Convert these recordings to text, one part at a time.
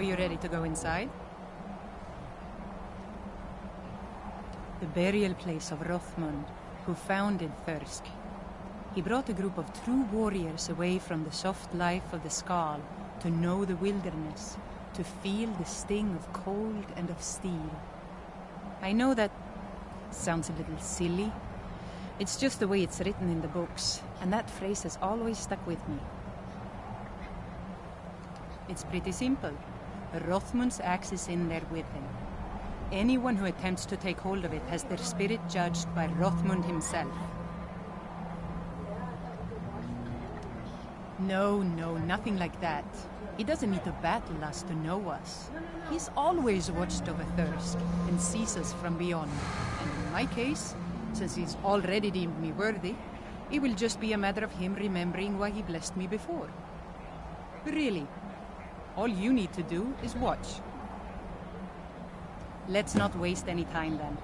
you ready to go inside? The burial place of Rothmund, who founded Thirsk. He brought a group of true warriors away from the soft life of the Skal to know the wilderness, to feel the sting of cold and of steel. I know that sounds a little silly. It's just the way it's written in the books, and that phrase has always stuck with me. It's pretty simple. Rothmund's axe is in there with him. Anyone who attempts to take hold of it has their spirit judged by Rothmund himself. No, nothing like that. He doesn't need to battle us to know us. He's always watched over Thirsk and sees us from beyond. And in my case, since he's already deemed me worthy, it will just be a matter of him remembering why he blessed me before. Really, all you need to do is watch. Let's not waste any time then.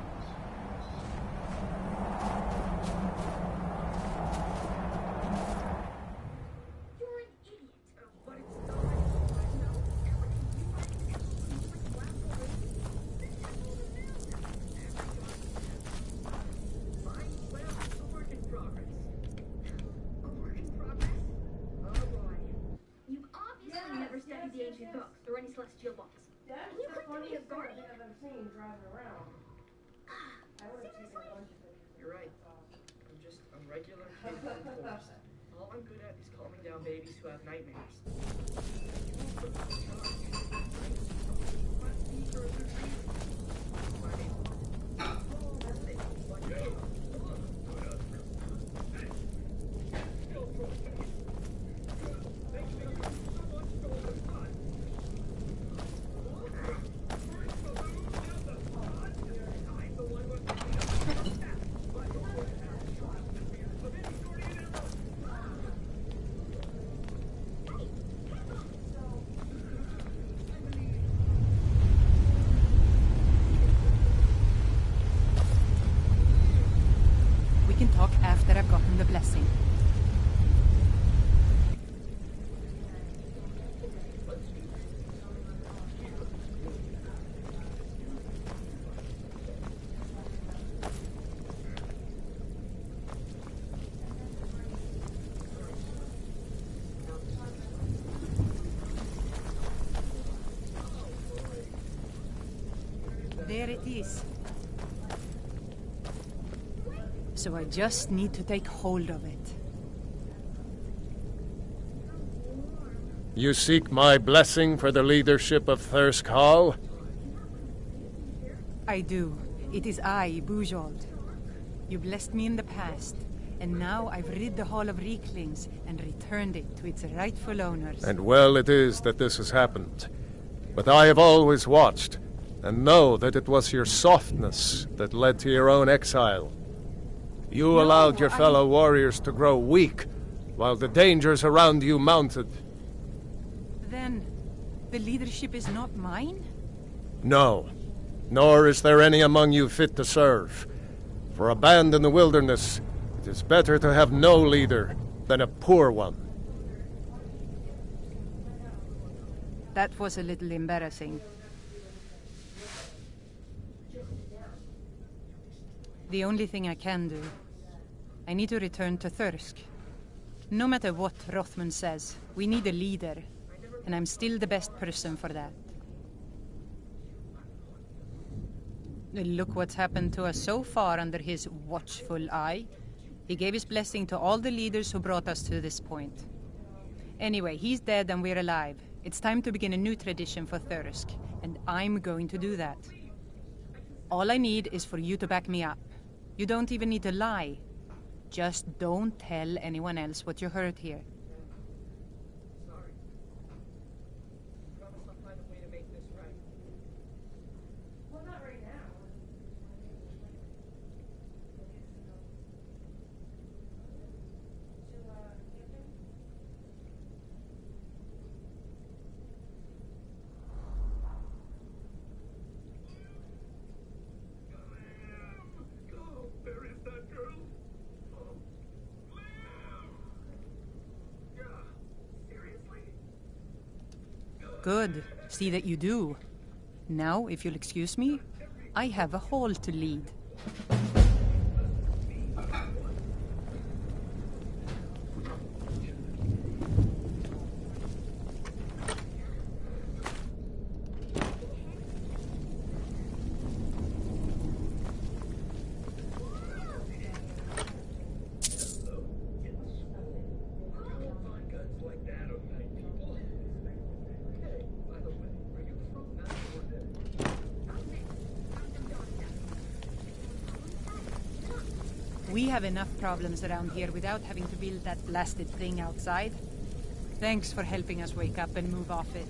You're right. I'm just a regular kid from the forest. All I'm good at is calming down babies who have nightmares. Talk after I've gotten the blessing. There it is. So I just need to take hold of it. You seek my blessing for the leadership of Thirsk Hall? I do. It is I, Bujold. You blessed me in the past, and now I've rid the Hall of Reeklings and returned it to its rightful owners. And well it is that this has happened. But I have always watched, and know that it was your softness that led to your own exile. You allowed your fellow warriors to grow weak, while the dangers around you mounted. Then, the leadership is not mine? No, nor is there any among you fit to serve. For a band in the wilderness, it is better to have no leader than a poor one. That was a little embarrassing. The only thing I can do, I need to return to Thirsk. No matter what Rothmund says, we need a leader, and I'm still the best person for that. Look what's happened to us so far under his watchful eye. He gave his blessing to all the leaders who brought us to this point. Anyway, he's dead and we're alive. It's time to begin a new tradition for Thirsk, and I'm going to do that. All I need is for you to back me up. You don't even need to lie. Just don't tell anyone else what you heard here. Sorry. I promise I'll find a way to make this right. Well, not right now. There is that girl. Seriously? Good. See that you do. Now, if you'll excuse me, I have a hall to lead. We have enough problems around here without having to build that blasted thing outside. Thanks for helping us wake up and move off it.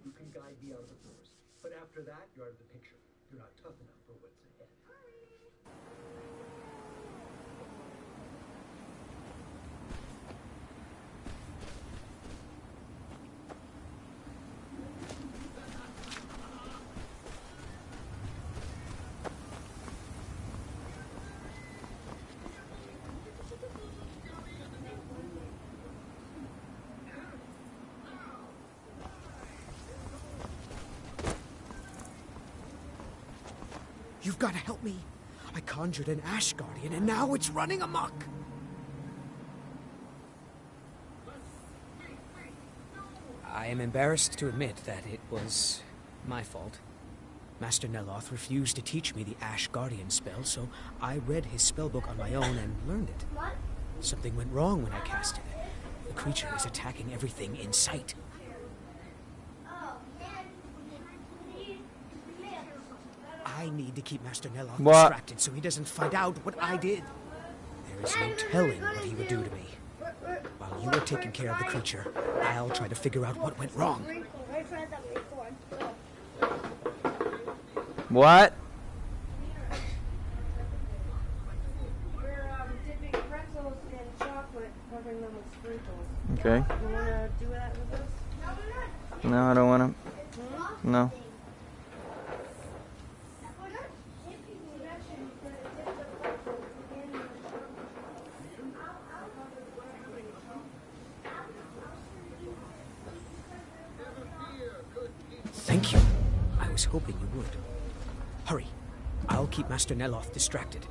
You can guide me out of the forest. But after that, you're out of the picture. You're not tough enough for what's ahead. You've got to help me. I conjured an Ash Guardian, and now it's running amok. I am embarrassed to admit that it was my fault. Master Neloth refused to teach me the Ash Guardian spell, so I read his spellbook on my own and learned it. Something went wrong when I cast it. The creature is attacking everything in sight. I need to keep Master Neloth distracted so he doesn't find out what I did. There is no telling what he would do to me. While you are taking care of the creature, I'll try to figure out what went wrong. What? We're dipping pretzels in chocolate, covering them with sprinkles. Okay. You want to do that with us? No, I don't want to. No. Thank you. I was hoping you would. Hurry. I'll keep Master Neloth distracted.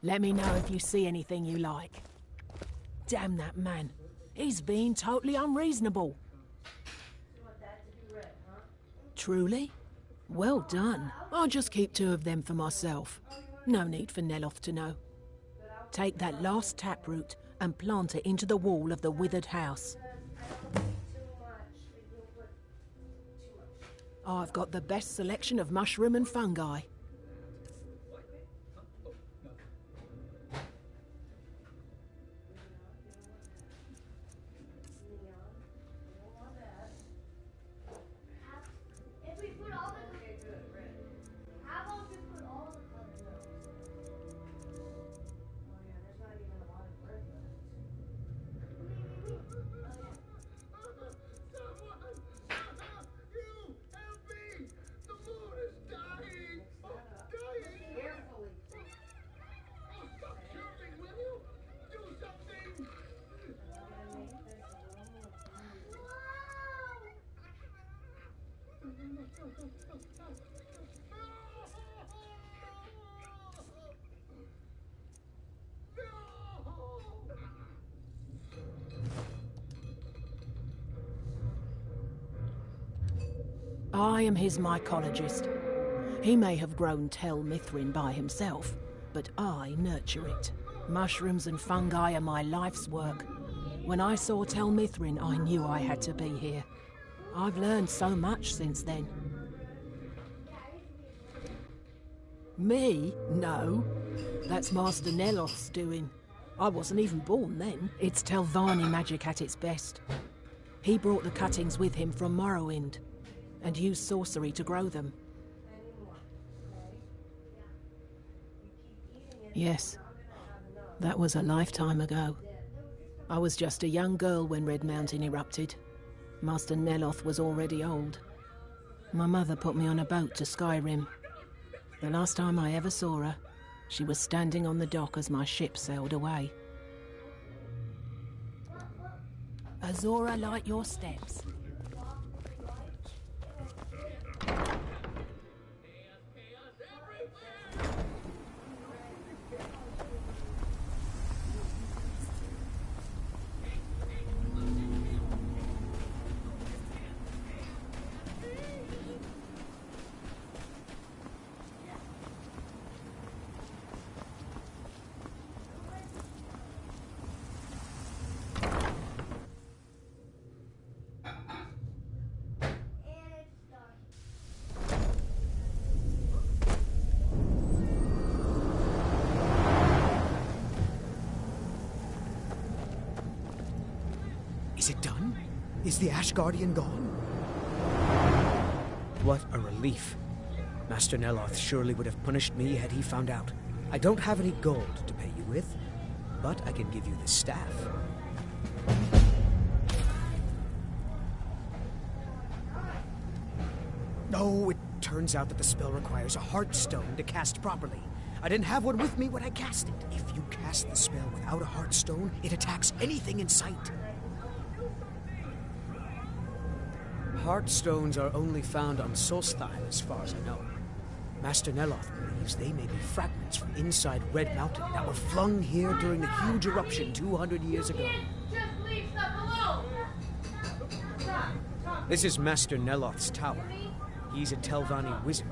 Let me know if you see anything you like. Damn that man. He's being totally unreasonable. Truly? Well done. I'll just keep 2 of them for myself. No need for Neloth to know. Take that last taproot and plant it into the wall of the withered house. I've got the best selection of mushroom and fungi. I am his mycologist. He may have grown Tel Mithrin by himself, but I nurture it. Mushrooms and fungi are my life's work. When I saw Tel Mithrin, I knew I had to be here. I've learned so much since then. Me? No. That's Master Neloth's doing. I wasn't even born then. It's Telvanni magic at its best. He brought the cuttings with him from Morrowind, and used sorcery to grow them. Yes, that was a lifetime ago. I was just a young girl when Red Mountain erupted. Master Neloth was already old. My mother put me on a boat to Skyrim. The last time I ever saw her, she was standing on the dock as my ship sailed away. Azora, light your steps. Is it done? Is the Ash Guardian gone? What a relief. Master Neloth surely would have punished me had he found out. I don't have any gold to pay you with, but I can give you the staff. Oh, it turns out that the spell requires a heartstone to cast properly. I didn't have one with me when I cast it. If you cast the spell without a heartstone, it attacks anything in sight. Heartstones are only found on Solstheim, as far as I know. Master Neloth believes they may be fragments from inside Red Mountain that were flung here during the huge eruption 200 years ago. Just leave stuff alone! This is Master Neloth's tower. He's a Telvanni wizard.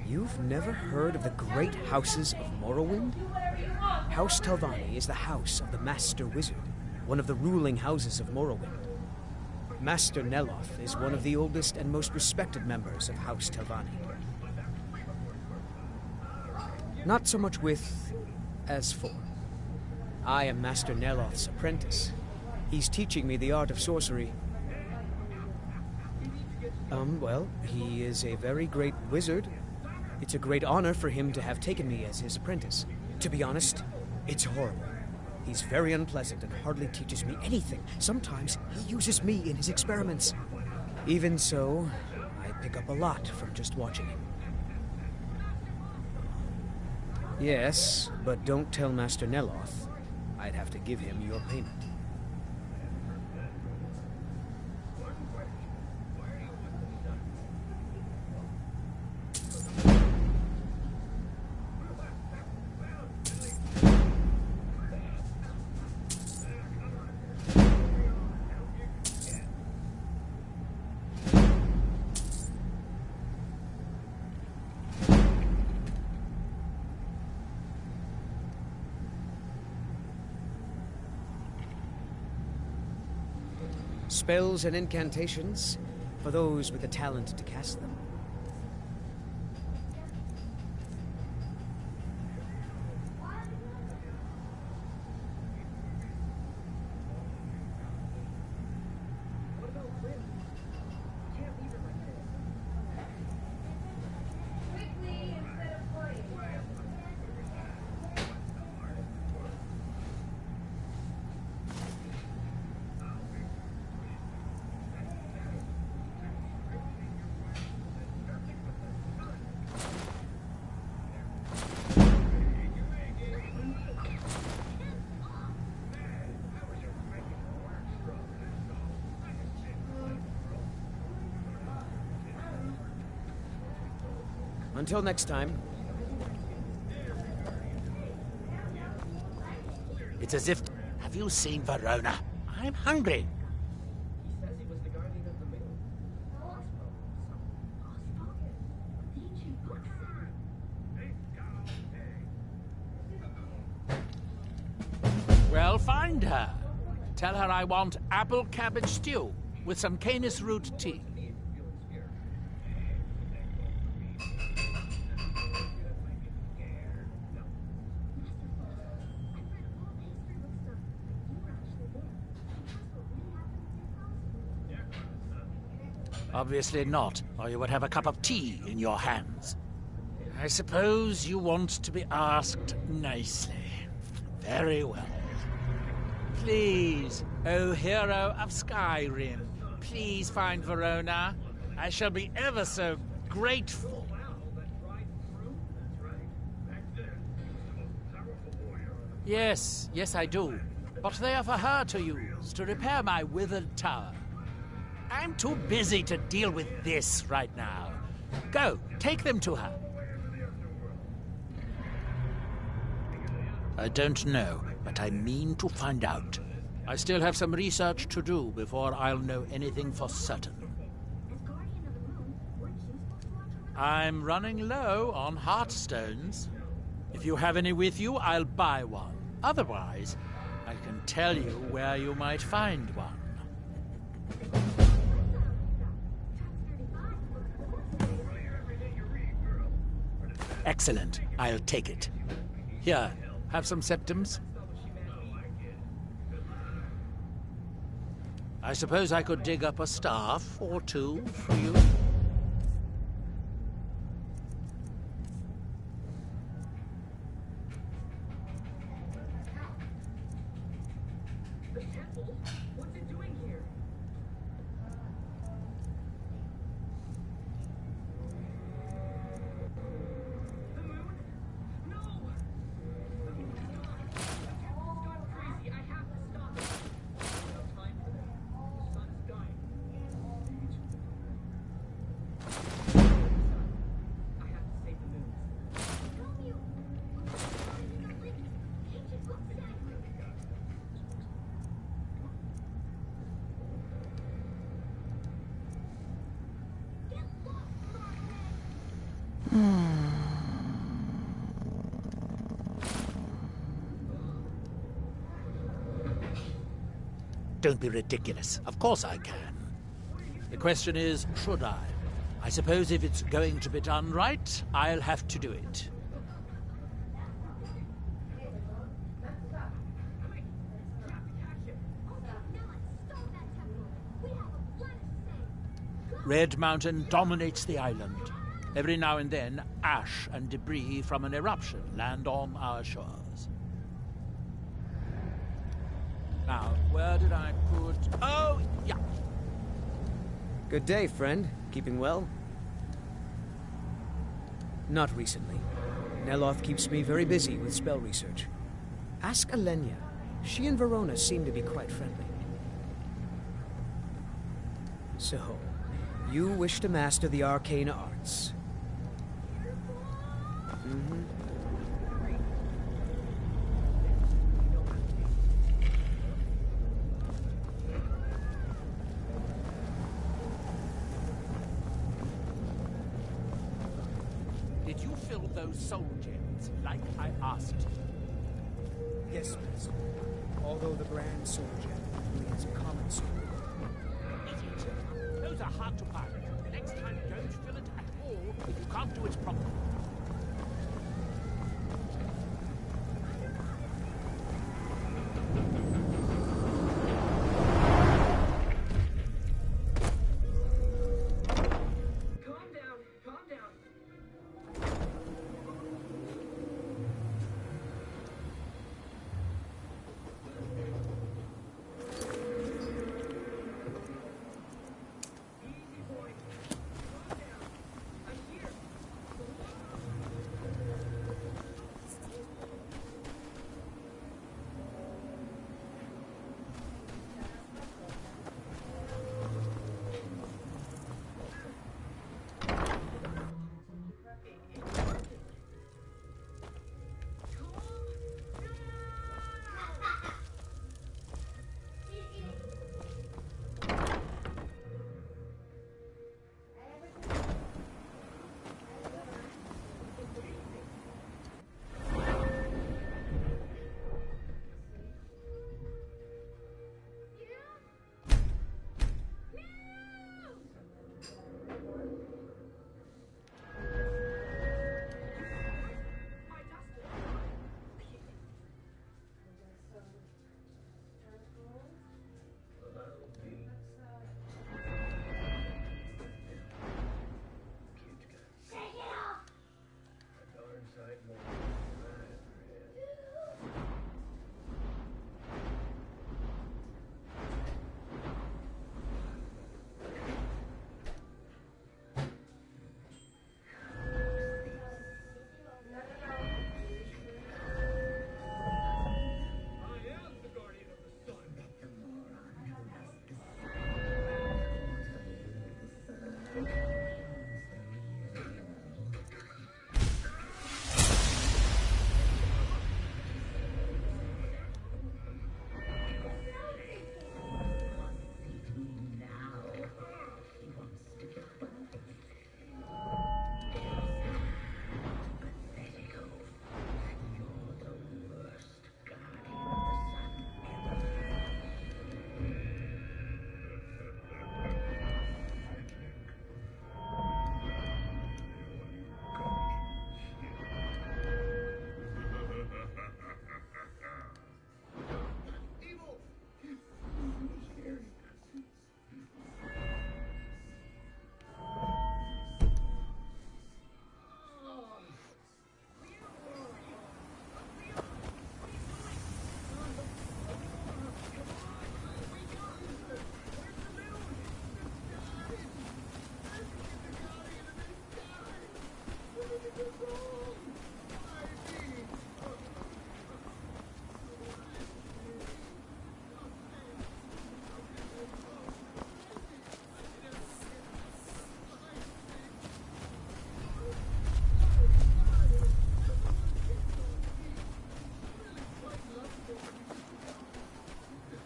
You've never heard of the great houses of Morrowind? House Telvanni is the house of the Master Wizard, one of the ruling houses of Morrowind. Master Neloth is one of the oldest and most respected members of House Telvanni. Not so much with as for. I am Master Neloth's apprentice. He's teaching me the art of sorcery. Well, he is a very great wizard. It's a great honor for him to have taken me as his apprentice. To be honest, it's horrible. He's very unpleasant and hardly teaches me anything. Sometimes he uses me in his experiments. Even so, I pick up a lot from just watching him. Yes, but don't tell Master Neloth. I'd have to give him your payment. Spells and incantations for those with the talent to cast them. What about Lynn? You can't leave her like this. Quickly instead of playing. Until next time. It's as if... Have you seen Verona? I'm hungry. He says he was the guardian of the moon. Well, find her. Tell her I want apple cabbage stew with some canis root tea. Obviously not, or you would have a cup of tea in your hands. I suppose you want to be asked nicely. Very well. Please, O hero of Skyrim, please find Verona. I shall be ever so grateful. Yes, I do. But they are for her to use, to repair my withered tower. I'm too busy to deal with this right now. Go, take them to her. I don't know, but I mean to find out. I still have some research to do before I'll know anything for certain. I'm running low on heartstones. If you have any with you, I'll buy one. Otherwise, I can tell you where you might find one. Excellent. I'll take it. Here, have some septums. I suppose I could dig up a staff or two for you. The temple? What's it doing here? The moon? No! The temple's gone crazy. I have to stop it. No time for that. The sun's dying. I have to save the moon. Don't be ridiculous. Of course I can. The question is, should I? I suppose if it's going to be done right, I'll have to do it. Red Mountain dominates the island. Every now and then, ash and debris from an eruption land on our shores. Now, where did I put... Oh, yeah. Good day, friend. Keeping well? Not recently. Neloth keeps me very busy with spell research. Ask Alenia. She and Verona seem to be quite friendly. So, you wish to master the arcane arts. Mm-hmm. Did you fill those soul gems like I asked you? Yes, Master. Although the Grand Soul Gem is a common soul, are hard to find. Next time, don't fill it at all if you can't do it properly. Calm down, calm down. Easy, boy. Calm down. I'm here.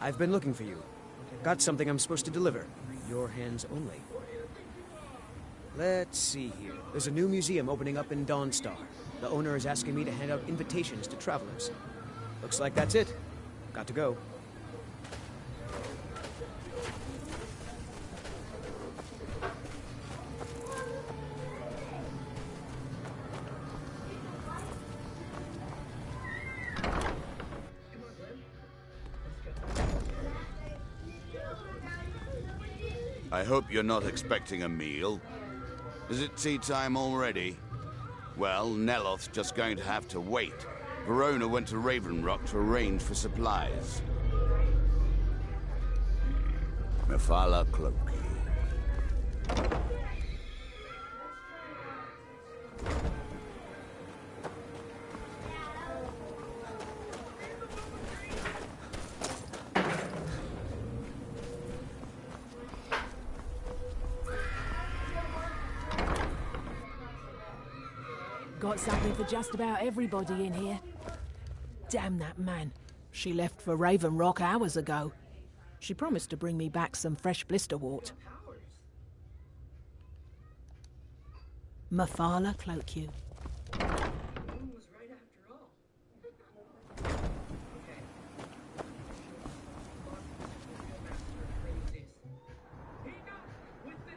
I've been looking for you. Got something I'm supposed to deliver. Your hands only. Let's see here. There's a new museum opening up in Dawnstar. The owner is asking me to hand out invitations to travelers. Looks like that's it. Got to go. I hope you're not expecting a meal. Is it tea time already? Well, Neloth's just going to have to wait. Verona went to Raven Rock to arrange for supplies. Mephala Cloaky. Got something for just about everybody in here. Damn that man. She left for Raven Rock hours ago. She promised to bring me back some fresh blisterwort. Mephala Cloaky. Moon was right after all. Okay. Enough with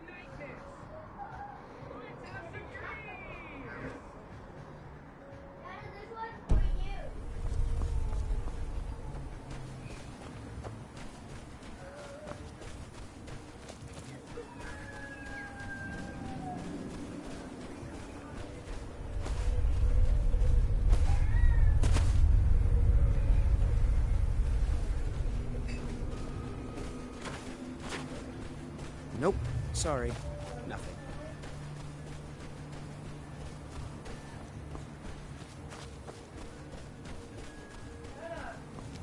Nope. Sorry. Nothing.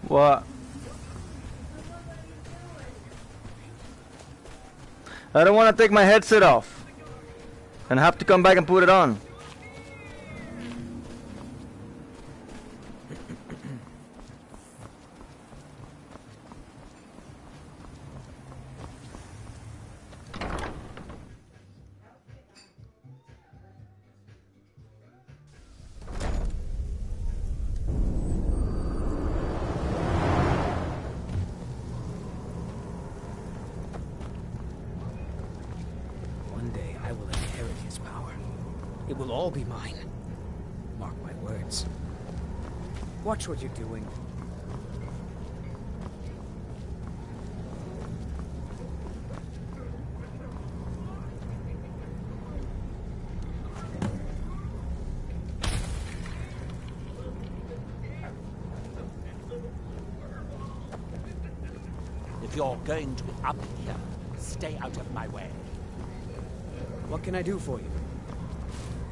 What? I don't want to take my headset off and have to come back and put it on. One day I will inherit his power. It will all be mine. Mark my words. Watch what you're doing. If you're going to be up here, stay out of my way. What can I do for you?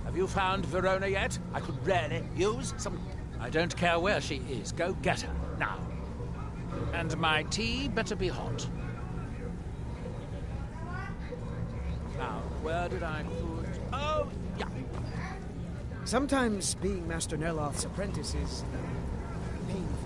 Have you found Verona yet? I could really use some... I don't care where she is. Go get her, now. And my tea better be hot. Now, where did I put... Oh, yeah. Sometimes being Master Neloth's apprentice is painful.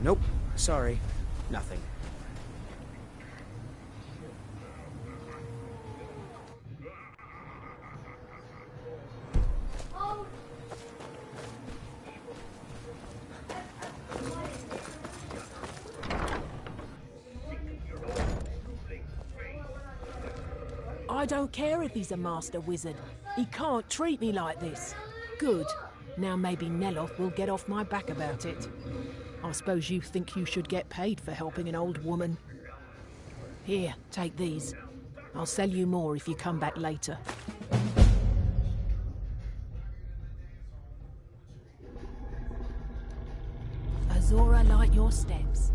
Nope. Sorry. Nothing. I don't care if he's a master wizard. He can't treat me like this. Good. Now maybe Neloth will get off my back about it. I suppose you think you should get paid for helping an old woman. Here, take these. I'll sell you more if you come back later. Azora, light your steps.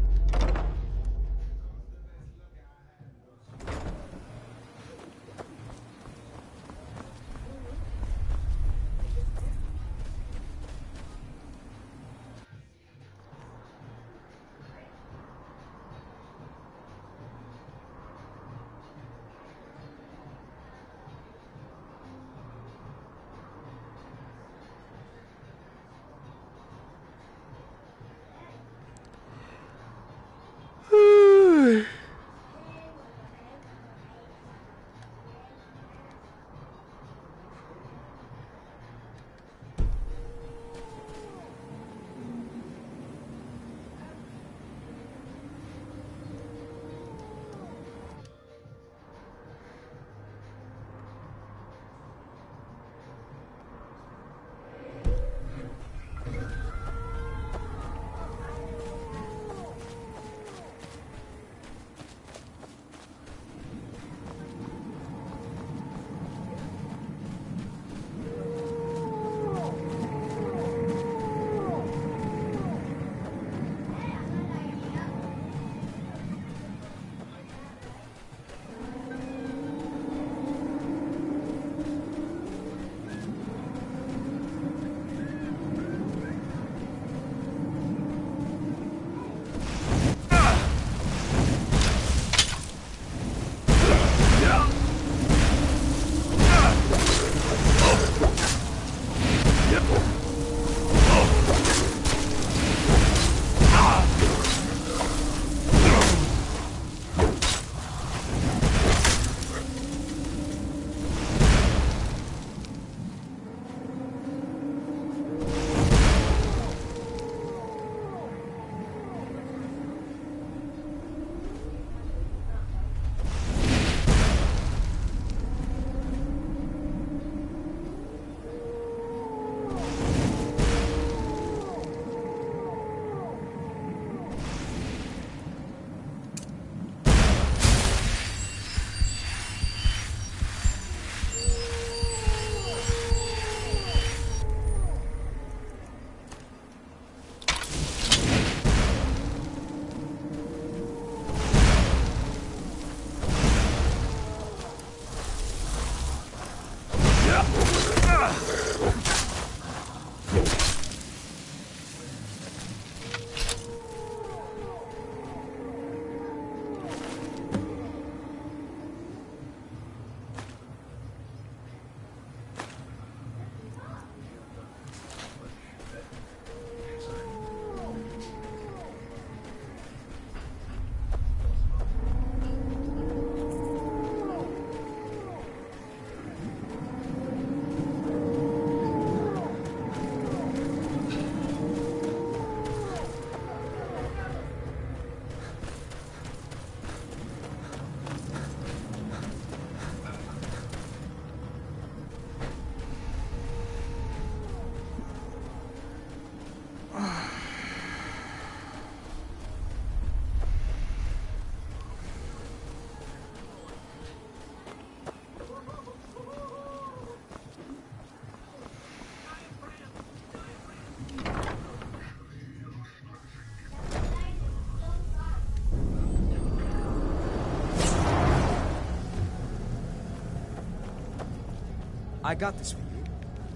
I got this for you.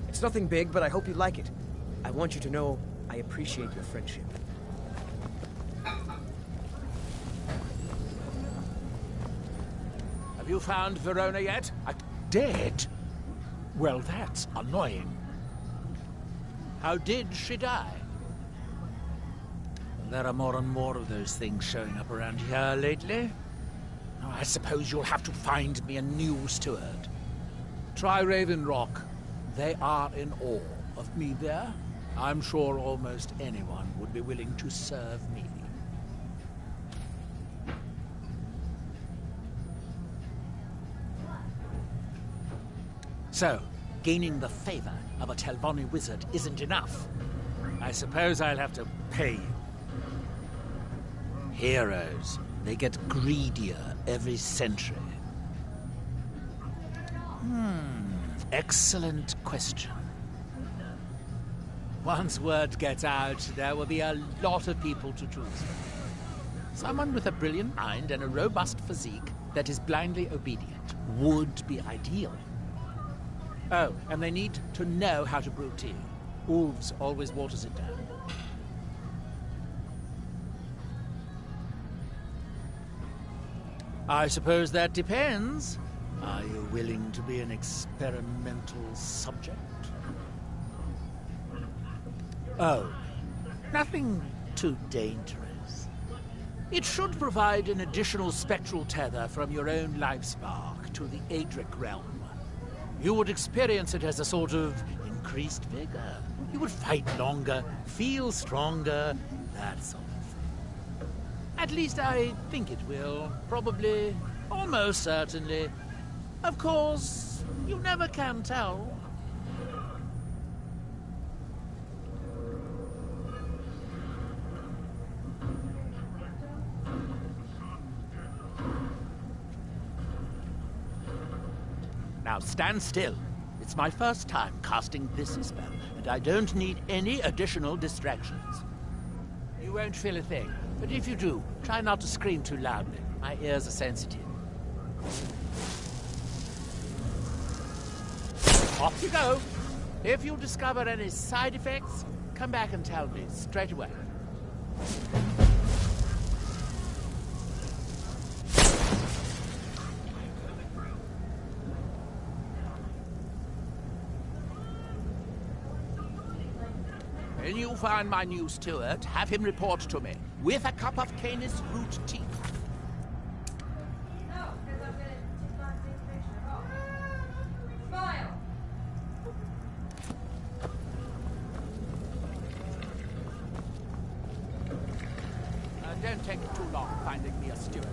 It's nothing big, but I hope you like it. I want you to know I appreciate your friendship. Have you found Verona yet? Dead? Well, that's annoying. How did she die? There are more and more of those things showing up around here lately. Oh, I suppose you'll have to find me a new steward. Try Raven Rock. They are in awe of me there. I'm sure almost anyone would be willing to serve me. So, gaining the favor of a Telvanni wizard isn't enough. I suppose I'll have to pay you. Heroes, they get greedier every century. Excellent question. Once word gets out, there will be a lot of people to choose from. Someone with a brilliant mind and a robust physique that is blindly obedient would be ideal. Oh, and they need to know how to brew tea. Wolves always waters it down. I suppose that depends. Are you willing to be an experimental subject? Oh, nothing too dangerous. It should provide an additional spectral tether from your own life spark to the Adric realm. You would experience it as a sort of increased vigor. You would fight longer, feel stronger, that sort of thing. At least I think it will. Probably, almost certainly. Of course, you never can tell. Now stand still. It's my first time casting this spell, and I don't need any additional distractions. You won't feel a thing, but if you do, try not to scream too loudly. My ears are sensitive. Off you go. If you discover any side effects, come back and tell me straight away. When you find my new steward, have him report to me with a cup of Canis root tea. No, because I'm gonna not take a picture. Oh. Smile. Don't take too long finding me a steward.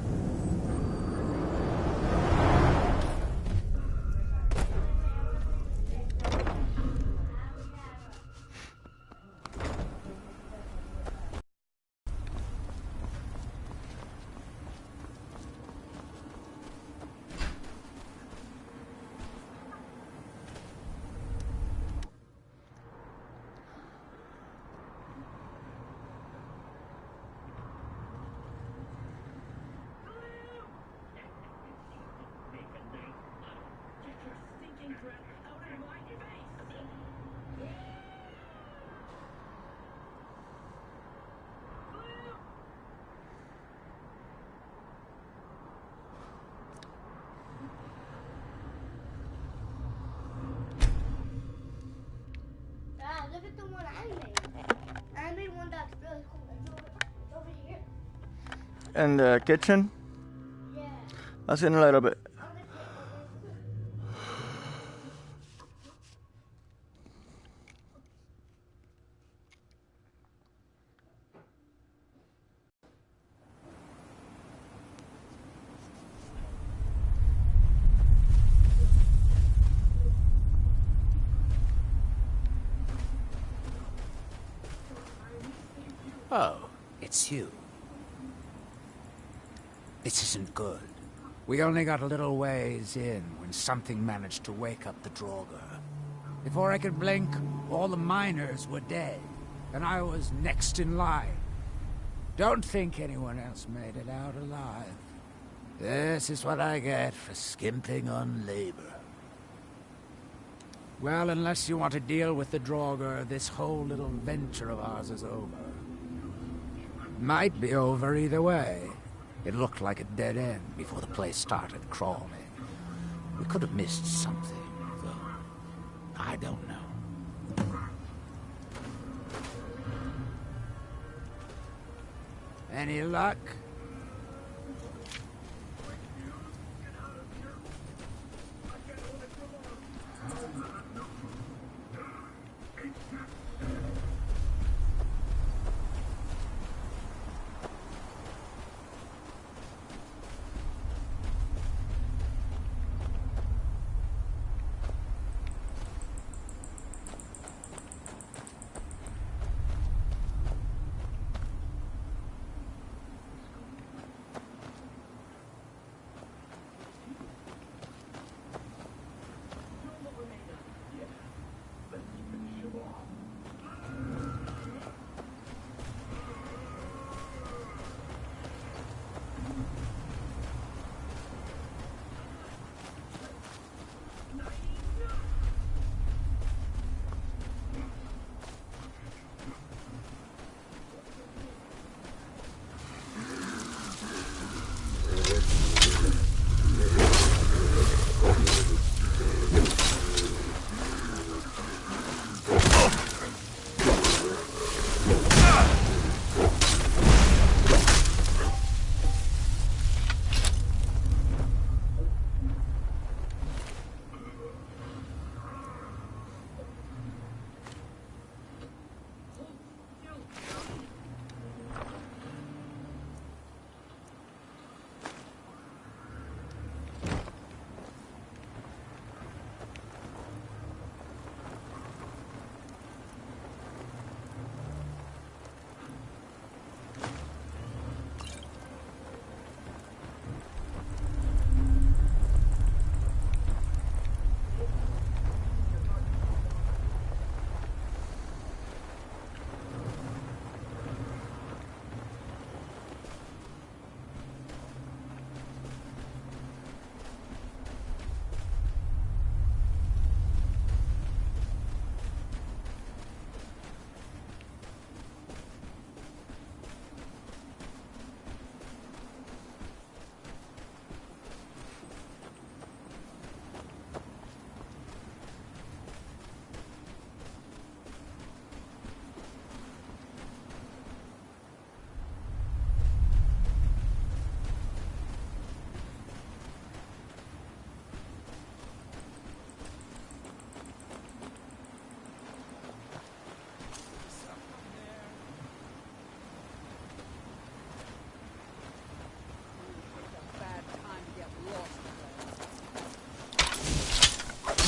Get your stinking breath out of my face! in the kitchen. I'll see you in a little bit. Oh, it's you. This isn't good. We only got a little ways in when something managed to wake up the Draugr. Before I could blink, all the miners were dead, and I was next in line. Don't think anyone else made it out alive. This is what I get for skimping on labor. Well, unless you want to deal with the Draugr, this whole little venture of ours is over. Might be over either way. It looked like a dead end before the place started crawling. We could have missed something, though. I don't know. Any luck?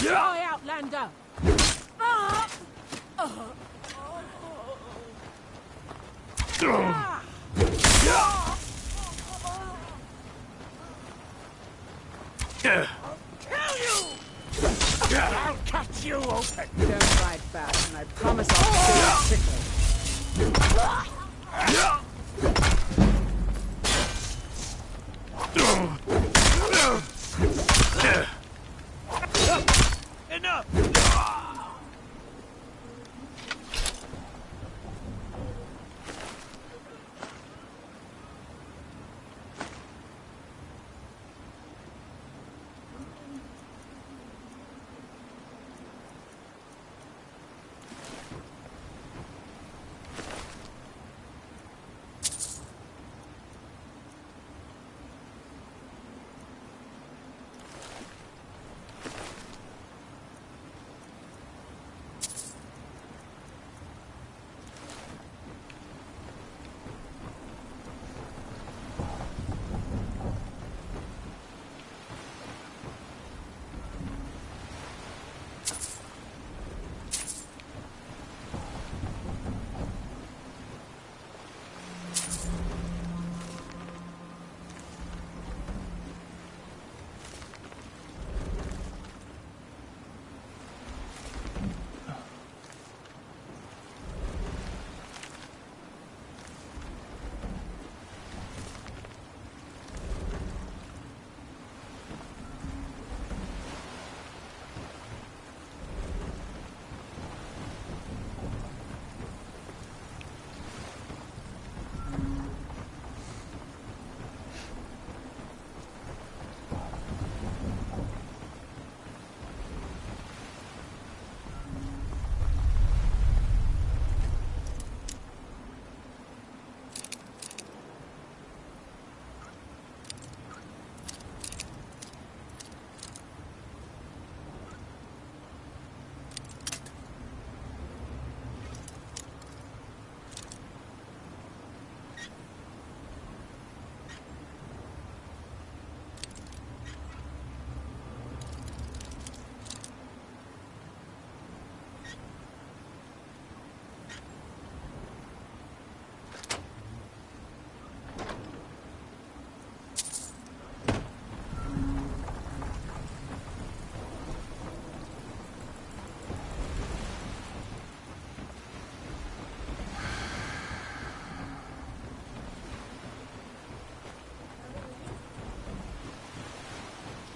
Fly, Outlander! Kill you! I'll cut you open! Don't fight fast, and I promise I'll do it quickly. Enough!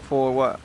For what?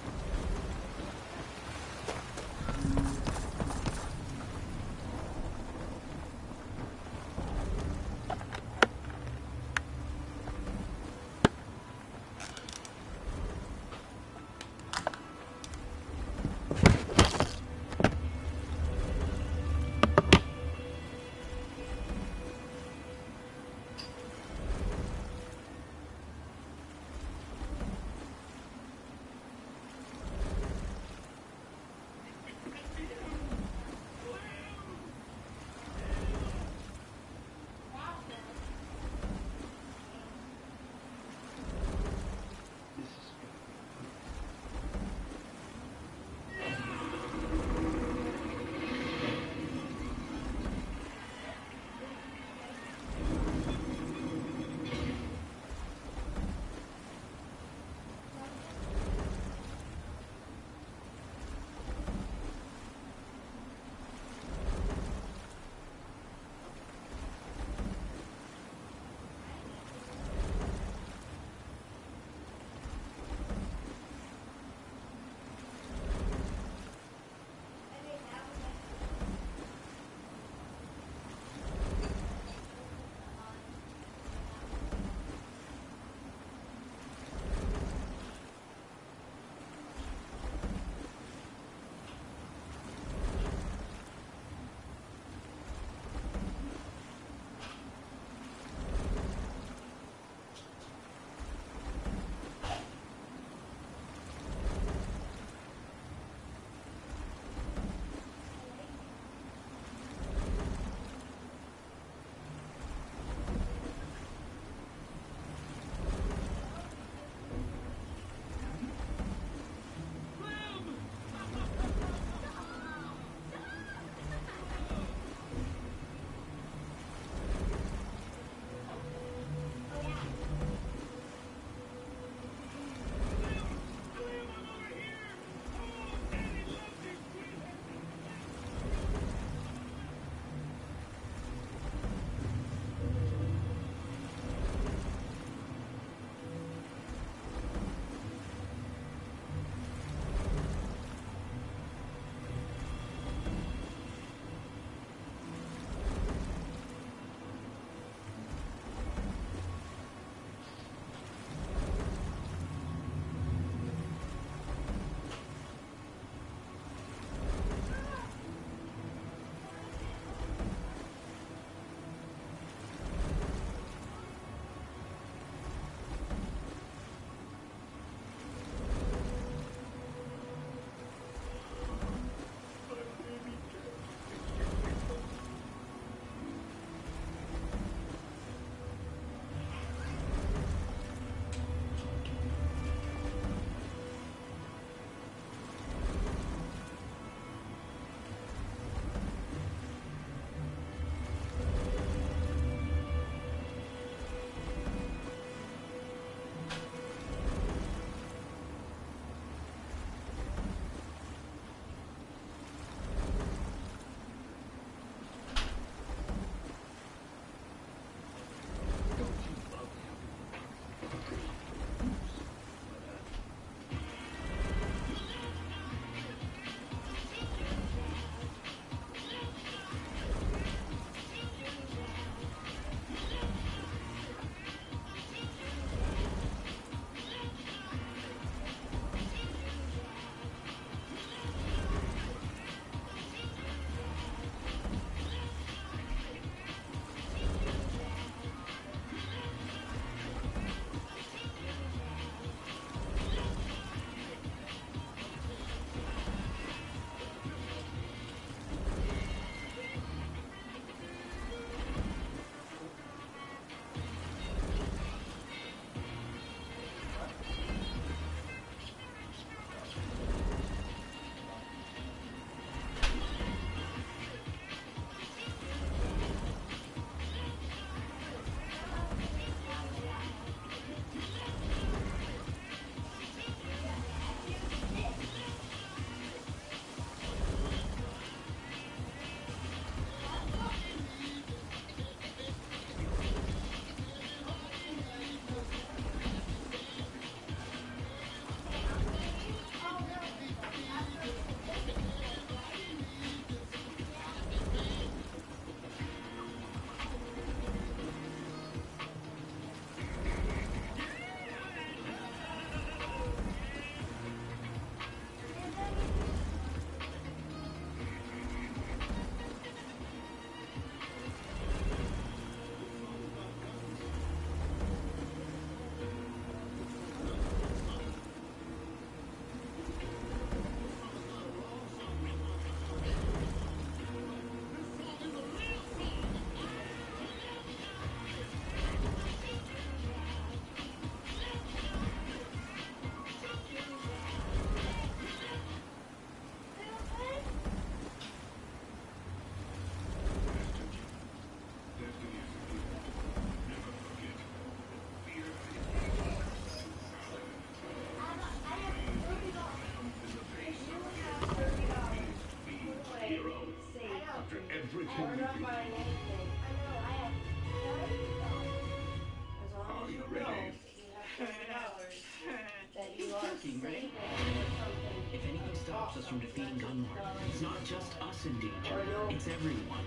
stops us from defeating Gunmark. It's not just us in danger. It's everyone.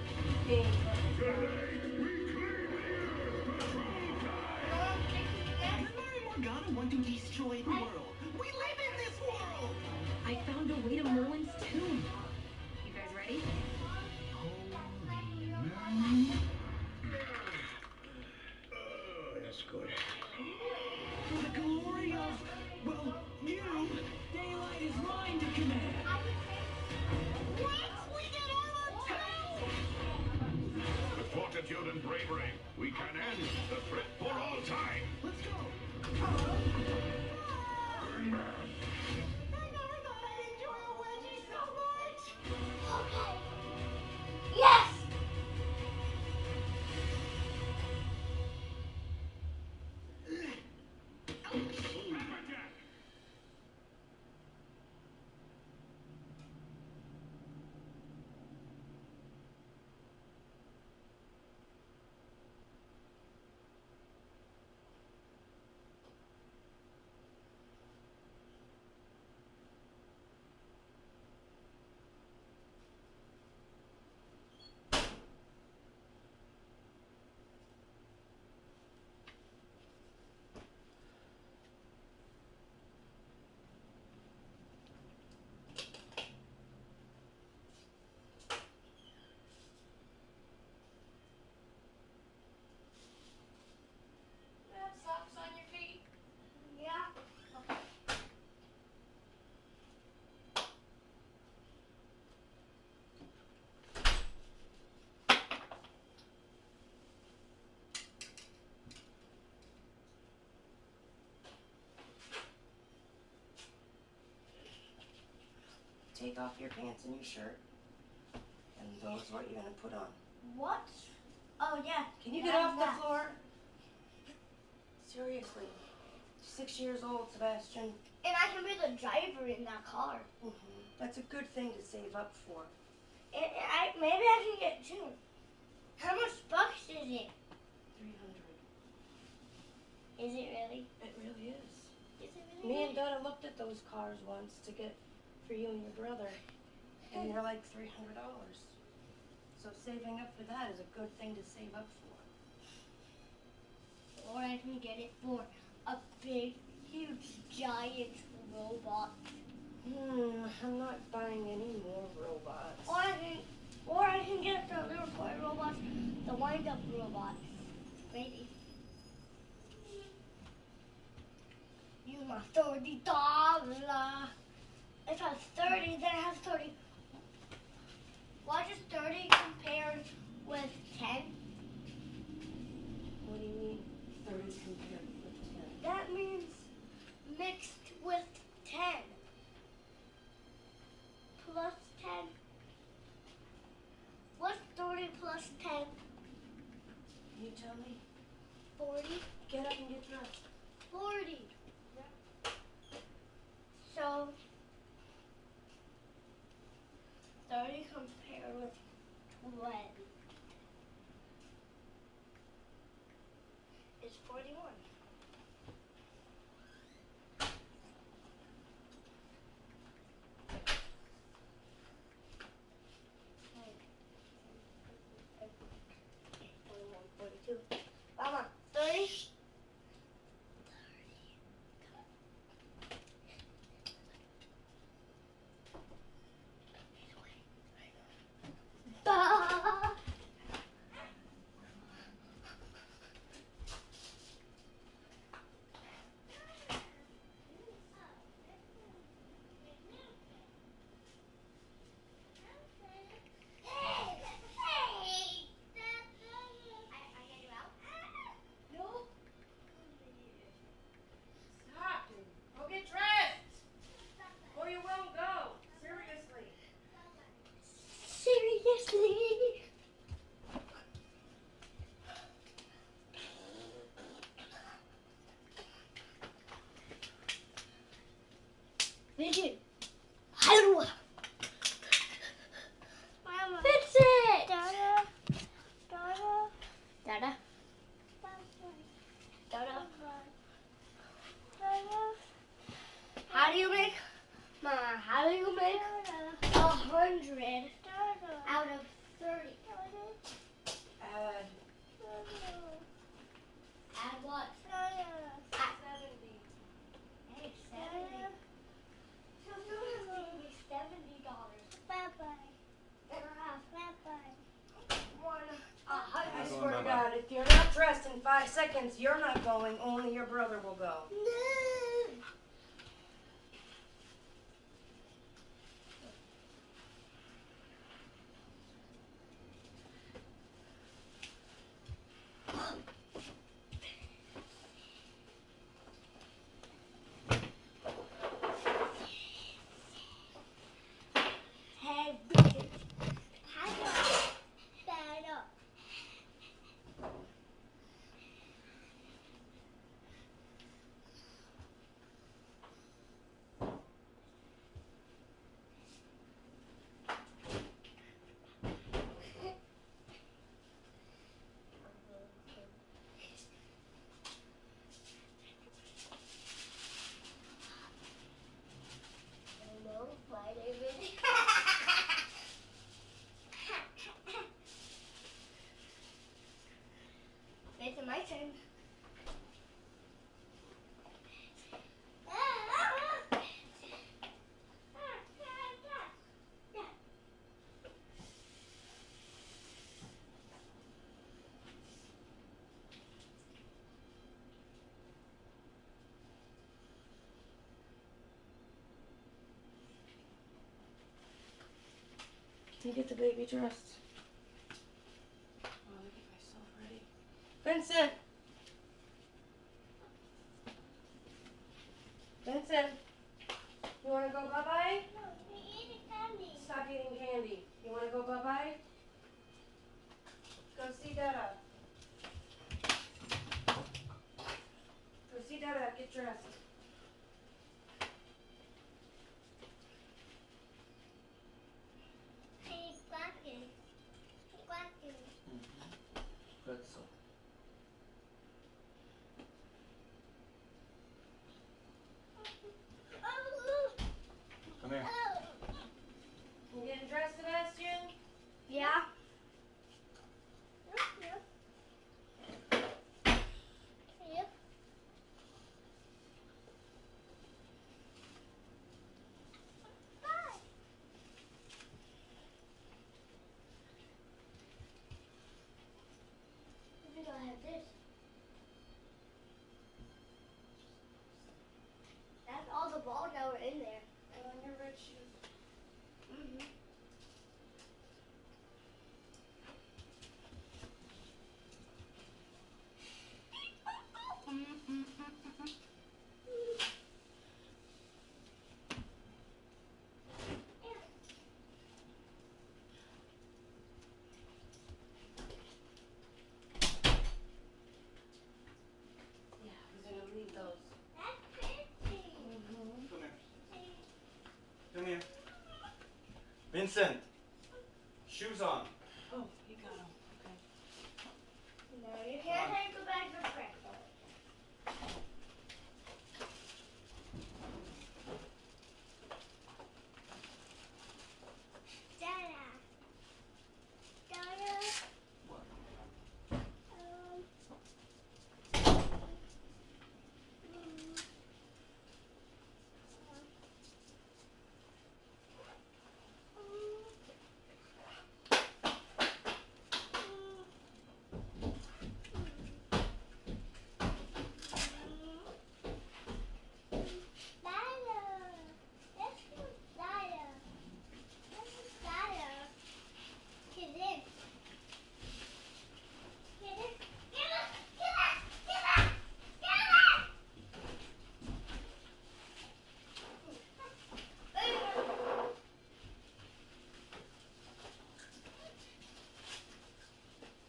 Gunmar and Morgana want to destroy the world. We live in this world! I found a way to Merlin's tomb. You guys ready? That's good. For the glory of, well, you, daylight is mine to command. What? We get armor too! With fortitude and bravery, we can end the threat for all time. Let's go. I never thought I'd enjoy a wedgie so much. Okay. Yes! Take off your pants and your shirt. And those what you're gonna put on. What? Oh, yeah. Can you get off the floor? Seriously. 6 years old, Sebastian. And I can be the driver in that car. That's a good thing to save up for. Maybe I can get two. How much bucks is it? 300. Is it really? It really is. Is it really? Me and Dada looked at those cars once to get for you and your brother, and they're like $300. So saving up for that is a good thing to save up for. Or I can get it for a big, huge, giant robot. I'm not buying any more robots. Or I can get the little toy robots, the wind-up robots. Maybe. Use my $30. If I have 30, then I have 30. Why does 30 compared with 10? What do you mean, 30 compared with 10? That means mixed with 10. Plus 10. What's 30 plus 10? You tell me. 40. Get up and get dressed. 40. So 30 compared with 12 is 41. Mama, 30. Stop, dude. Go get dressed. Or you won't go. Seriously. take 100 out of 30. Add what? Add 70. Hey, 70. So $70. Bye-bye. Bye-bye. I swear to God, if you're not dressed in 5 seconds, you're not going. Only your brother will go. No. It's my turn. Can you get the baby dressed? Let me get myself ready. Vincent! Vincent! You want to go bye-bye? No, we're eating candy. Stop eating candy. You want to go bye-bye? Go see Dada. Go see Dada. Get dressed. Hey, quacky. Quacky. Good so. Come here. You getting dressed, Sebastian? Yeah. Yep. Yep. Bye. I think I'll have this. That's all the balls that were in there. And on your red shoes. Mm-hmm. Yeah, we're going to leave those. That's pretty. Come here. Come here. Vincent. Shoes on. Oh, you got them. Okay. No, you can't take a bag of pretzels. Dada. Dada. What?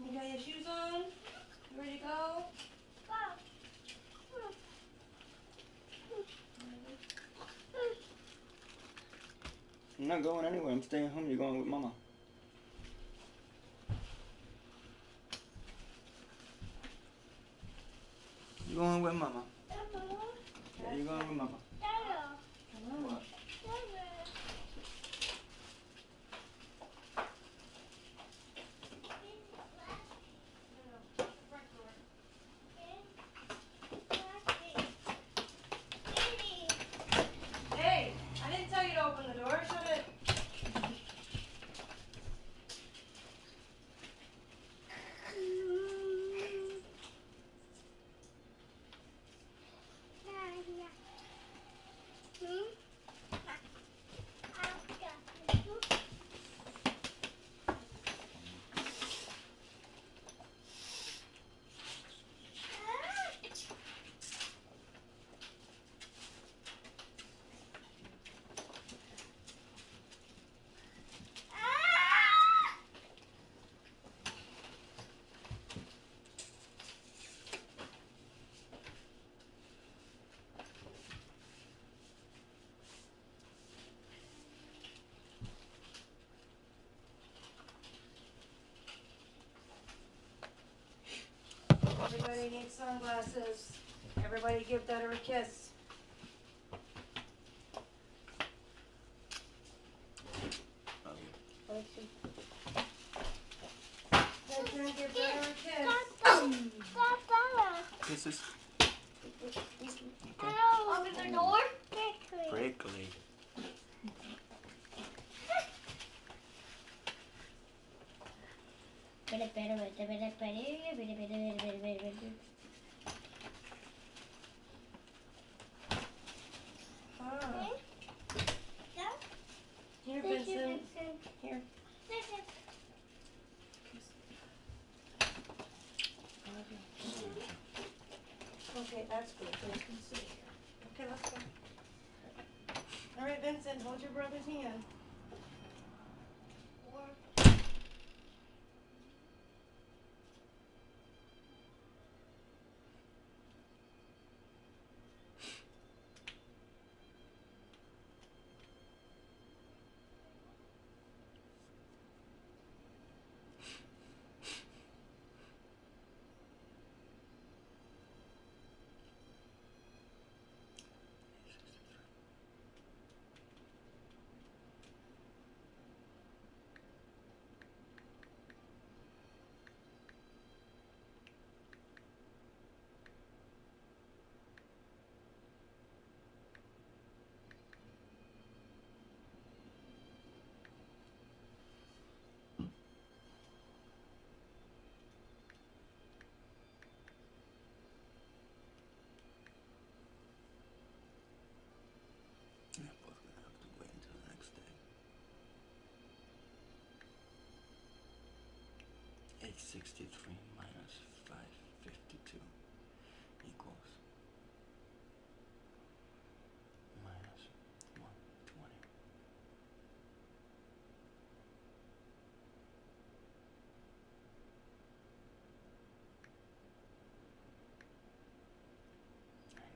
You got your shoes on? You ready to go? I'm not going anywhere. I'm staying home. You're going with Mama. You're going with Mama. Yeah, you're going with Mama. What? open the door, shut it. Everybody needs sunglasses. Everybody give Dudder a kiss. Let's give Dudder a kiss. Kisses. Open the door. Prickly. Here, Vincent. Here. Okay, that's good. So you can sit here. Okay, let's go. All right, Vincent, hold your brother's hand. Yeah, both gonna have to wait until the next day. 863 minus 552 equals minus 120. $90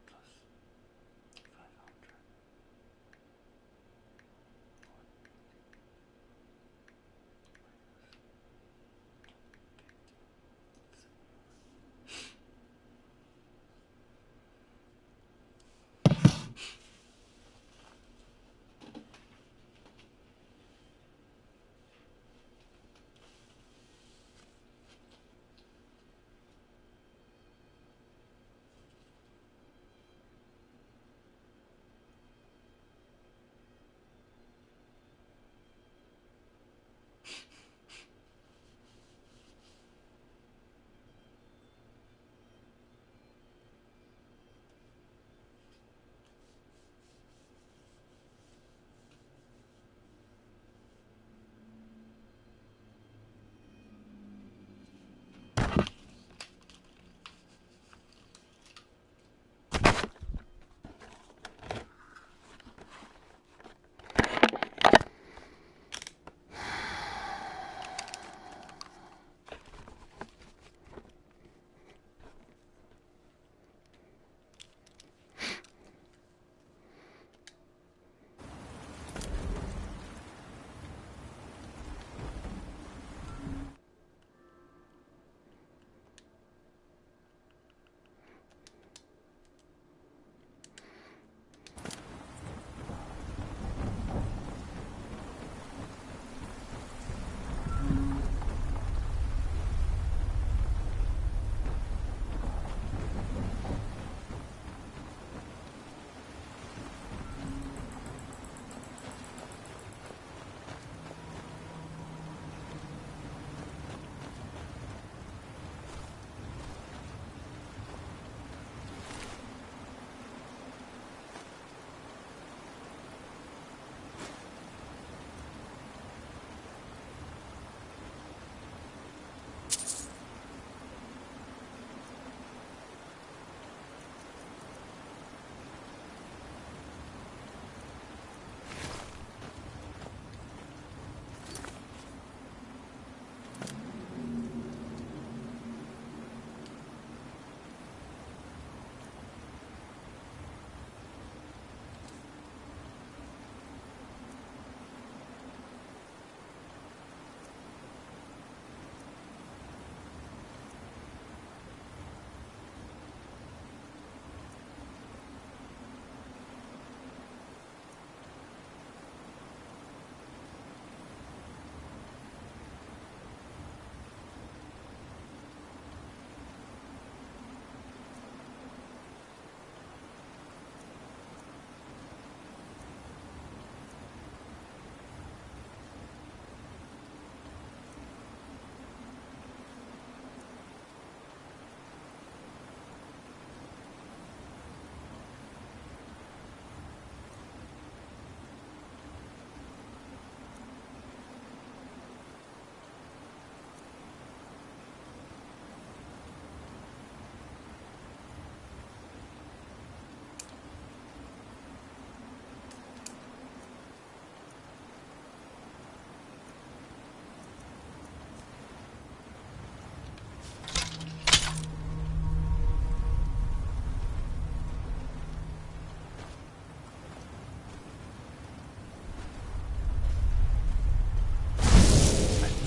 plus 500.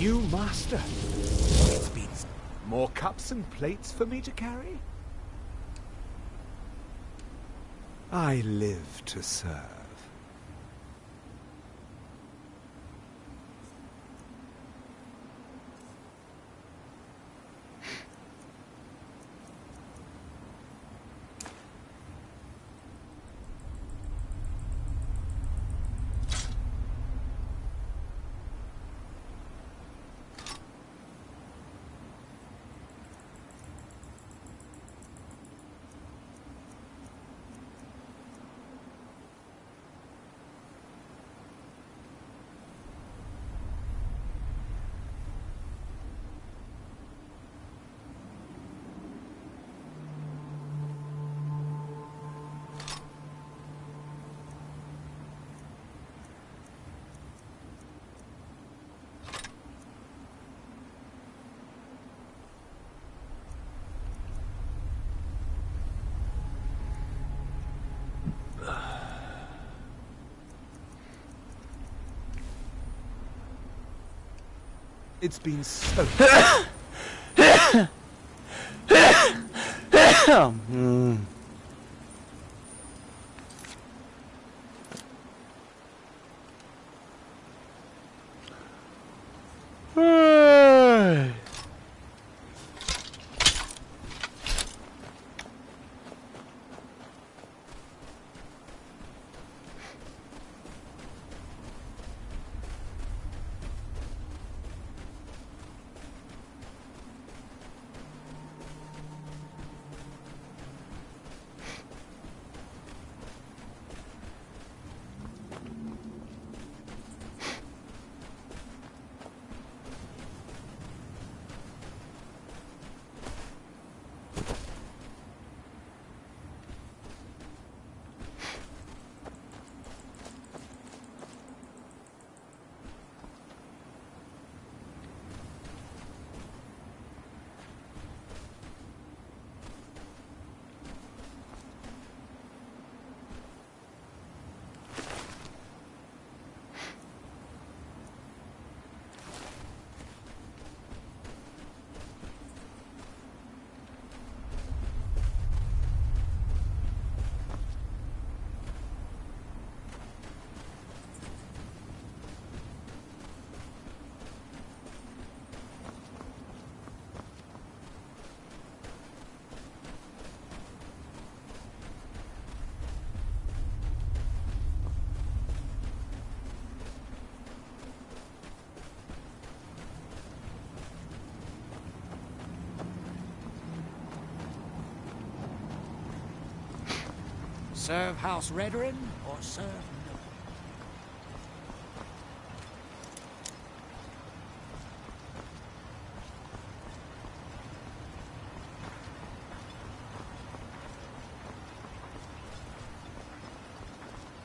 New master. It's been more cups and plates for me to carry? I live to serve. It's been so... Serve House Redoran or serve no?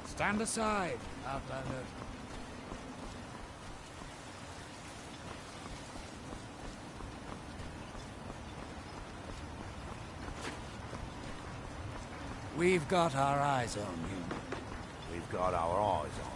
Stand aside, Outlander. We've got our eyes on you. We've got our eyes on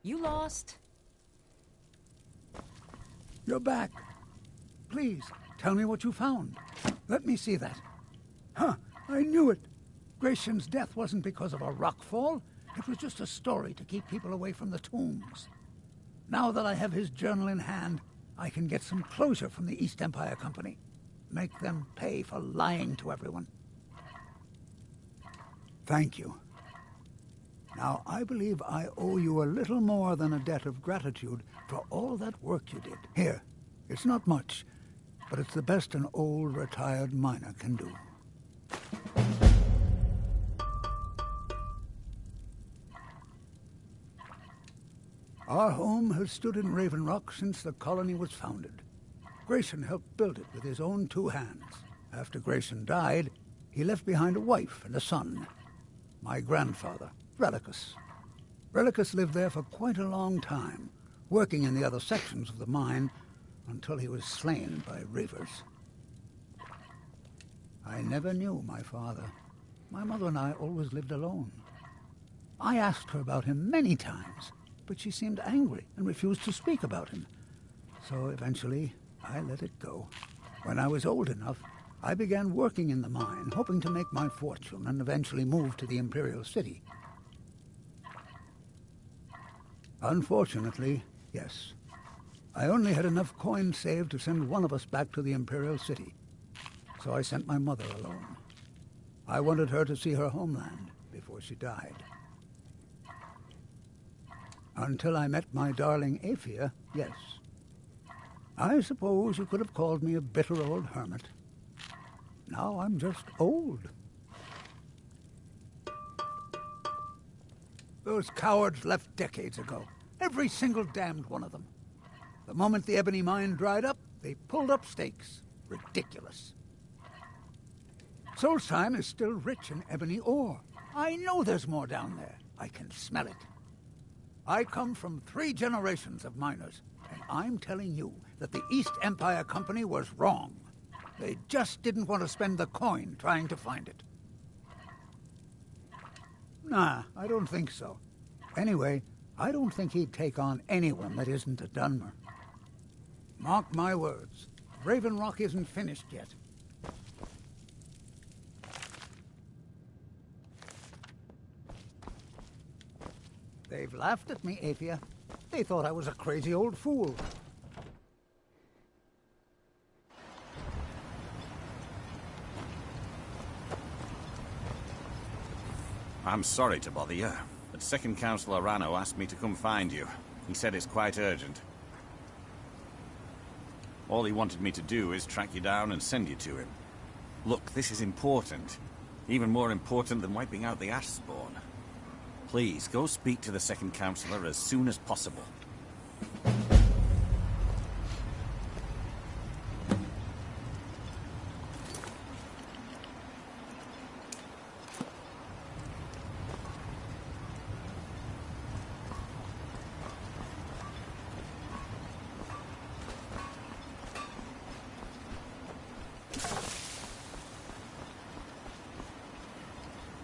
You lost? You're back. Please, tell me what you found. Let me see that. Huh, I knew it. Gratian's death wasn't because of a rock fall. It was just a story to keep people away from the tombs. Now that I have his journal in hand, I can get some closure from the East Empire Company. Make them pay for lying to everyone. Thank you. Now, I believe I owe you a little more than a debt of gratitude for all that work you did. Here, it's not much, but it's the best an old retired miner can do. Our home has stood in Raven Rock since the colony was founded. Grayson helped build it with his own 2 hands. After Grayson died, he left behind a wife and a son. My grandfather, Relicus. Relicus lived there for quite a long time, working in the other sections of the mine until he was slain by reavers. I never knew my father. My mother and I always lived alone. I asked her about him many times, but she seemed angry and refused to speak about him. So eventually, I let it go. When I was old enough, I began working in the mine, hoping to make my fortune and eventually move to the Imperial City. Unfortunately, yes. I only had enough coins saved to send one of us back to the Imperial City. So I sent my mother alone. I wanted her to see her homeland before she died. Until I met my darling Aphia, yes. I suppose you could have called me a bitter old hermit. Now I'm just old. Those cowards left decades ago. Every single damned one of them. The moment the ebony mine dried up, they pulled up stakes. Ridiculous. Solstheim is still rich in ebony ore. I know there's more down there. I can smell it. I come from 3 generations of miners, and I'm telling you that the East Empire Company was wrong. They just didn't want to spend the coin trying to find it. Nah, I don't think so. Anyway, I don't think he'd take on anyone that isn't a Dunmer. Mark my words, Raven Rock isn't finished yet. They've laughed at me, Aphia. They thought I was a crazy old fool. I'm sorry to bother you, but Second Councillor Rano asked me to come find you. He said it's quite urgent. All he wanted me to do is track you down and send you to him. Look, this is important. Even more important than wiping out the Ash Spawn. Please, go speak to the Second Councillor as soon as possible.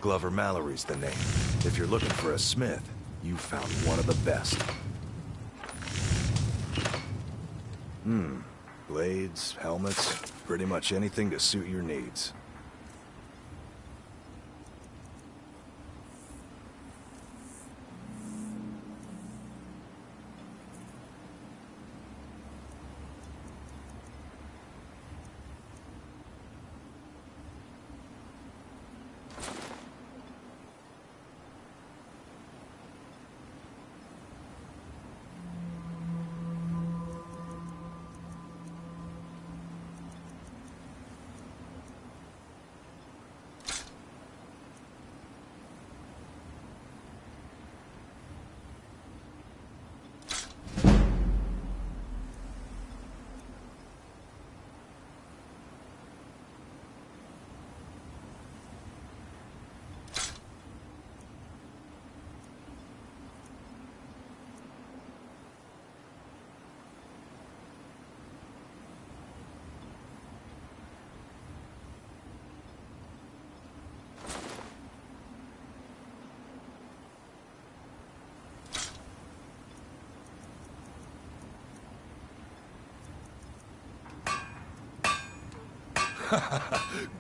Glover Mallory's the name. If you're looking for a smith, you found one of the best. Blades, helmets, pretty much anything to suit your needs.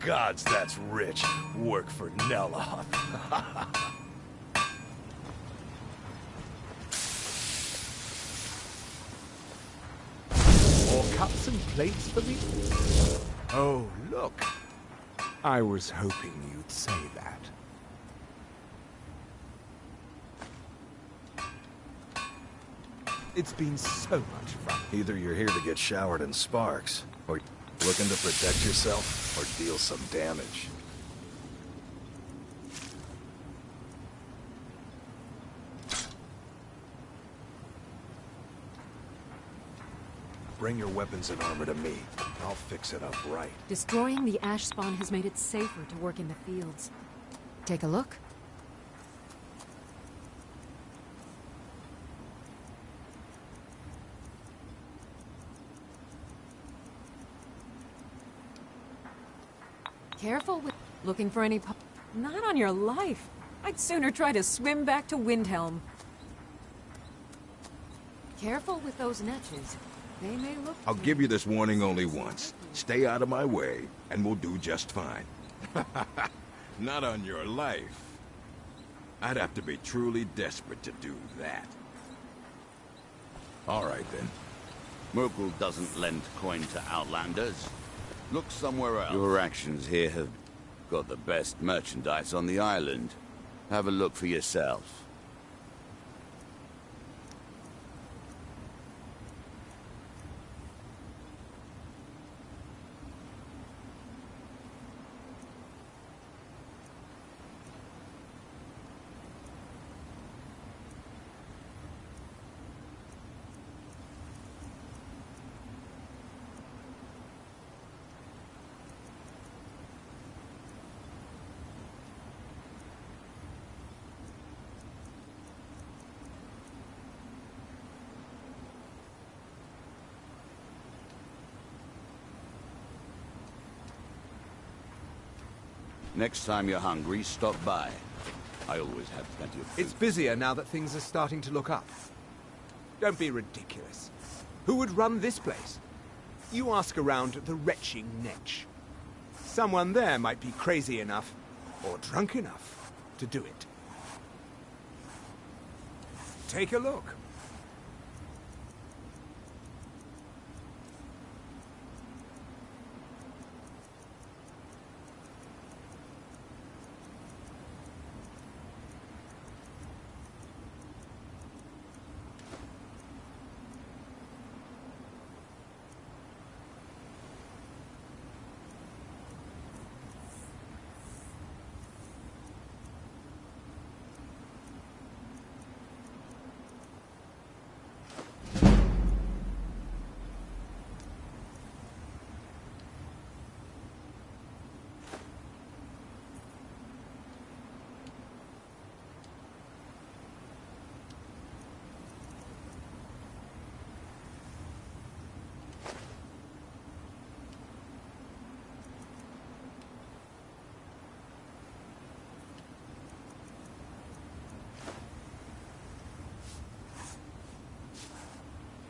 Gods, that's rich. Work for Neloth. More cups and plates for me? Oh, look. I was hoping you'd say that. It's been so much fun. Either you're here to get showered in sparks, or looking to protect yourself, or deal some damage. Bring your weapons and armor to me. I'll fix it up right. Destroying the ash spawn has made it safer to work in the fields. Take a look. Careful with looking for any Not on your life. I'd sooner try to swim back to Windhelm. Careful with those netches. They may look... I'll give you this warning only once. Stay out of my way, and we'll do just fine. Not on your life. I'd have to be truly desperate to do that. All right, then. Merkel doesn't lend coin to outlanders. Look somewhere else. Your actions here have got the best merchandise on the island. Have a look for yourself. Next time you're hungry, stop by. I always have plenty of food. It's busier now that things are starting to look up. Don't be ridiculous. Who would run this place? You ask around the retching Netch. Someone there might be crazy enough, or drunk enough, to do it. Take a look.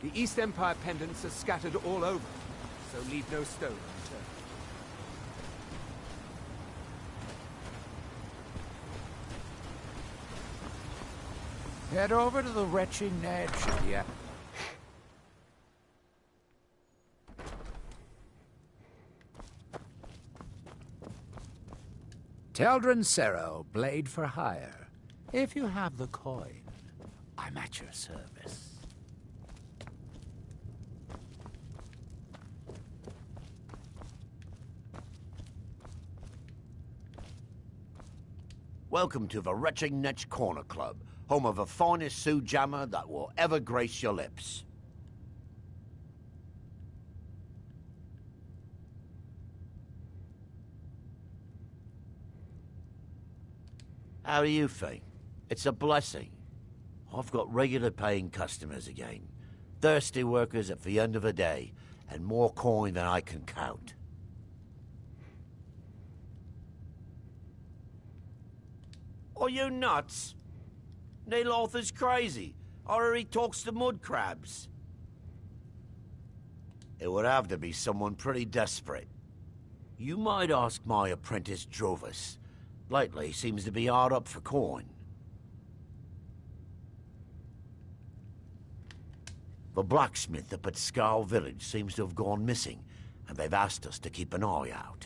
The East Empire pendants are scattered all over, so leave no stone unturned. Head over to the retching Netch, yeah. Teldrin Sero, blade for hire. If you have the coin, I'm at your service. Welcome to the Retching Netch Corner Club, home of the finest Sioux jammer that will ever grace your lips. How do you think? It's a blessing. I've got regular paying customers again, thirsty workers at the end of the day, and more coin than I can count. Are you nuts? Neil Arthur's crazy, or he talks to mud crabs. It would have to be someone pretty desperate. You might ask my apprentice Drovis. Lately seems to be hard up for coin. The blacksmith up at Skull Village seems to have gone missing, and they've asked us to keep an eye out.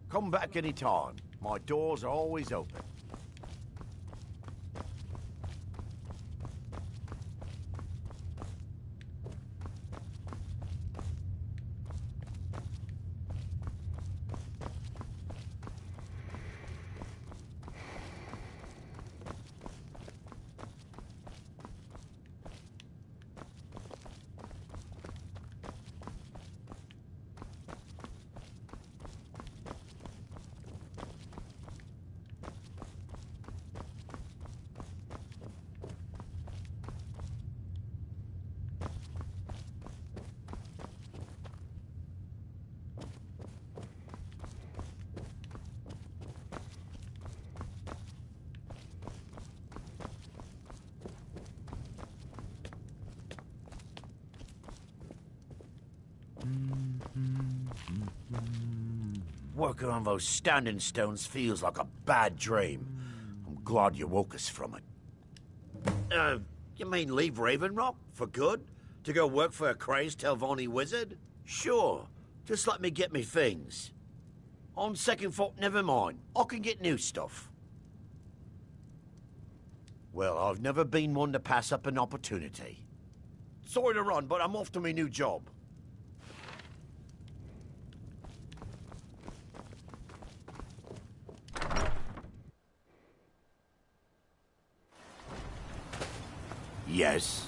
Come back any time. My doors are always open. Working on those standing stones feels like a bad dream. I'm glad you woke us from it. You mean leave Raven Rock for good? To go work for a crazed Telvanni wizard? Sure. Just let me get me things. On second thought, never mind. I can get new stuff. Well, I've never been one to pass up an opportunity. Sorry to run, but I'm off to my new job. Yes.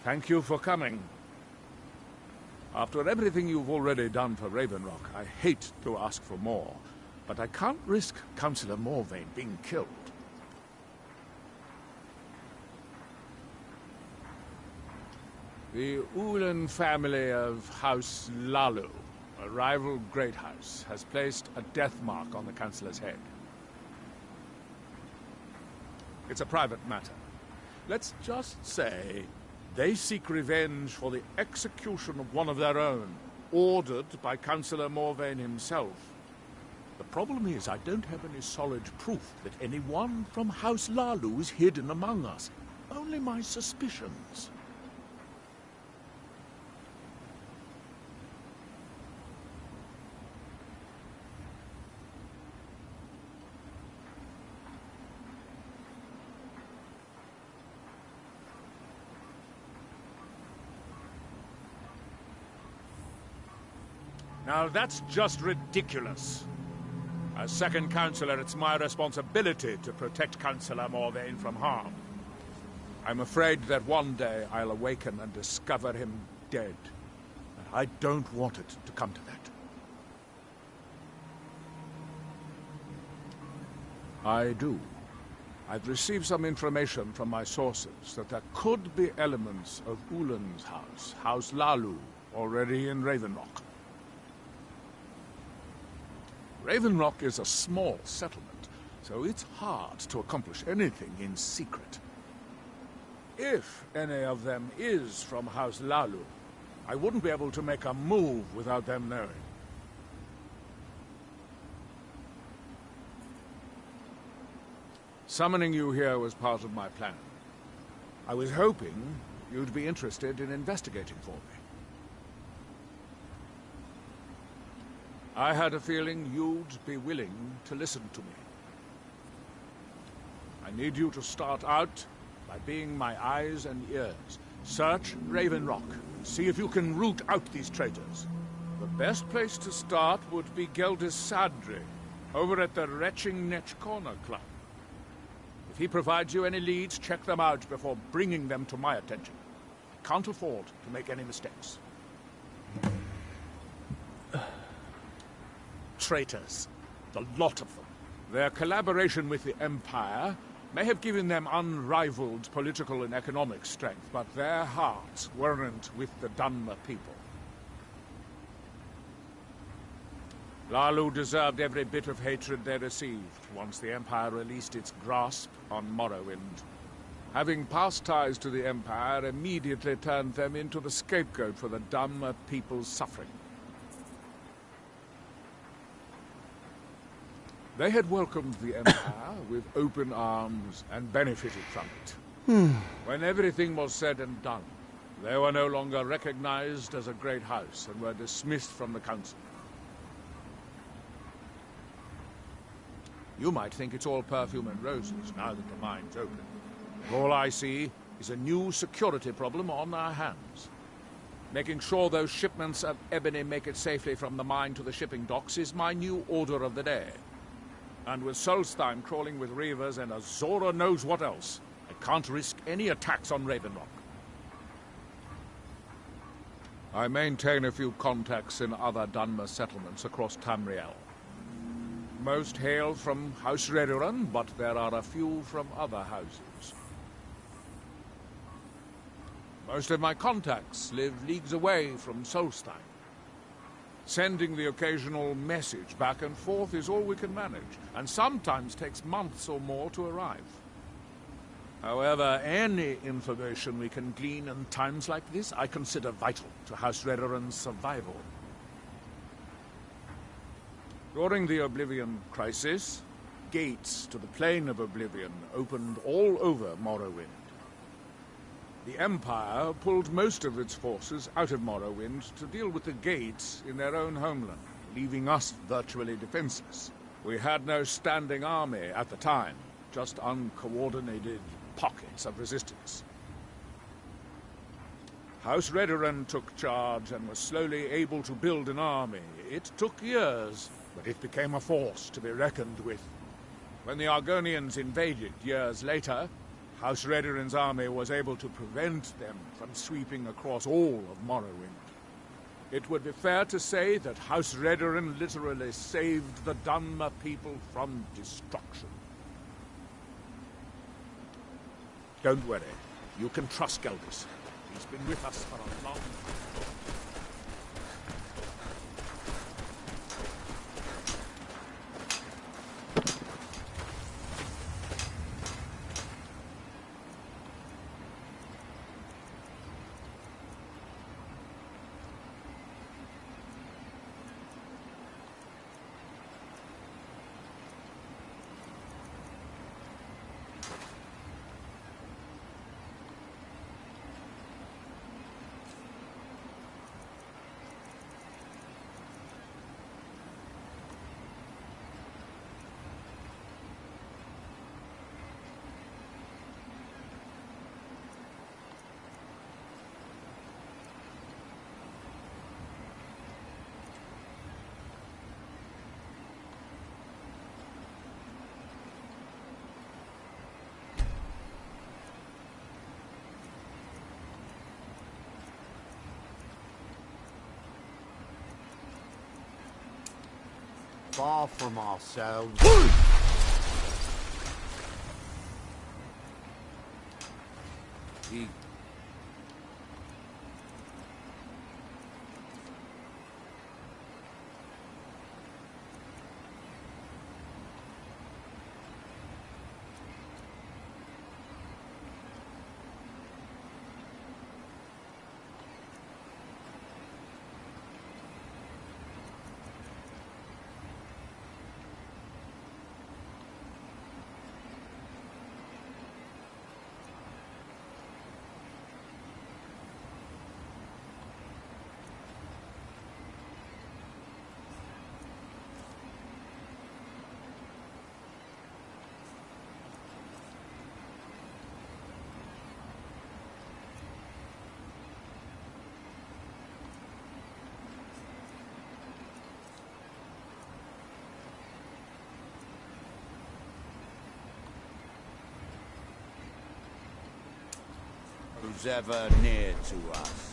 Thank you for coming. After everything you've already done for Raven Rock, I hate to ask for more, but I can't risk Councillor Morvain being killed. The Ulan family of House Lalu, a rival great house, has placed a death mark on the Councillor's head. It's a private matter. Let's just say they seek revenge for the execution of one of their own, ordered by Councillor Morvain himself. The problem is I don't have any solid proof that anyone from House Lalu is hidden among us. Only my suspicions. Now that's just ridiculous. As second councillor, it's my responsibility to protect Councillor Morvain from harm. I'm afraid that one day I'll awaken and discover him dead. And I don't want it to come to that. I do. I've received some information from my sources that there could be elements of Ulan's house, House Lalu, already in Raven Rock. Raven Rock is a small settlement, so it's hard to accomplish anything in secret. If any of them is from House Lalu, I wouldn't be able to make a move without them knowing. Summoning you here was part of my plan. I was hoping you'd be interested in investigating for me. I had a feeling you'd be willing to listen to me. I need you to start out by being my eyes and ears. Search Raven Rock. See if you can root out these traitors. The best place to start would be Geldis Sadri, over at the Retching Netch Corner Club. If he provides you any leads, check them out before bringing them to my attention. I can't afford to make any mistakes. Traitors. The lot of them. Their collaboration with the Empire may have given them unrivaled political and economic strength, but their hearts weren't with the Dunmer people. Lalu deserved every bit of hatred they received once the Empire released its grasp on Morrowind. Having past ties to the Empire immediately turned them into the scapegoat for the dumb people's suffering. They had welcomed the Empire with open arms and benefited from it. When everything was said and done, they were no longer recognized as a great house and were dismissed from the council. You might think it's all perfume and roses now that the mine's open. All I see is a new security problem on our hands. Making sure those shipments of ebony make it safely from the mine to the shipping docks is my new order of the day. And with Solstheim crawling with reavers and Azora knows what else, I can't risk any attacks on Raven Rock. I maintain a few contacts in other Dunmer settlements across Tamriel. Most hail from House Redoran, but there are a few from other houses. Most of my contacts live leagues away from Solstheim. Sending the occasional message back and forth is all we can manage, and sometimes takes months or more to arrive. However, any information we can glean in times like this, I consider vital to House Redoran's survival. During the Oblivion Crisis, gates to the Plane of Oblivion opened all over Morrowind. The Empire pulled most of its forces out of Morrowind to deal with the gates in their own homeland, leaving us virtually defenseless. We had no standing army at the time, just uncoordinated pockets of resistance. House Redoran took charge and was slowly able to build an army. It took years, but it became a force to be reckoned with. When the Argonians invaded years later, House Redoran's army was able to prevent them from sweeping across all of Morrowind. It would be fair to say that House Redoran literally saved the Dunmer people from destruction. Don't worry, you can trust Geldis. He's been with us for a long time. Far from ourselves. He... Who's ever near to us.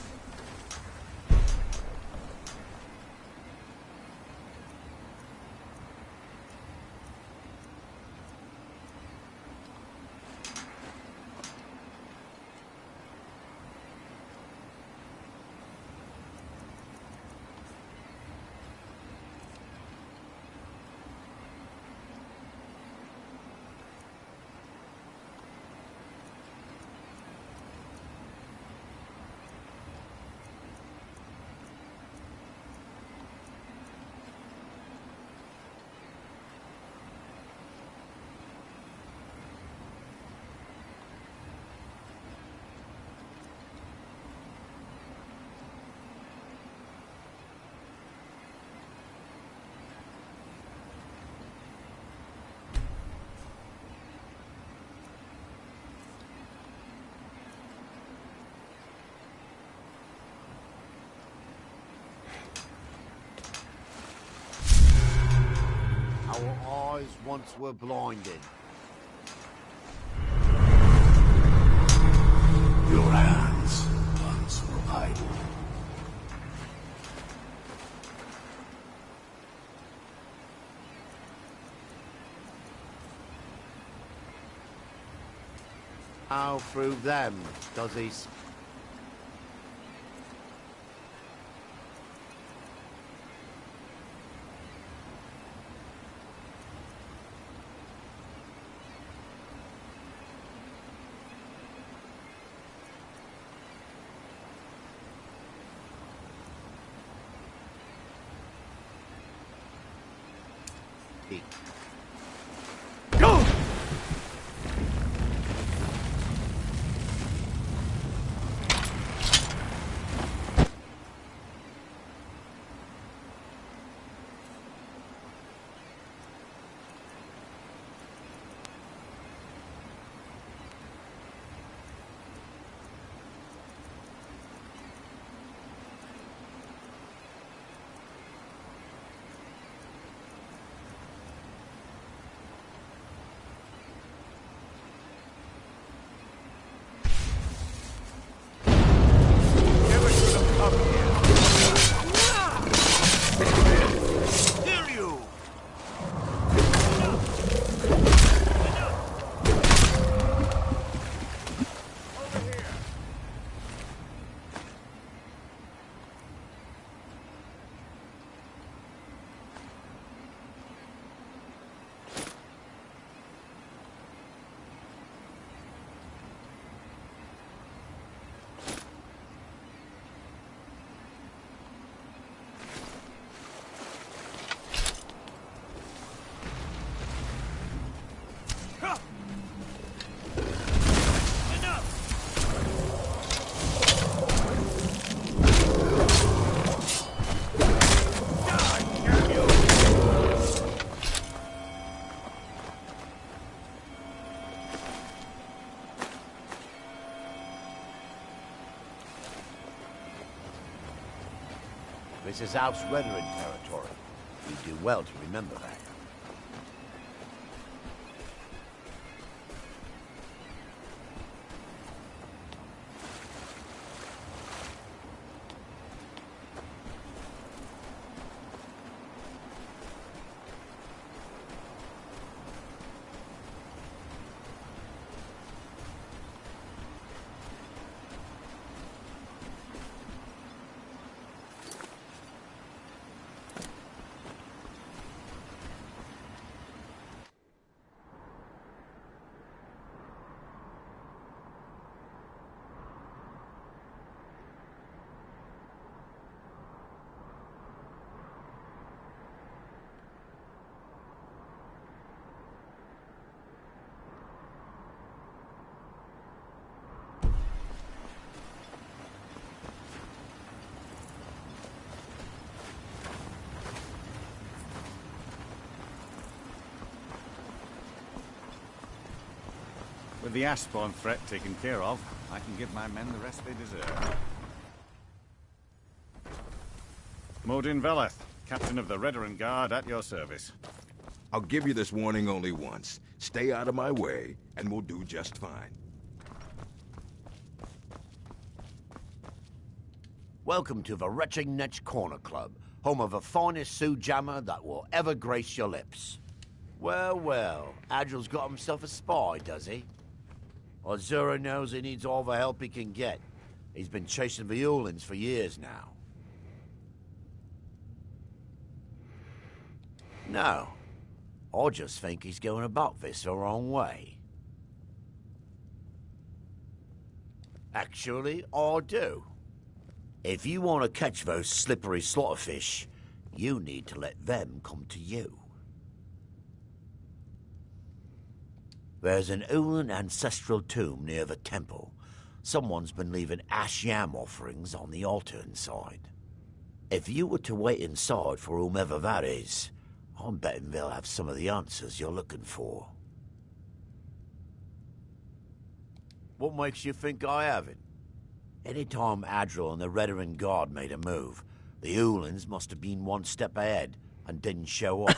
once we're blinded. Your hands once were idle. How through them does he... Go! This is House Redoran territory. You do well to remember that. With the Ashbourne threat taken care of, I can give my men the rest they deserve. Modin Veleth, Captain of the Redoran Guard, at your service. I'll give you this warning only once. Stay out of my way, and we'll do just fine. Welcome to the Retching Netch Corner Club, home of the finest Sioux jammer that will ever grace your lips. Well, well, Adril's got himself a spy, does he? Azura knows he needs all the help he can get. He's been chasing the Ulans for years now. No, I just think he's going about this the wrong way. Actually, I do. If you want to catch those slippery slaughterfish, you need to let them come to you. There's an Ulan ancestral tomb near the temple. Someone's been leaving ash yam offerings on the altar inside. If you were to wait inside for whomever that is, I'm betting they'll have some of the answers you're looking for. What makes you think I haven't? Anytime Adril and the Redoran Guard made a move, the Ulans must have been one step ahead and didn't show up.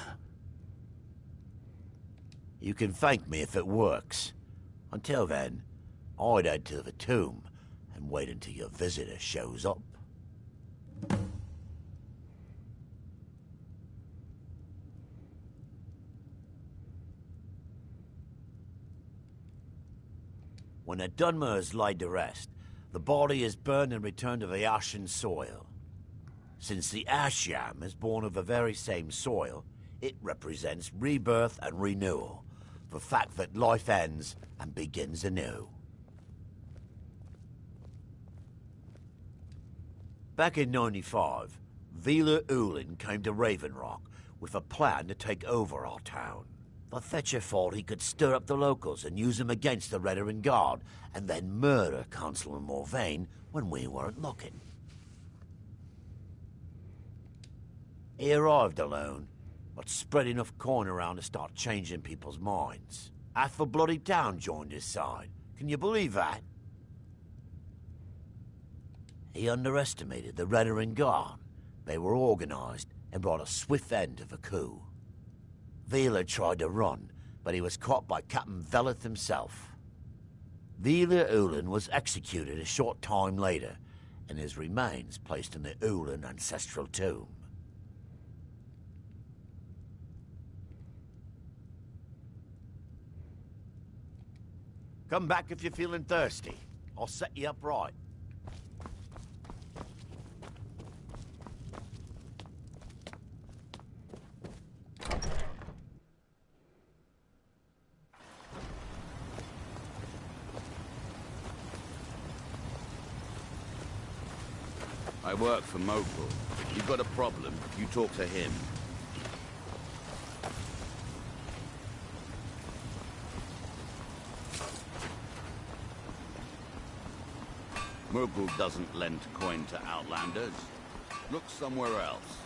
You can thank me if it works. Until then, I'd head to the tomb and wait until your visitor shows up. When a Dunmer is laid to rest, the body is burned and returned to the ashen soil. Since the ash yam is born of the very same soil, it represents rebirth and renewal, the fact that life ends and begins anew. Back in '95, Vila Ulin came to Raven Rock with a plan to take over our town. The Fetcher thought he could stir up the locals and use them against the Redarin Guard, and then murder Constable Morvain when we weren't looking. He arrived alone, but spread enough coin around to start changing people's minds. Half the bloody town joined his side. Can you believe that? He underestimated the Redarin Guard. They were organized and brought a swift end to the coup. Vila tried to run, but he was caught by Captain Veleth himself. Vila Ulin was executed a short time later, and his remains placed in the Ulin ancestral tomb. Come back if you're feeling thirsty. I'll set you up right. I work for Mogul. You've got a problem, you talk to him. Mogul doesn't lend coin to outlanders. Look somewhere else.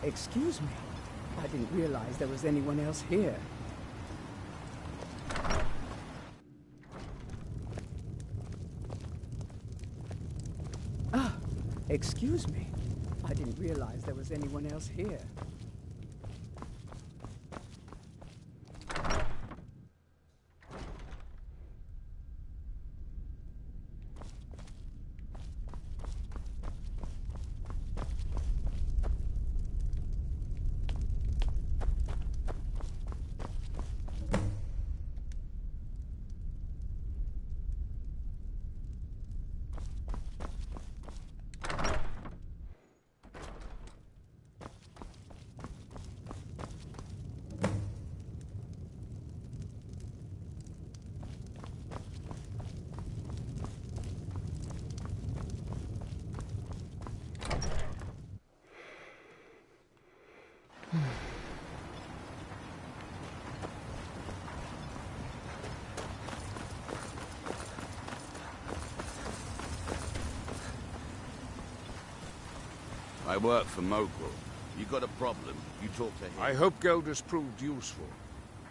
Excuse me. I didn't realize there was anyone else here. Excuse me. I didn't realize there was anyone else here. I work for Mogul. You got a problem, you talk to him. I hope Gelders proved useful.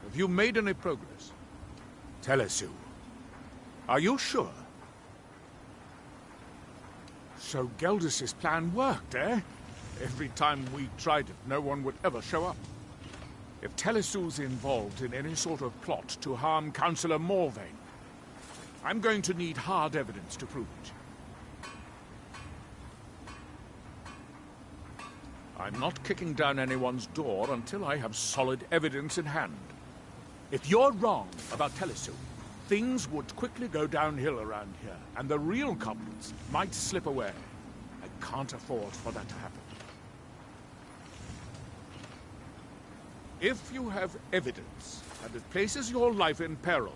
Have you made any progress? Tell us you. Are you sure? So Geldis's plan worked, eh? Every time we tried it, no one would ever show up. If Telesu's involved in any sort of plot to harm Councillor Morvain, I'm going to need hard evidence to prove it. I'm not kicking down anyone's door until I have solid evidence in hand. If you're wrong about Telesu, things would quickly go downhill around here, and the real culprits might slip away. I can't afford for that to happen. If you have evidence and it places your life in peril,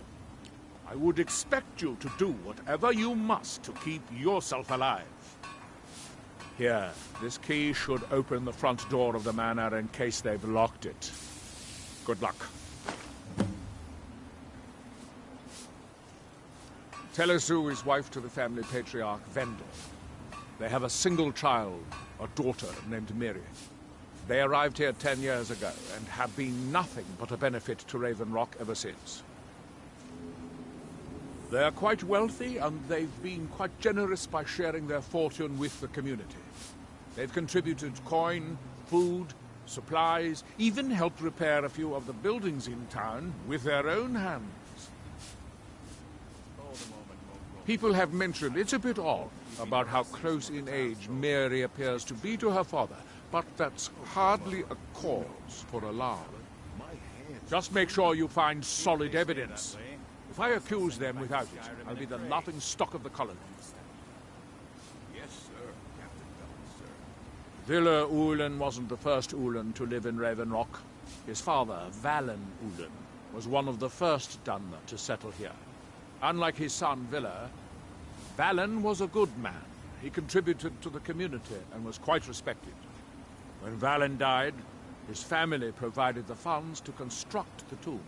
I would expect you to do whatever you must to keep yourself alive. Here, this key should open the front door of the manor in case they've locked it. Good luck. Telesu is wife to the family patriarch Vendel. They have a single child, a daughter named Miri. They arrived here 10 years ago and have been nothing but a benefit to Raven Rock ever since. They're quite wealthy, and they've been quite generous by sharing their fortune with the community. They've contributed coin, food, supplies, even helped repair a few of the buildings in town with their own hands. People have mentioned it's a bit odd about how close in age Mary appears to be to her father, but that's hardly a cause for alarm. Just make sure you find solid evidence. If I accuse them without it, I'll be the laughing stock of the colony. Yes, sir, Captain Bell, sir. Villa Ulen wasn't the first Ulen to live in Raven Rock. His father, Valen Ulen, was one of the first Dunmer to settle here. Unlike his son, Villa, Valen was a good man. He contributed to the community and was quite respected. When Valen died, his family provided the funds to construct the tomb.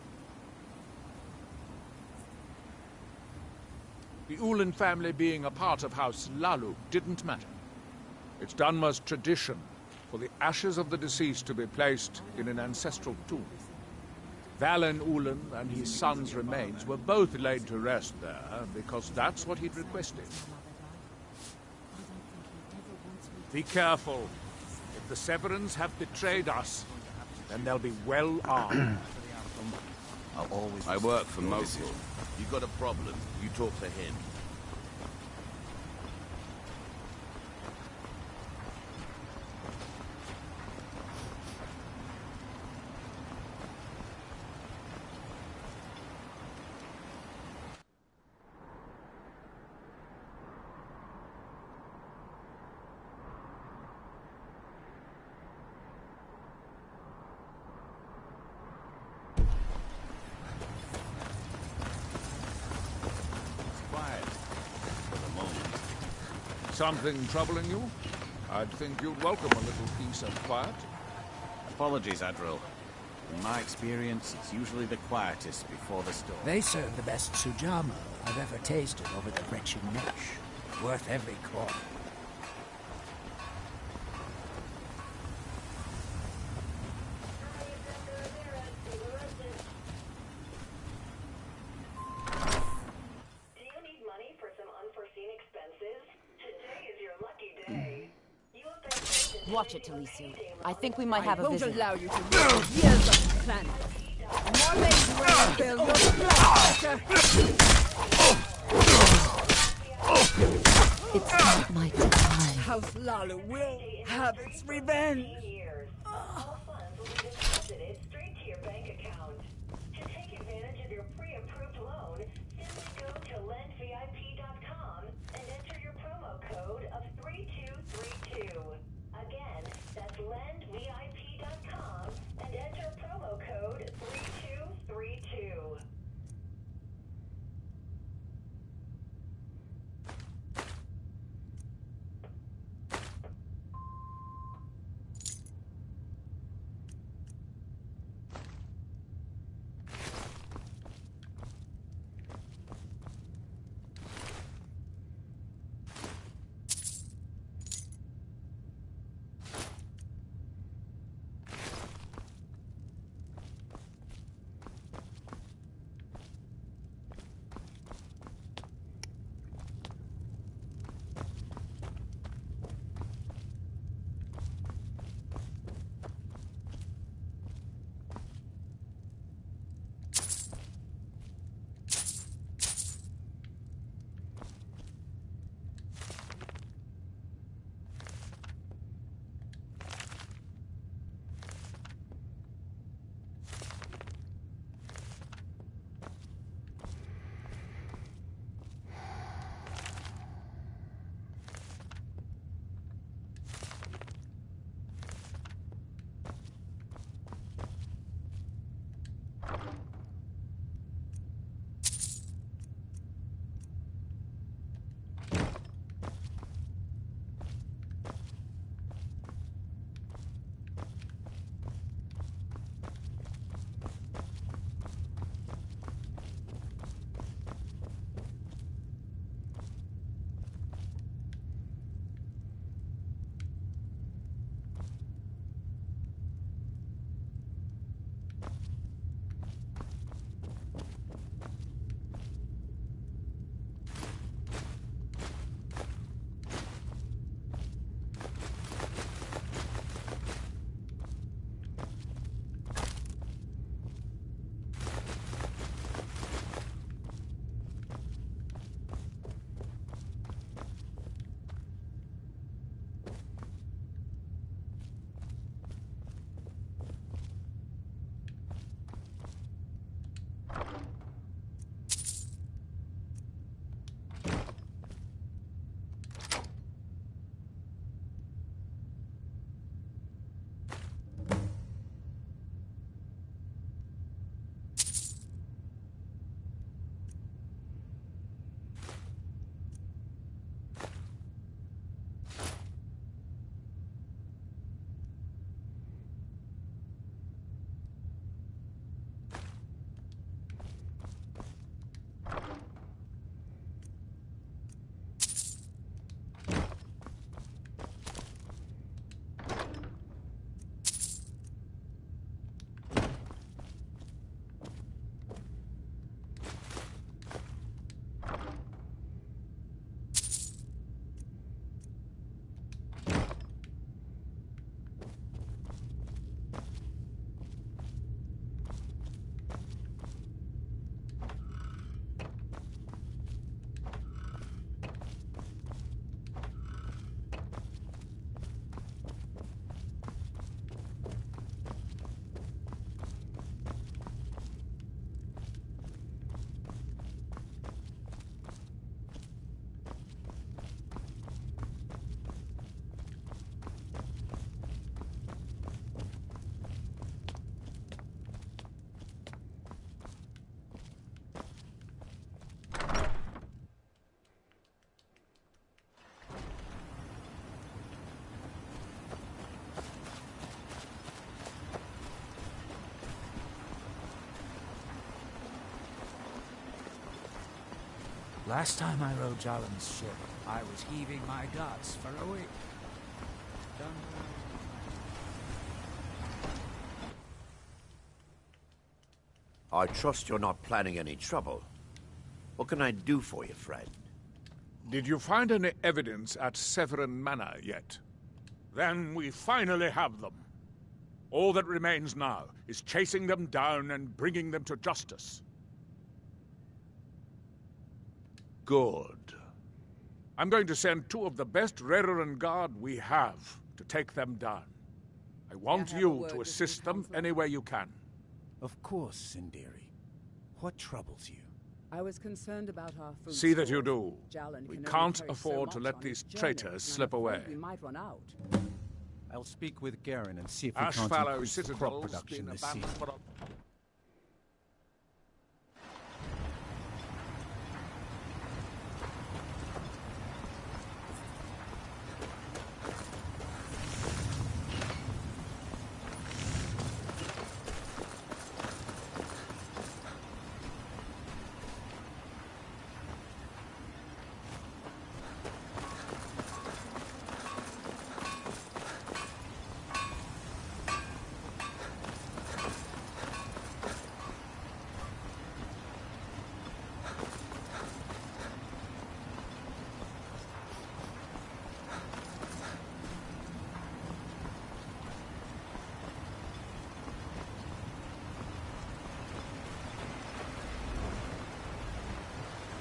The Ulen family being a part of House Lalu didn't matter. It's Dunmer's tradition for the ashes of the deceased to be placed in an ancestral tomb. Valen Ulen and his son's remains were both laid to rest there because that's what he'd requested. Be careful. If the Severans have betrayed us, then they'll be well armed. I work for Mogul. You got a problem, you talk to him. Something troubling you? I'd think you'd welcome a little peace and quiet. Apologies, Admiral. In my experience, it's usually the quietest before the storm. They serve the best sujama I've ever tasted over the wretched Nesh. Worth every coin. Watch it, Talisu. I think we might have a won't visitor. allow you to live years on the planet. More ladies will build your flesh. It's not my time. House Lalu will have its revenge. All funds will be deposited straight to your bank account. To take advantage of your pre-approved loan, simply go to lendvip.com and enter your promo code of 3232. Again, that's lendvip.com and enter promo code 3232. Last time I rode Jalen's ship, I was heaving my guts for a week. I trust you're not planning any trouble. What can I do for you, friend? Did you find any evidence at Severin Manor yet? Then we finally have them. All that remains now is chasing them down and bringing them to justice. Good. I'm going to send 2 of the best Rerenn Guard we have to take them down. I want you to assist them any way you can. Of course, Sindiri. What troubles you? I was concerned about our food. See that you do. Jalen We can can't only carry afford so to much let on these his journey, traitors and I'm slip afraid away. We might run out. I'll speak with Garen and see if we can't Ashfallow increase the crop Citadel's production been this season. abandoned for a...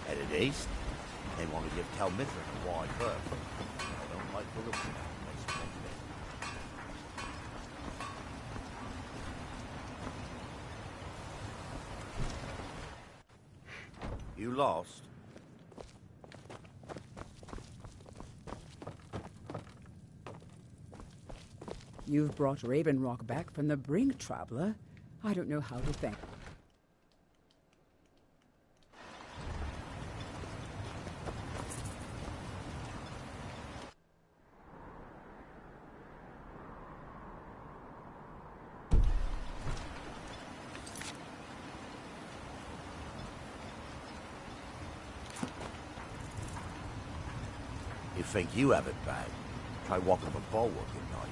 Headed east? They want to give Tel Mithrin a wide berth. I don't like the look of that place one bit. You lost? You've brought Raven Rock back from the brink, traveler. I don't know how to thank. You think you have it bad? Try walking up a bulwark at night.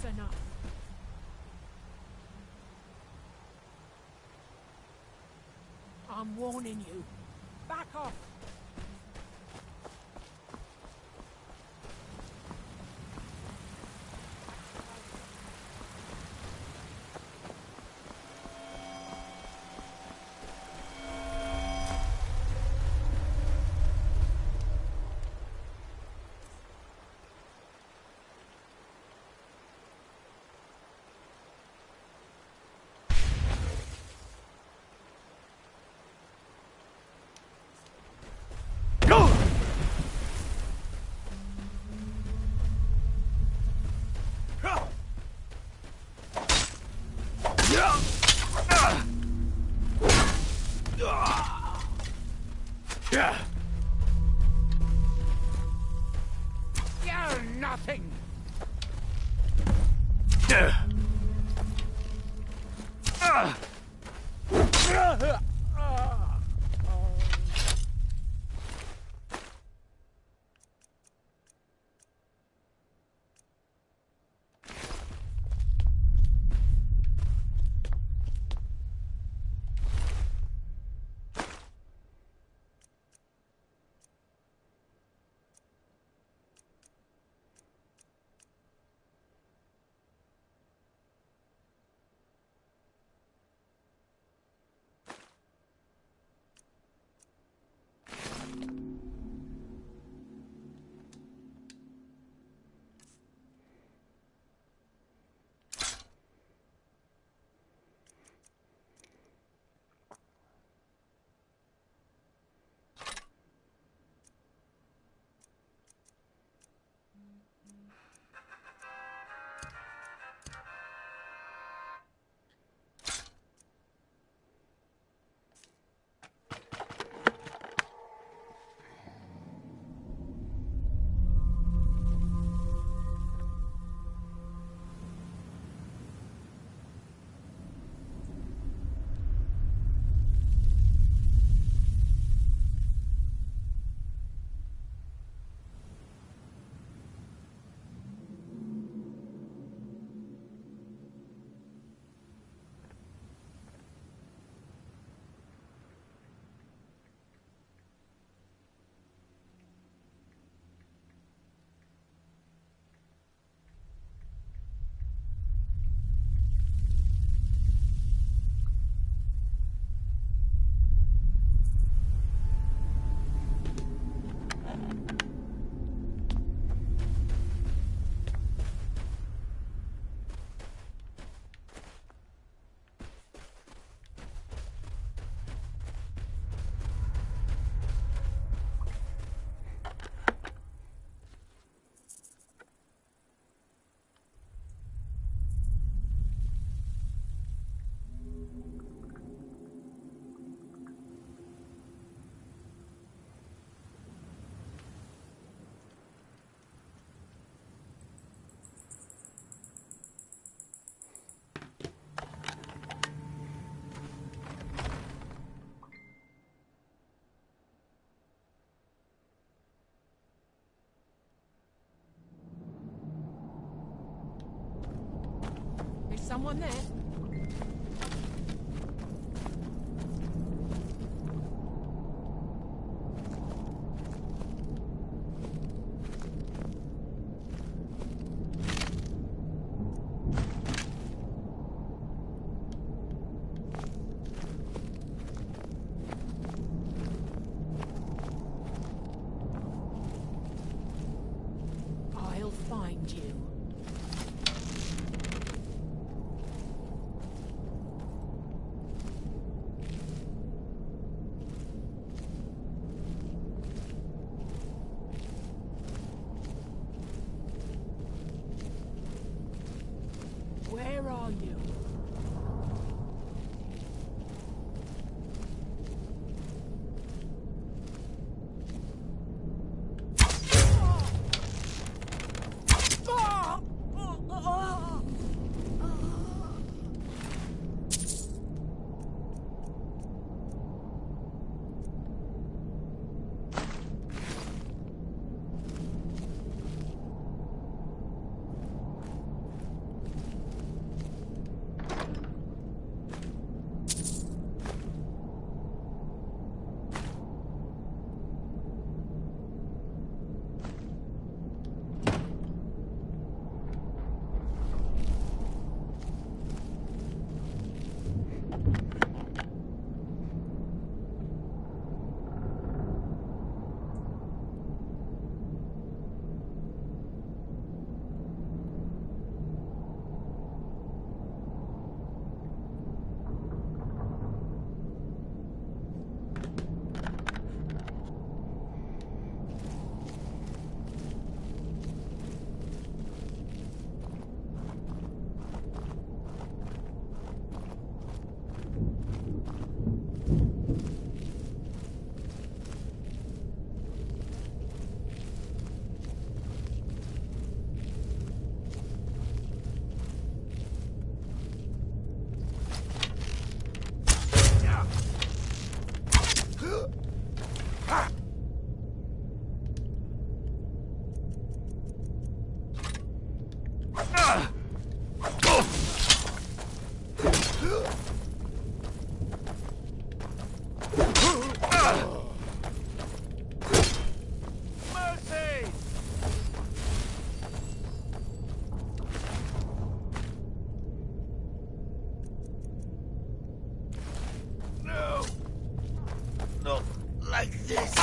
Enough. I'm warning you. Back off. You're nothing! Someone there? I'll find you. Where are you? this!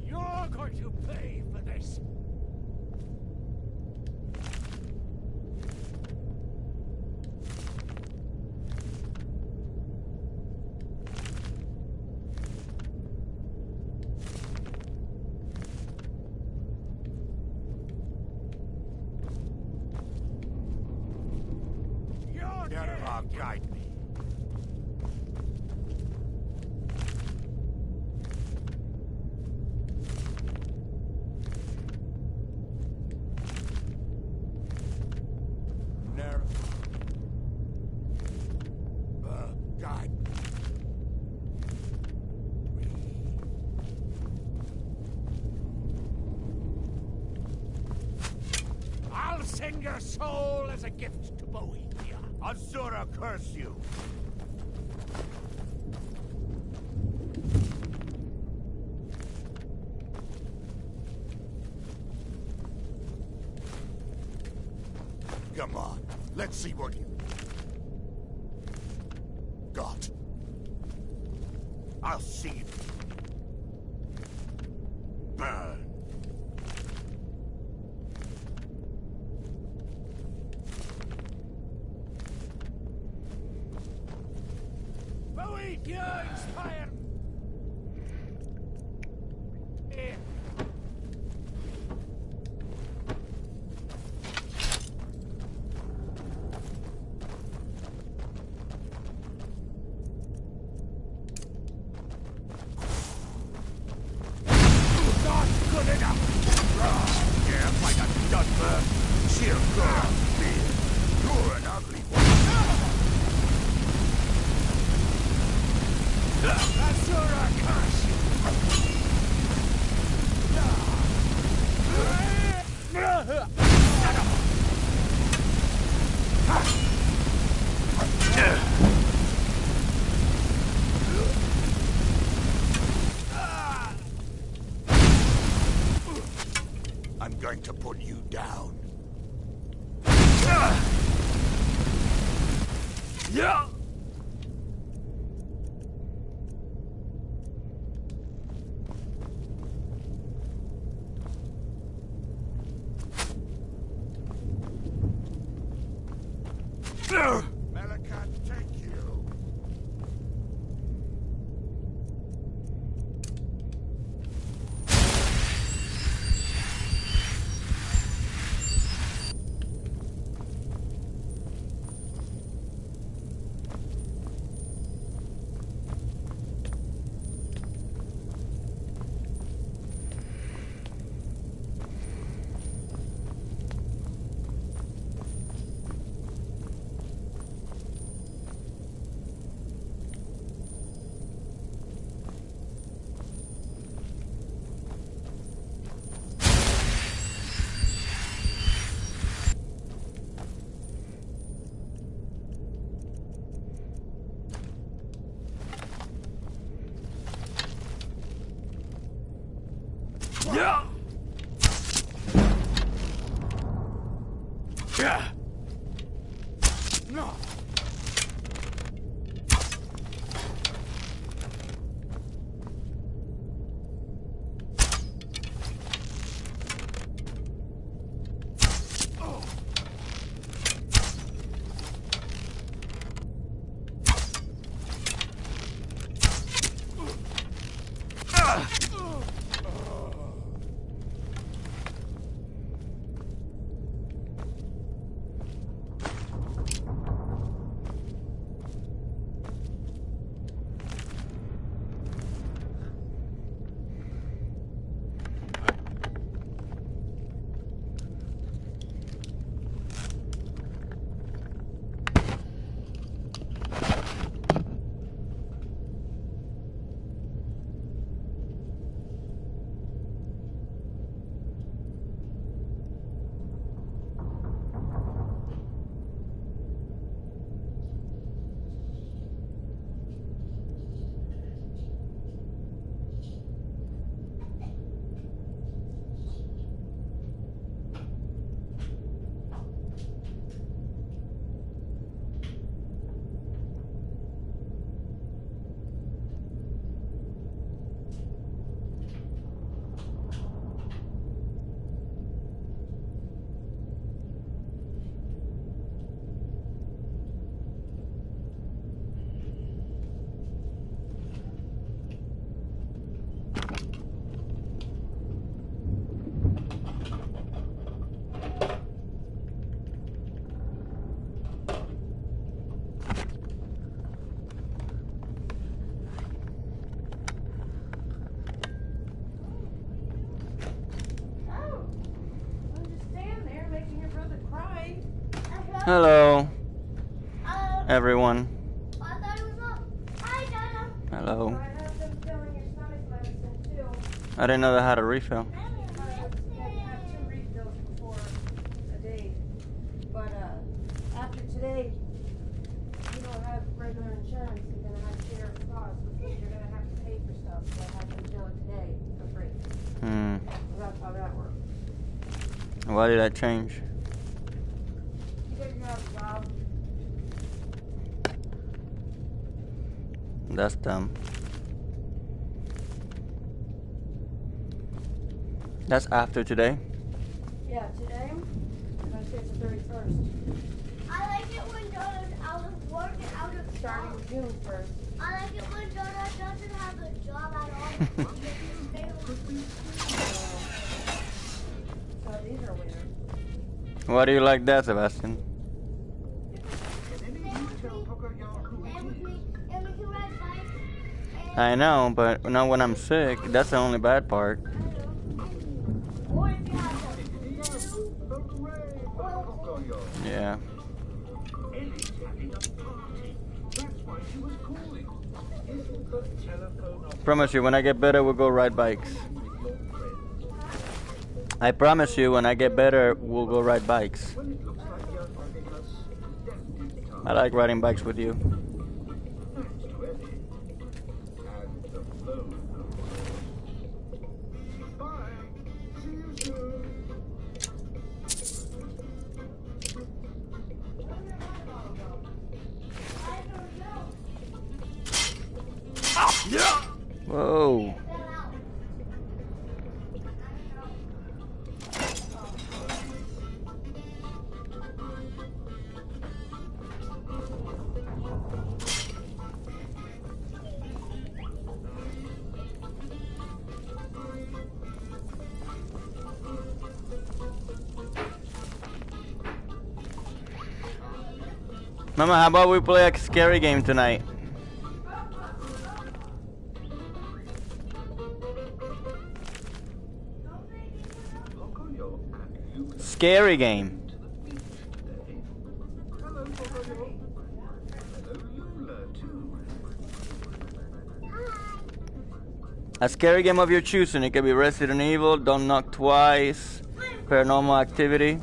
You're going to pay for this! Guide me. Never. Guide. I'll send your soul as a gift to Bowie. Asura curse you! Come on, let's see what you got. I'll see you. Burn! Bowie, you inspire! Not good enough! Yeah, like a Dunmer. Sheer girl, beard. You're an ugly one. Asura curse you! I'm going to put you down. Yeah! Malakat, take you. Yeah! Yeah! No! Hello, everyone. Hello. I didn't know they had a refill. After today, you don't have regular insurance, you're gonna have share costs, which means you're gonna have to pay for stuff, so I have them fill it today for free. That's how that works. Why did that change? Because you have a job. That's dumb. That's after today? Yeah, today, and I say it's the 31st. I like it when Donut out of work and out of Starting June 1st. I like it when Donut doesn't have a job at all. So these are weird. Why do you like that, Sebastian? And we can ride bikes. I know, but not when I'm sick. That's the only bad part. Or if you have Yeah. Promise you, when I get better, we'll go ride bikes. I promise you, when I get better, we'll go ride bikes. I like riding bikes with you. Whoa. Mama, how about we play a scary game tonight? Scary game. A scary game of your choosing. It could be Resident Evil, Don't Knock Twice, Paranormal Activity.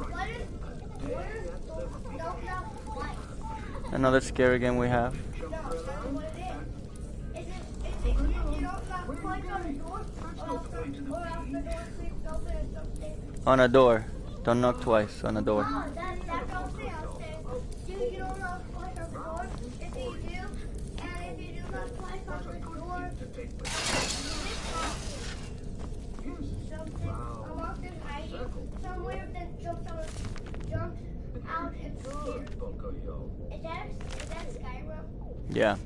Another scary game we have. On a door. Don't knock twice on a door. Somewhere, then jumped out and scared. Is that Skyrim? Yeah.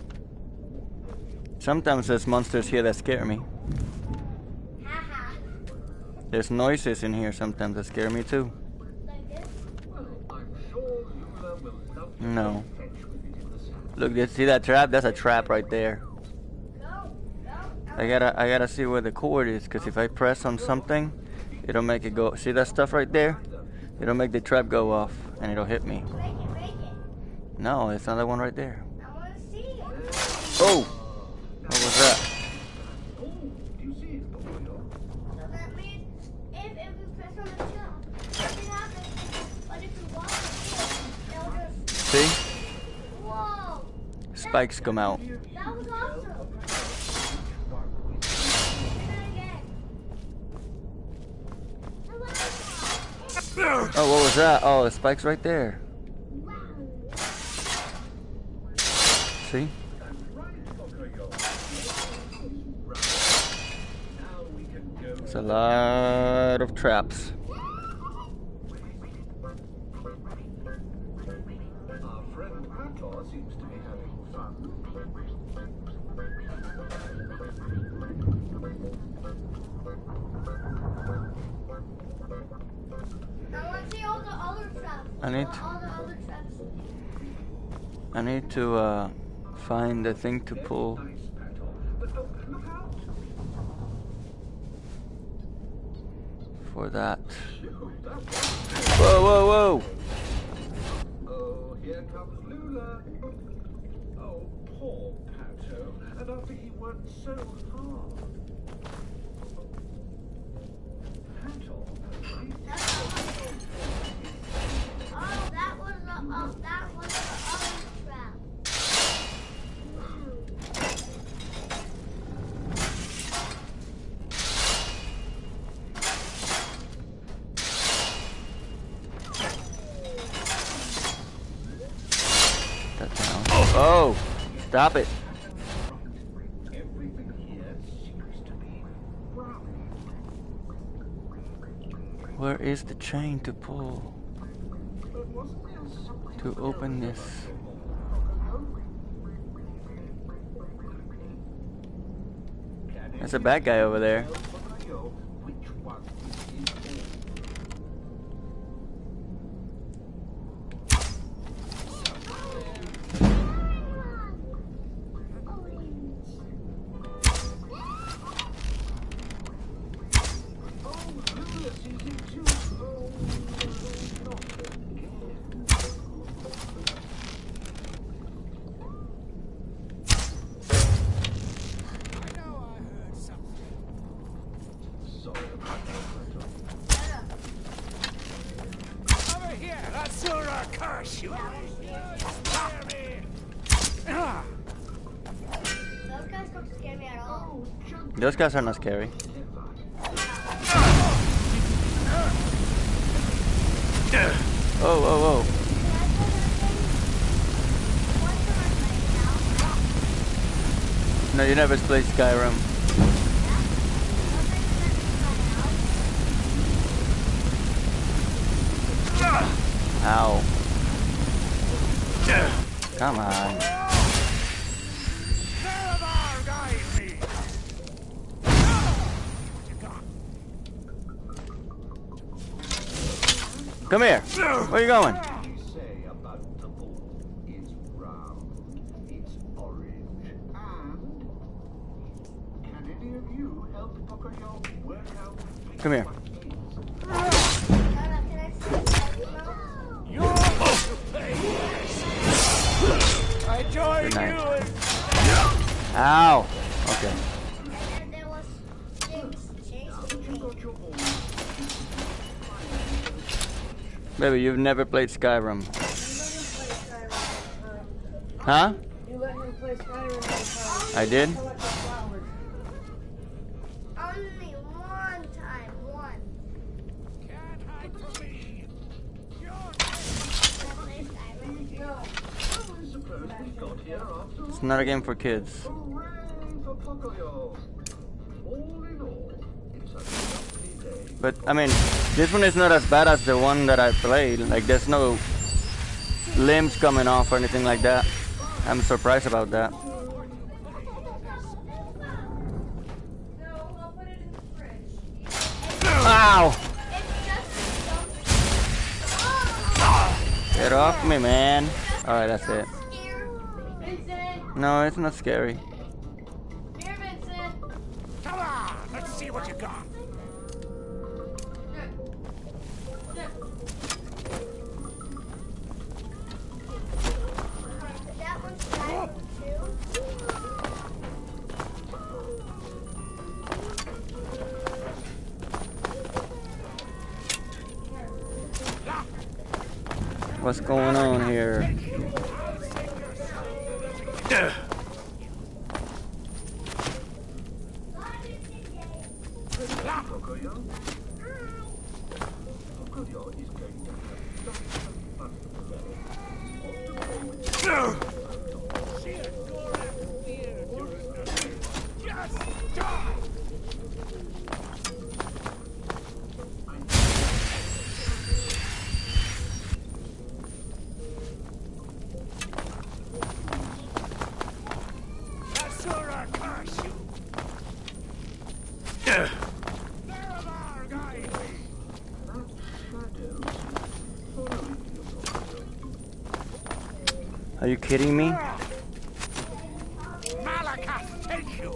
Sometimes there's monsters here that scare me. There's noises in here sometimes that scare me too. No. Look, you see that trap? That's a trap right there. I gotta see where the cord is, because if I press on something, it'll make it go. See that stuff right there? It'll make the trap go off, and it'll hit me. No, it's another one right there. Oh! What was that? See? Spikes come out. That was awesome. Oh, what was that? Oh, the spike's right there. See? It's a lot of traps. I need to find the thing to pull. For that. Whoa, whoa, whoa! Here comes Lula. Oh, poor Pato. And after he worked so hard. Pato, Oh, that was the other trap. Oh, stop it. Where is the chain to pull? To open this. There's a bad guy over there. Those guys are not scary. Oh, oh, oh. No, you never played Skyrim. Ow. Come on. Come here. Where are you going? Come here. I joined you. Ow. Okay. Baby, you've never played Skyrim. Huh? You let him play Skyrim. I did? Only one time, one. Can't hide from me. It's not a game for kids. But, I mean, this one is not as bad as the one that I played. Like, there's no limbs coming off or anything like that. I'm surprised about that. Ow! Get off me, man. Alright, that's it. No, it's not scary. Here, Vincent. Come on, let's see what you got. That one's Skyrim too. What's going on here? Are you kidding me? Malakoff, take you.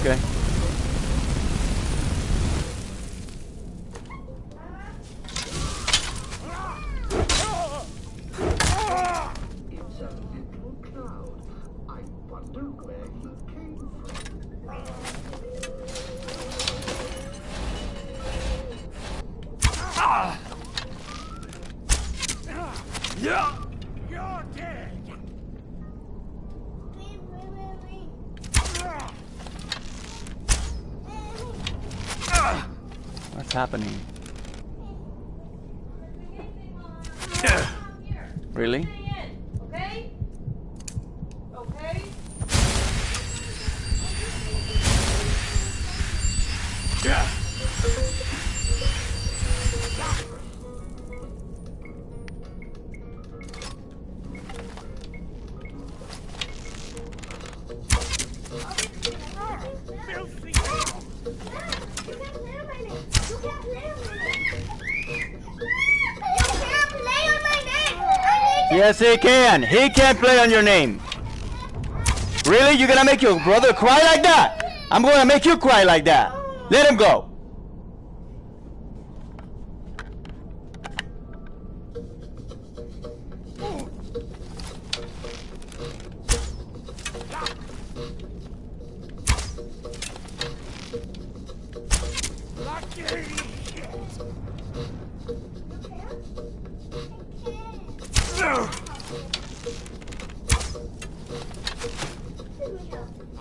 Okay. It's a little cloud. I wonder where he came from. Yeah. You're dead. What's happening? Really? Okay? Okay? Yes, he can. He can play on your name. Really? You're gonna make your brother cry like that? I'm gonna make you cry like that. Let him go.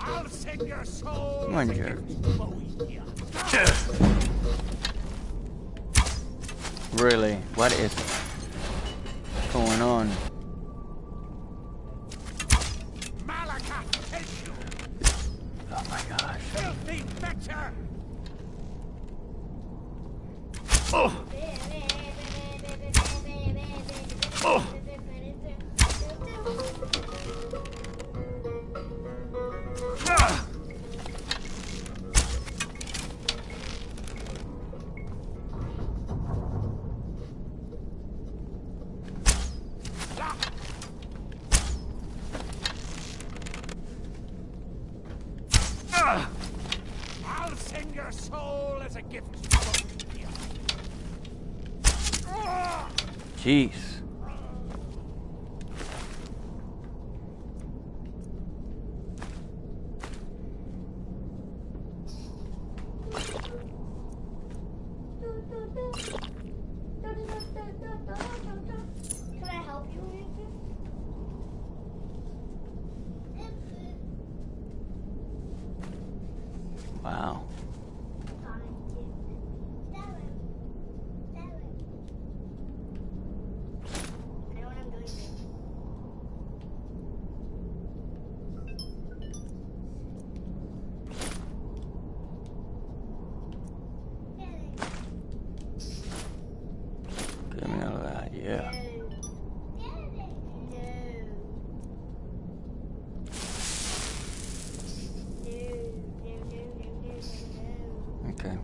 I'll send your soul. Come on, Jared. Really? What is going on? Oh my gosh. Filthy fetcher. Oh. Oh. I'll send your soul as a gift. Jeez. Can I help you? Wow. Give me all of that, yeah. Okay.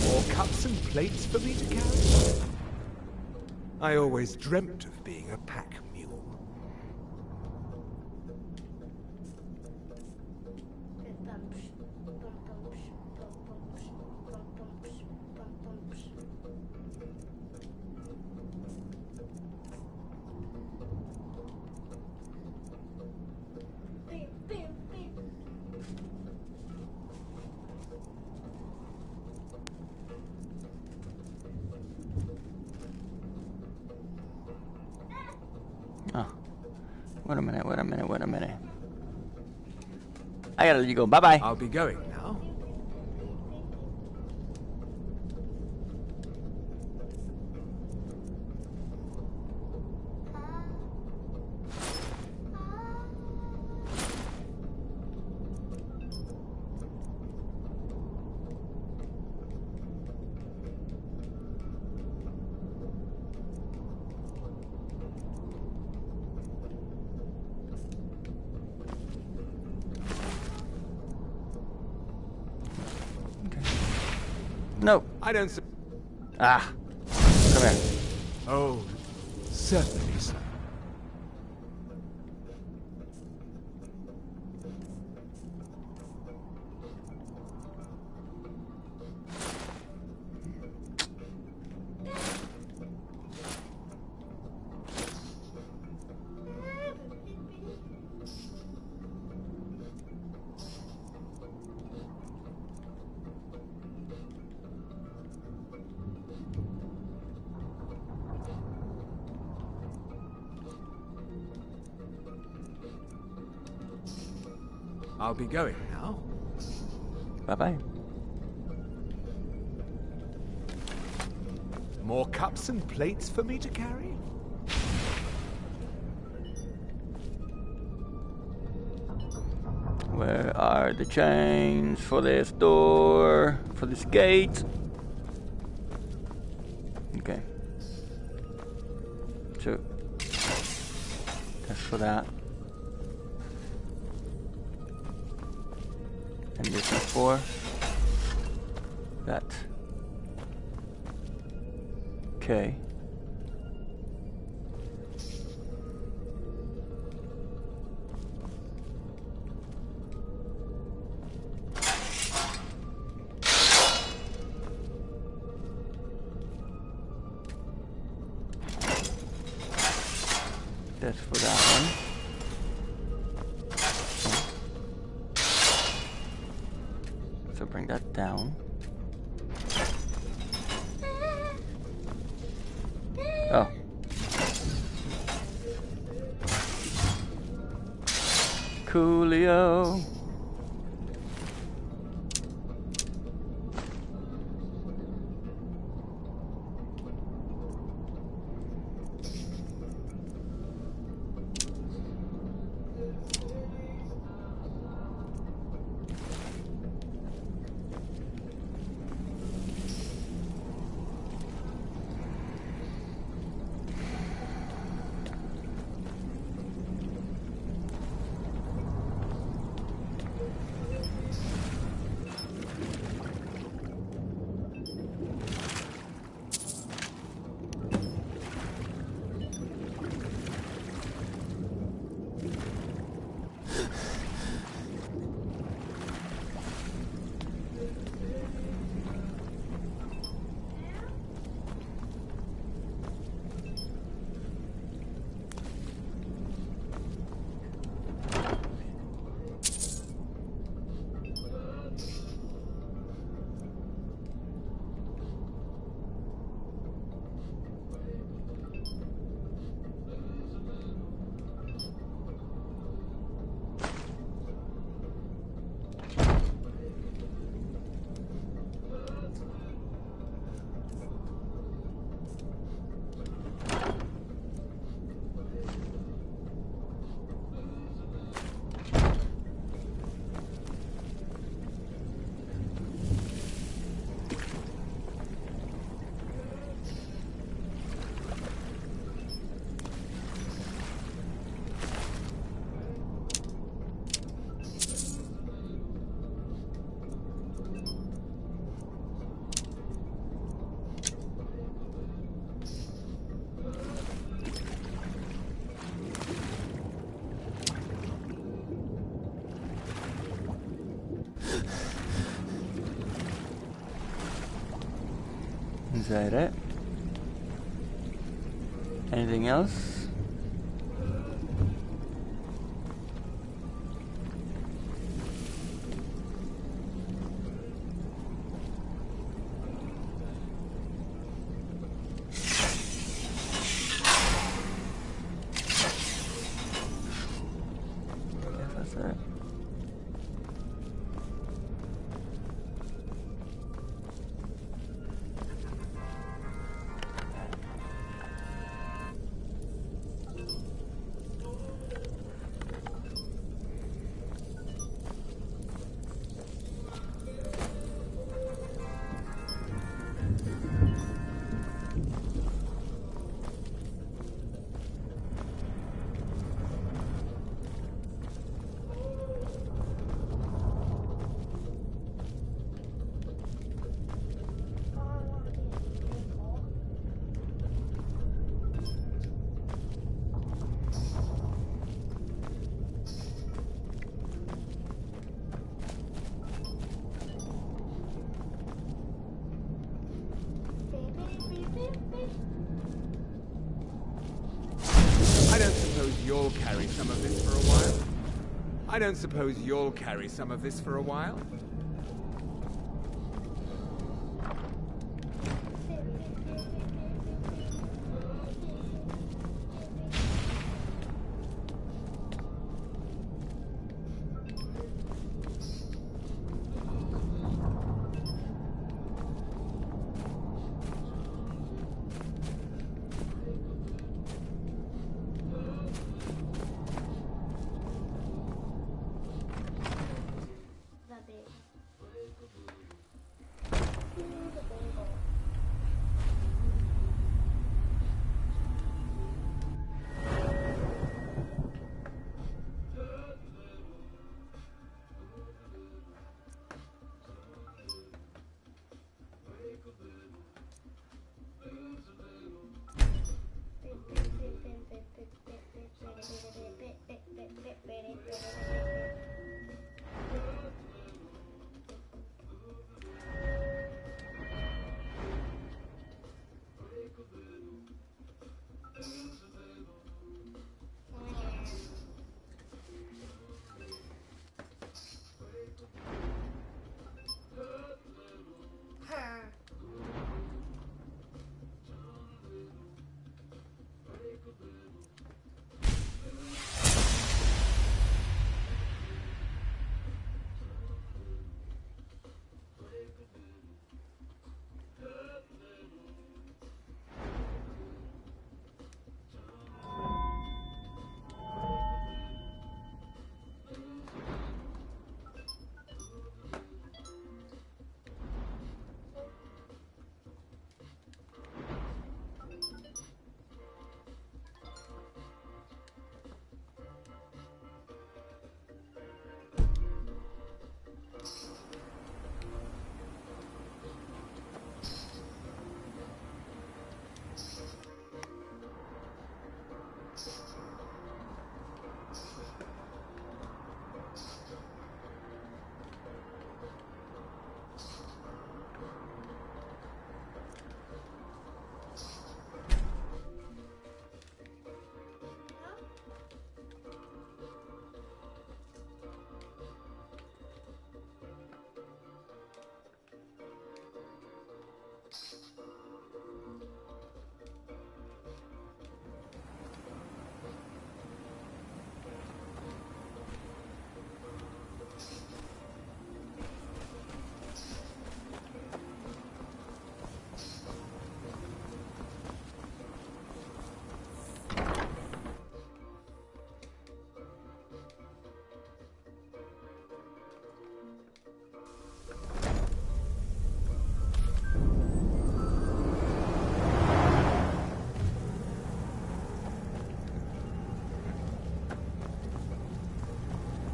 More cups and plates for me to carry? I always dreamt of being a pack mule. Oh. Wait a minute, wait a minute, wait a minute. I gotta let you go. Bye-bye. I'll be going now. No. I don't... Ah. Come here. Oh, certainly, sir. I'll be going now. Bye-bye. More cups and plates for me to carry? Where are the chains for this door? For this gate? Okay. So that's for that. And this is for that. Okay. That's for that one. So bring that down. Oh. Coolio. Is that it? Anything else? Guess that's it. You'll carry some of this for a while? I don't suppose you'll carry some of this for a while?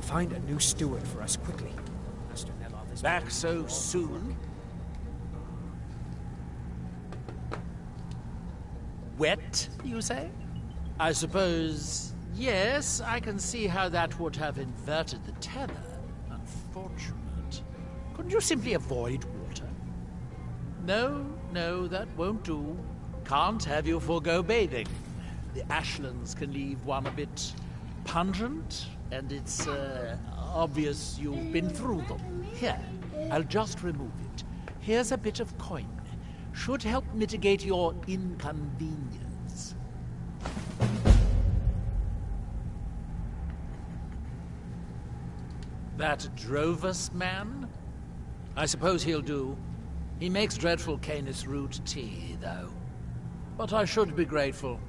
Find a new steward for us quickly. Master Neloth is Back so soon? Wet, you say? I suppose, yes, I can see how that would have inverted the tether. Unfortunate. Couldn't you simply avoid water? No, that won't do. Can't have you forego bathing. The ashlands can leave one a bit pungent, and it's obvious you've been through them. Here, I'll just remove it. Here's a bit of coin. Should help mitigate your inconvenience. That Drovus man? I suppose he'll do. He makes dreadful Canis root tea, though. But I should be grateful.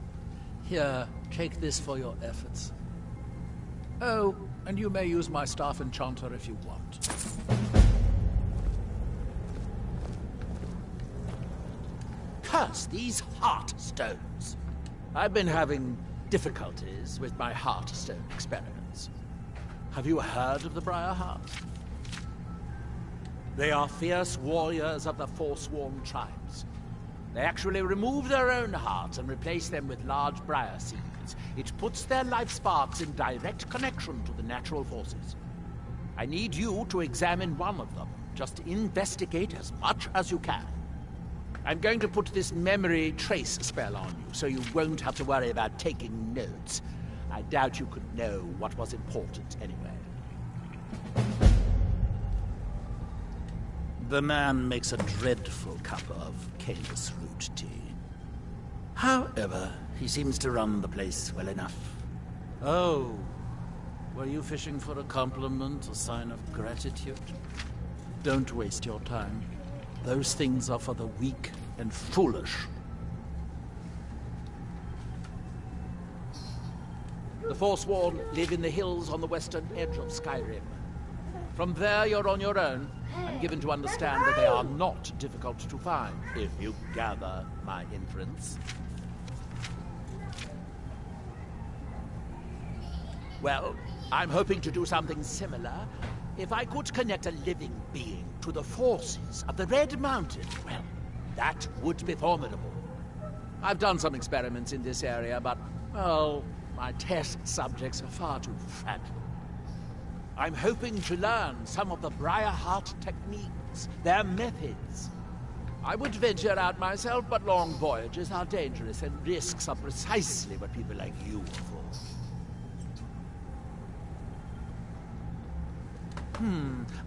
Here, take this for your efforts. Oh, and you may use my staff enchanter if you want. Curse these heart stones! I've been having difficulties with my heart stone experiments. Have you heard of the Briarheart? They are fierce warriors of the Forsworn tribes. They actually remove their own hearts and replace them with large briar seeds. It puts their life sparks in direct connection to the natural forces. I need you to examine one of them. Just investigate as much as you can. I'm going to put this memory trace spell on you, so you won't have to worry about taking notes. I doubt you could know what was important anyway. The man makes a dreadful cup of Canis root tea. However, he seems to run the place well enough. Oh, were you fishing for a compliment, a sign of gratitude? Don't waste your time. Those things are for the weak and foolish. The Forsworn live in the hills on the western edge of Skyrim. From there, you're on your own. I'm given to understand that they are not difficult to find, if you gather my inference. Well, I'm hoping to do something similar. If I could connect a living being to the forces of the Red Mountain, well, that would be formidable. I've done some experiments in this area, but, well, my test subjects are far too fragile. I'm hoping to learn some of the Briarheart techniques, their methods. I would venture out myself, but long voyages are dangerous, and risks are precisely what people like you are for.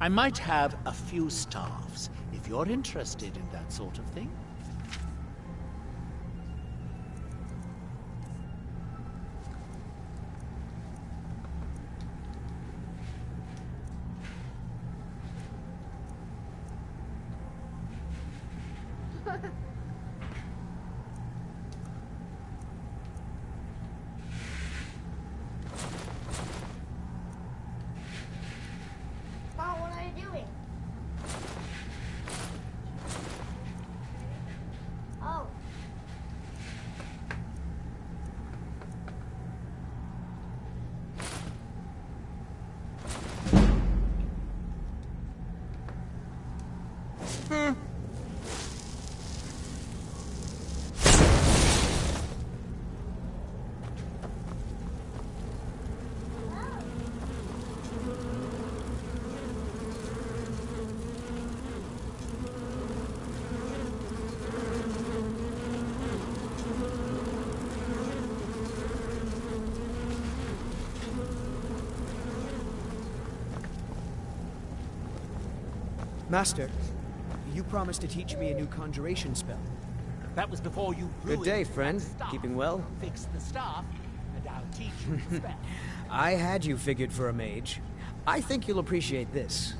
I might have a few staffs, if you're interested in that sort of thing. What are you doing? Oh. Master, you promised to teach me a new conjuration spell. That was before you Good day, friend. Keeping well? Fix the staff, and I'll teach you the spell. I had you figured for a mage. I think you'll appreciate this.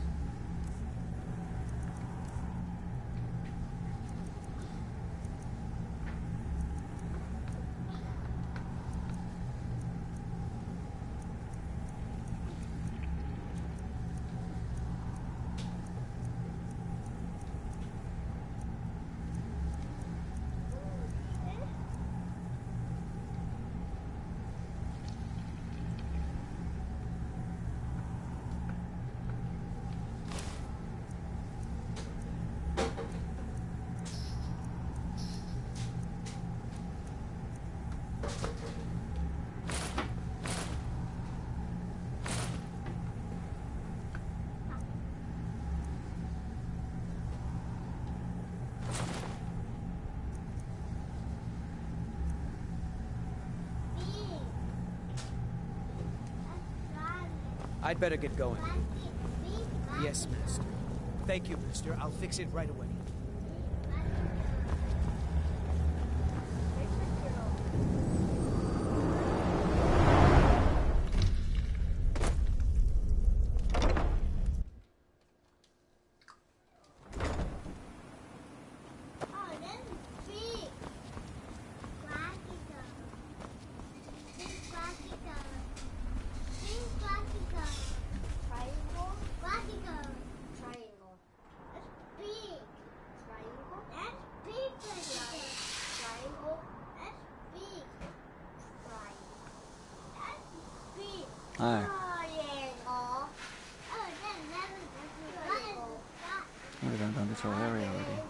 I'd better get going. Yes, Master. Thank you, Master. I'll fix it right away. Alright. We've done this whole area already.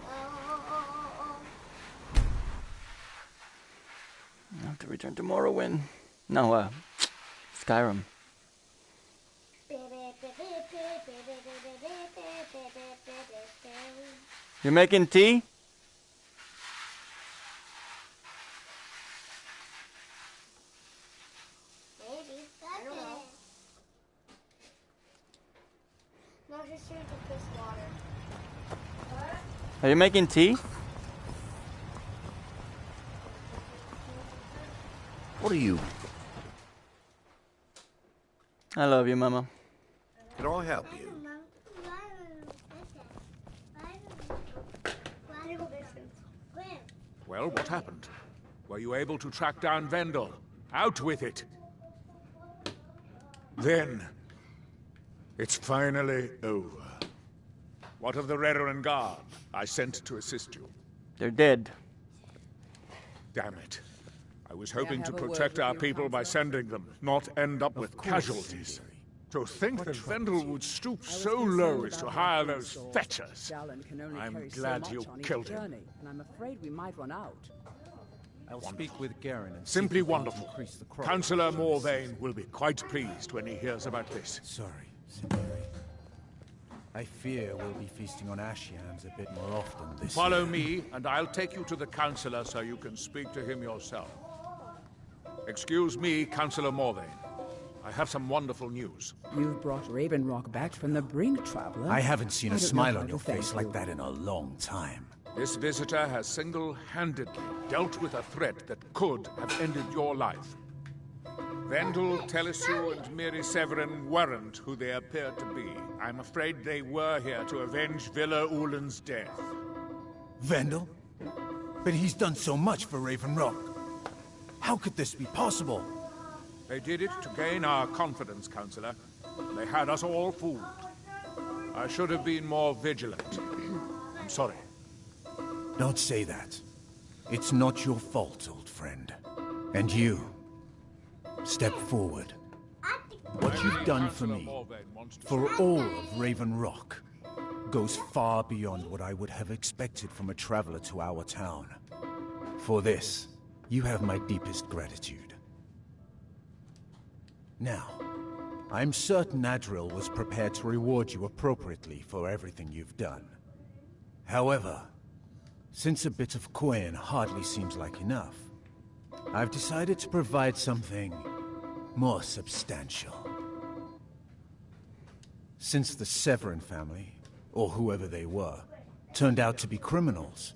I have to return to Morrowind. No, Skyrim. You're making tea? Are you making tea? What are you? I love you, Mama. Can I help you? Well, what happened? Were you able to track down Vendel? Out with it! Then, it's finally over. What of the Redoran Guard I sent to assist you? They're dead. Damn it. I was hoping to protect our people by sending them, not end up with casualties. To think that Vendel would stoop so low as to hire those fetchers. I'm glad you killed him. And I'm afraid we might run out. I'll speak with Garen and Simply wonderful. Councillor Morvain will be quite pleased when he hears about this. Sorry, Signori. I fear we'll be feasting on ash yams a bit more often this Follow year. me, and I'll take you to the Councillor so you can speak to him yourself. Excuse me, Councillor Morvain. I have some wonderful news. You've brought Ravenrock back from the brink, traveler. I haven't seen a don't know smile how on to your thank face like that in a long time. This visitor has single-handedly dealt with a threat that could have ended your life. Vendel, Telesu, and Miri Severin weren't who they appeared to be. I'm afraid they were here to avenge Villa Ulen's death. Vendel? But he's done so much for Ravenrock. How could this be possible? They did it to gain our confidence, Councillor. They had us all fooled. I should have been more vigilant. I'm sorry. Don't say that. It's not your fault, old friend. And you, step forward. What you've done for me, for all of Ravenrock, goes far beyond what I would have expected from a traveler to our town. For this, you have my deepest gratitude. Now, I'm certain Adril was prepared to reward you appropriately for everything you've done. However, since a bit of coin hardly seems like enough, I've decided to provide something more substantial. Since the Severin family, or whoever they were, turned out to be criminals,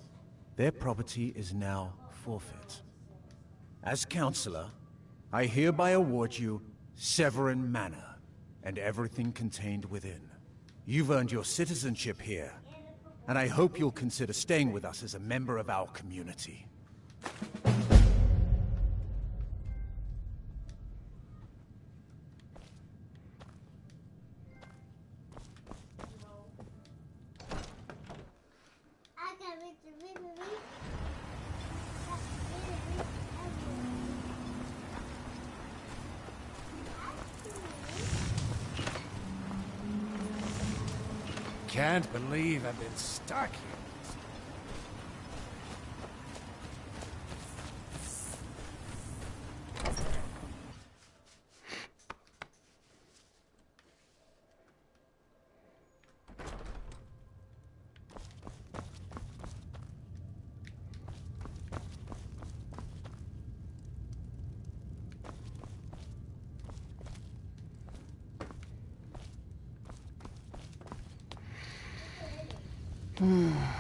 their property is now forfeit. As Councillor, I hereby award you Severin Manor, and everything contained within. You've earned your citizenship here, and I hope you'll consider staying with us as a member of our community. Can't believe I've been stuck here. Oh.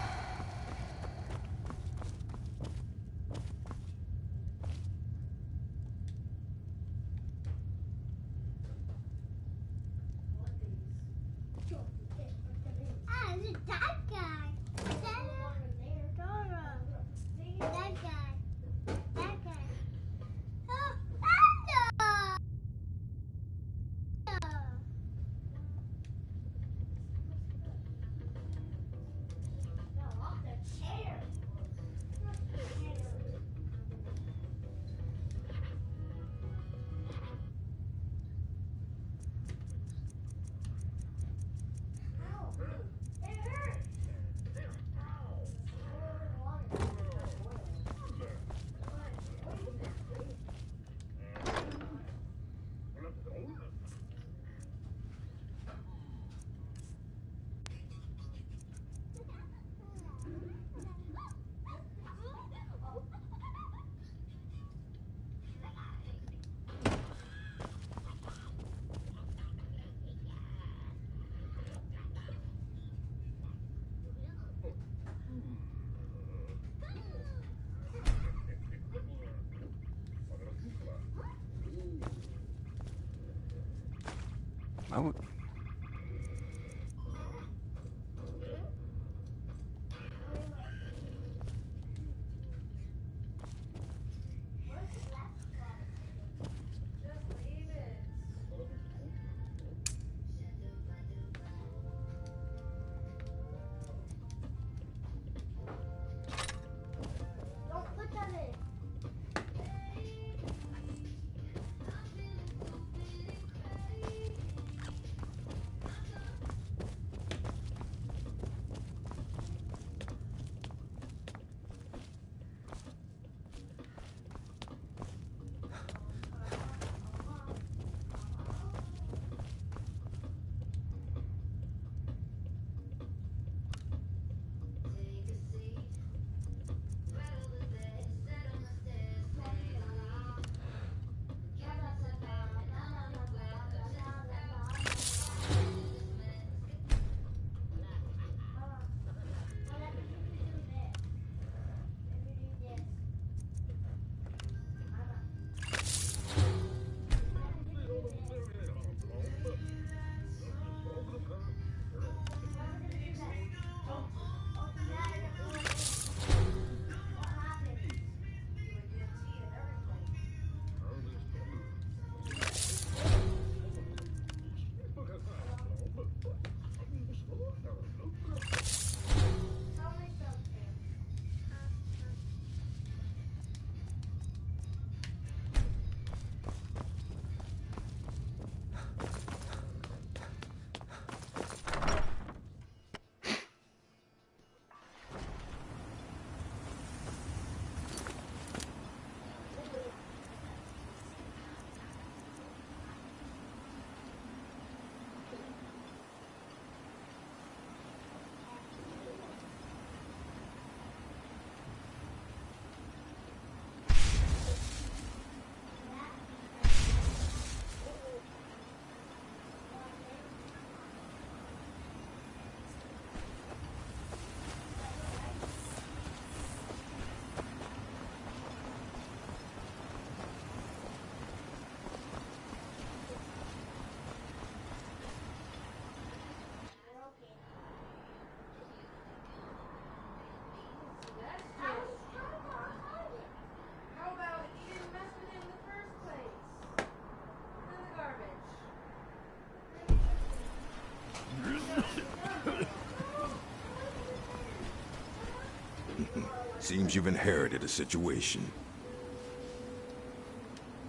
Seems you've inherited a situation.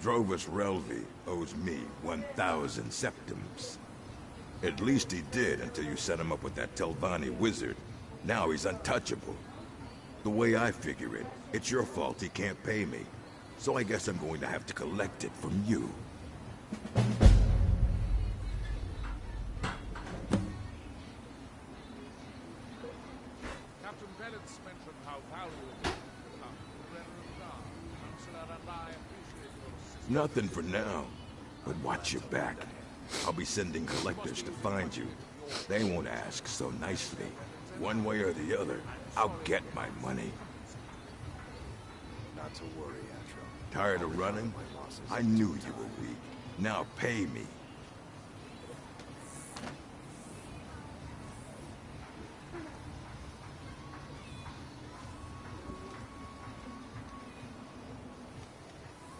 Drovus Relvi owes me 1,000 septims. At least he did until you set him up with that Telvanni wizard. Now he's untouchable. The way I figure it, it's your fault he can't pay me. So I guess I'm going to have to collect it from you. Captain Bennett mentioned how valuable it is to become the Red Room Guard. Counselor and I appreciate your assistance. Nothing for now, but watch your back. I'll be sending collectors to find you. They won't ask so nicely. One way or the other, I'll get my money. Not to worry, Atro. Tired of running? I knew you were weak. Now pay me.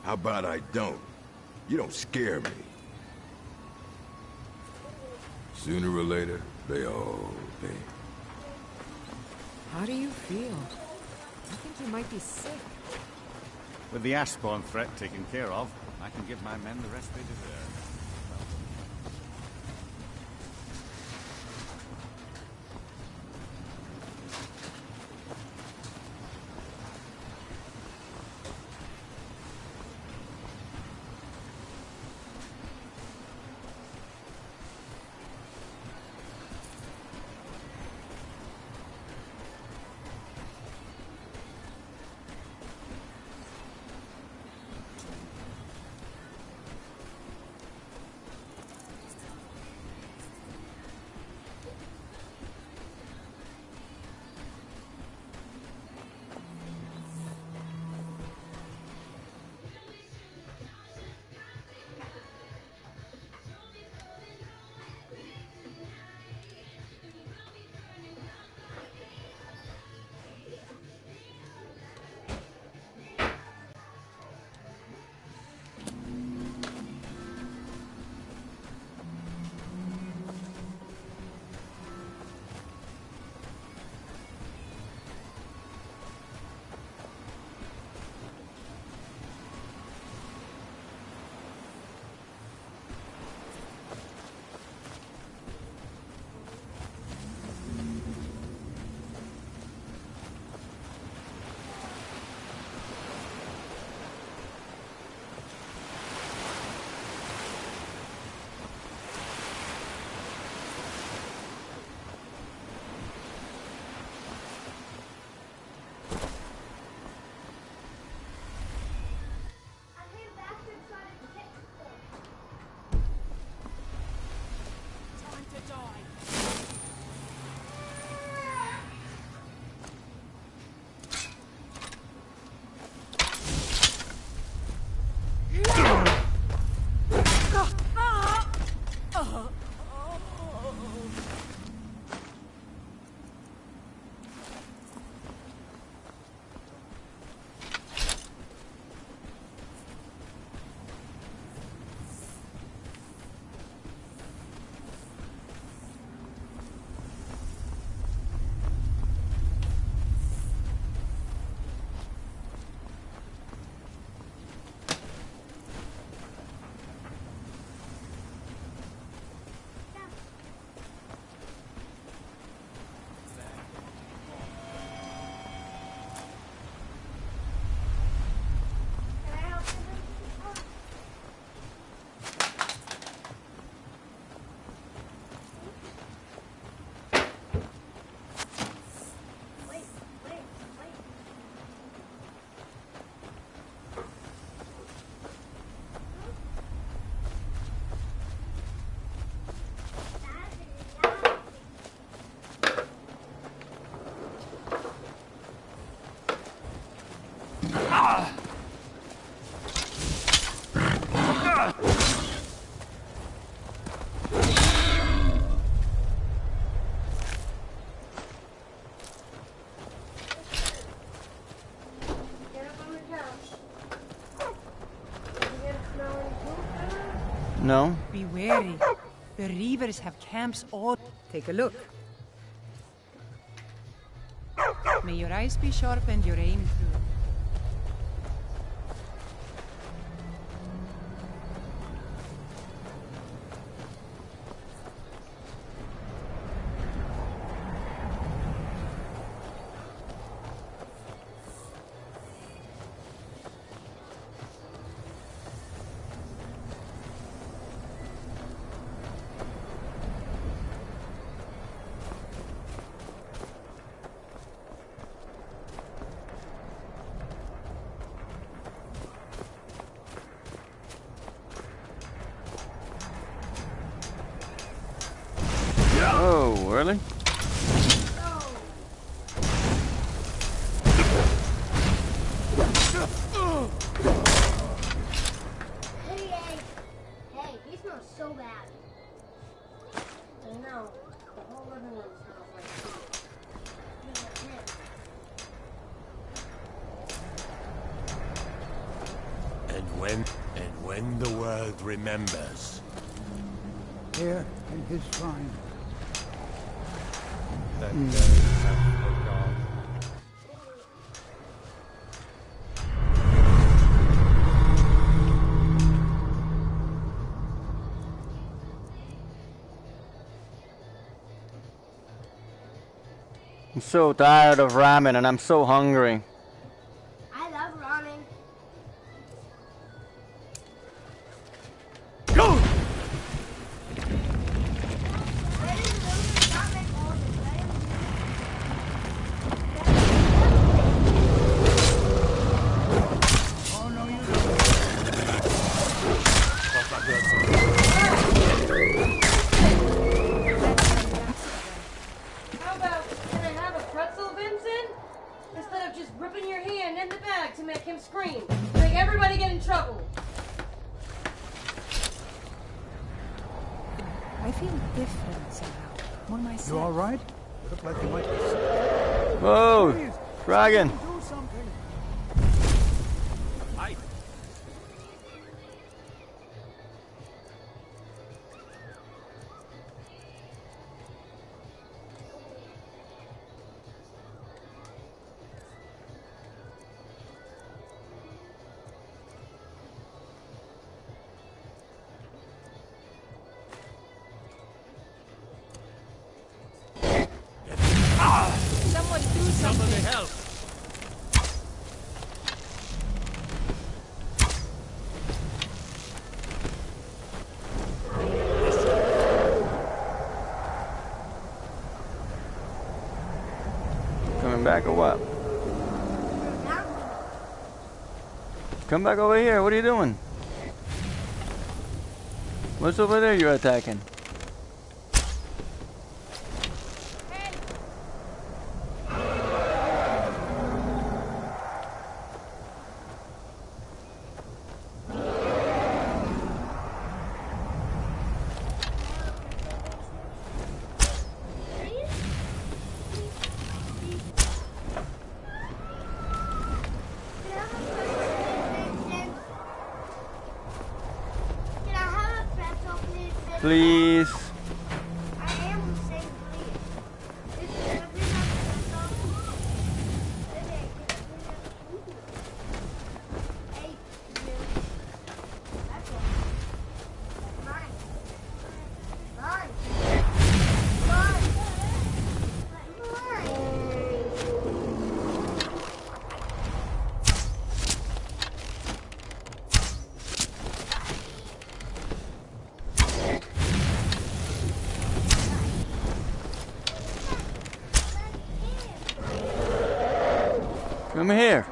How about I don't? You don't scare me. Sooner or later, they all pay. How do you feel? I think you might be sick. With the Ashbourne threat taken care of, I can give my men the rest they deserve. No? Be wary. The Reavers have camps all... Take a look. May your eyes be sharp and your aim true. Oh, really? so bad. I know. The whole living room smells like food. And when the world remembers. Here in his shrine. That I'm so tired of ramen and I'm so hungry. I love ramen. Go! How about, can I have a pretzel, Vincent? Instead of just ripping your hand in the bag to make him scream. Make everybody get in trouble. I feel different somehow. More myself. You all right? You look like you might be sick. Whoa! Please, Dragon! do something. Someone do something. Somebody help! Coming back or what? Come back over here. What are you doing? What's over there you're attacking? Can I have a pretzel, please? Please. I am saying please. Can I please have a pretzel? Hey, you. That's it. Mine. Mine. Mine. Come here.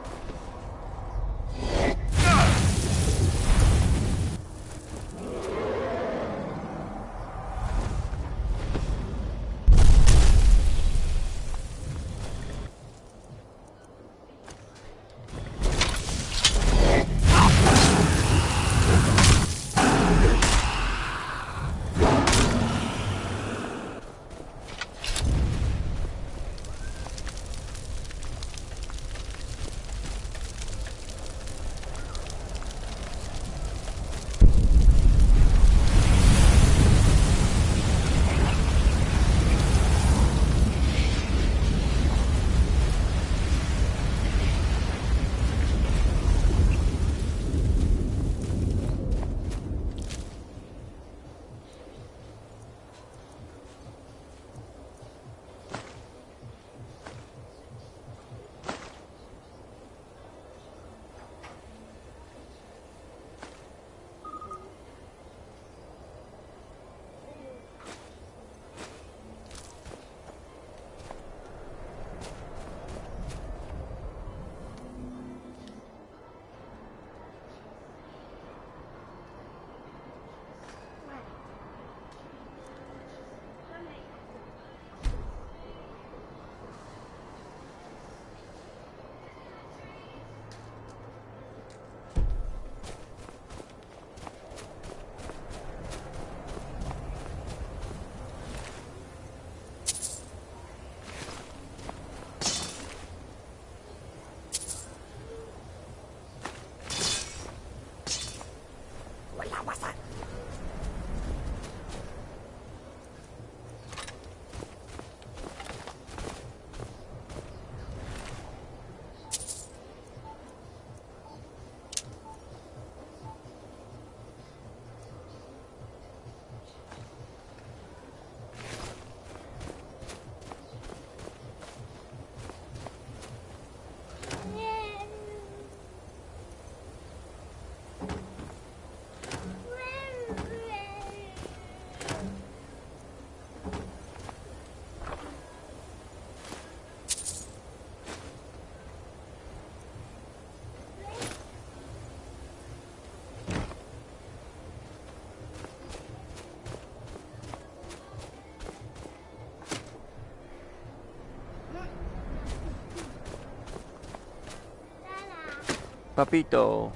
Papito.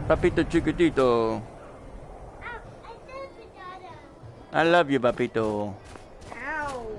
Papito chiquitito. I love you, Papito. Ow.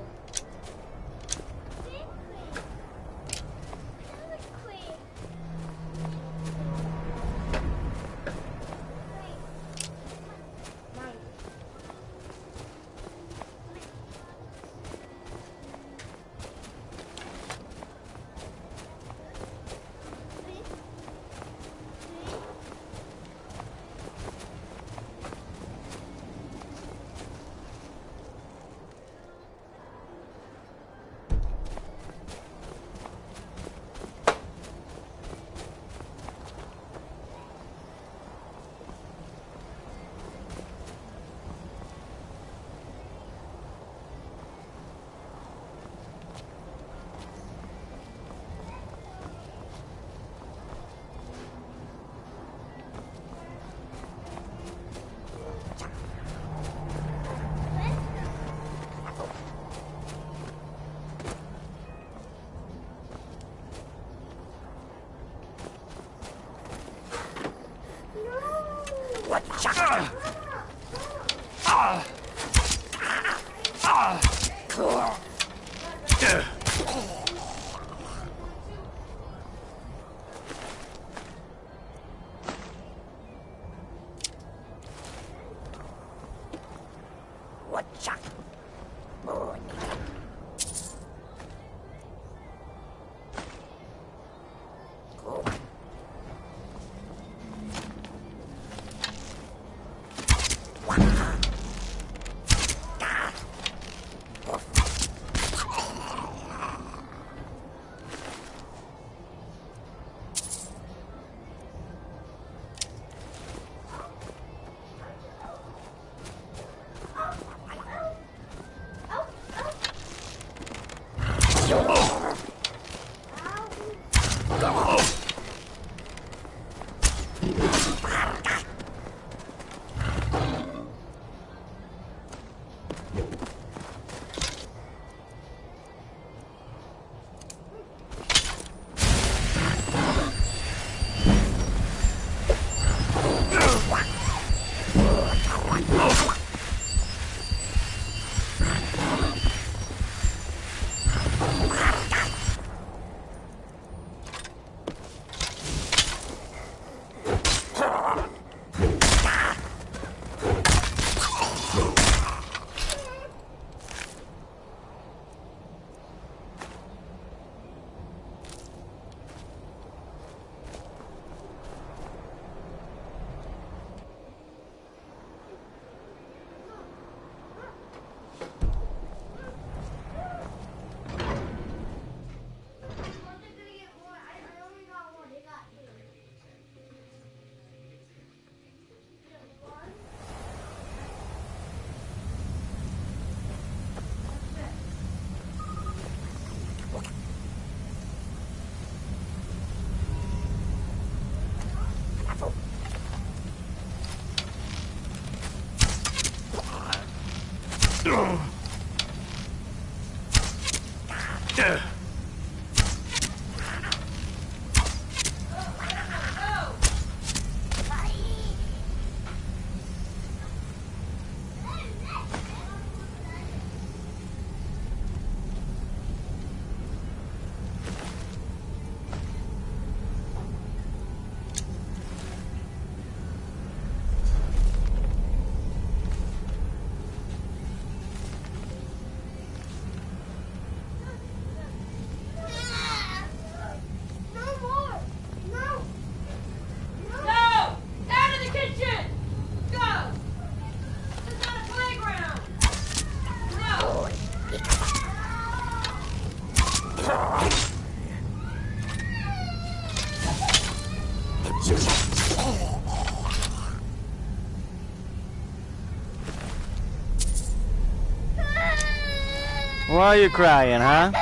Why are you crying, huh?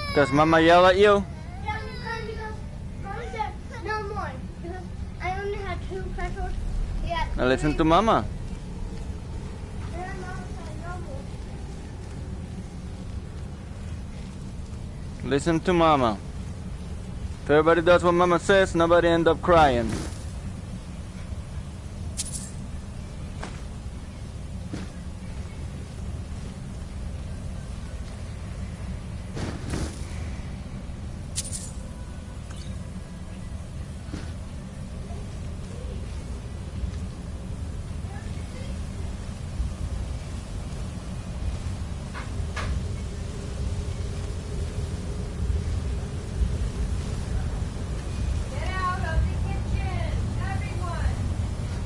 Because Mama yelled at you? Yeah, I'm crying because Mama said no more. Because I only had 2 pesos. Yeah. Now listen to Mama. And then Mama said no more. Listen to Mama. If everybody does what Mama says, nobody end up crying.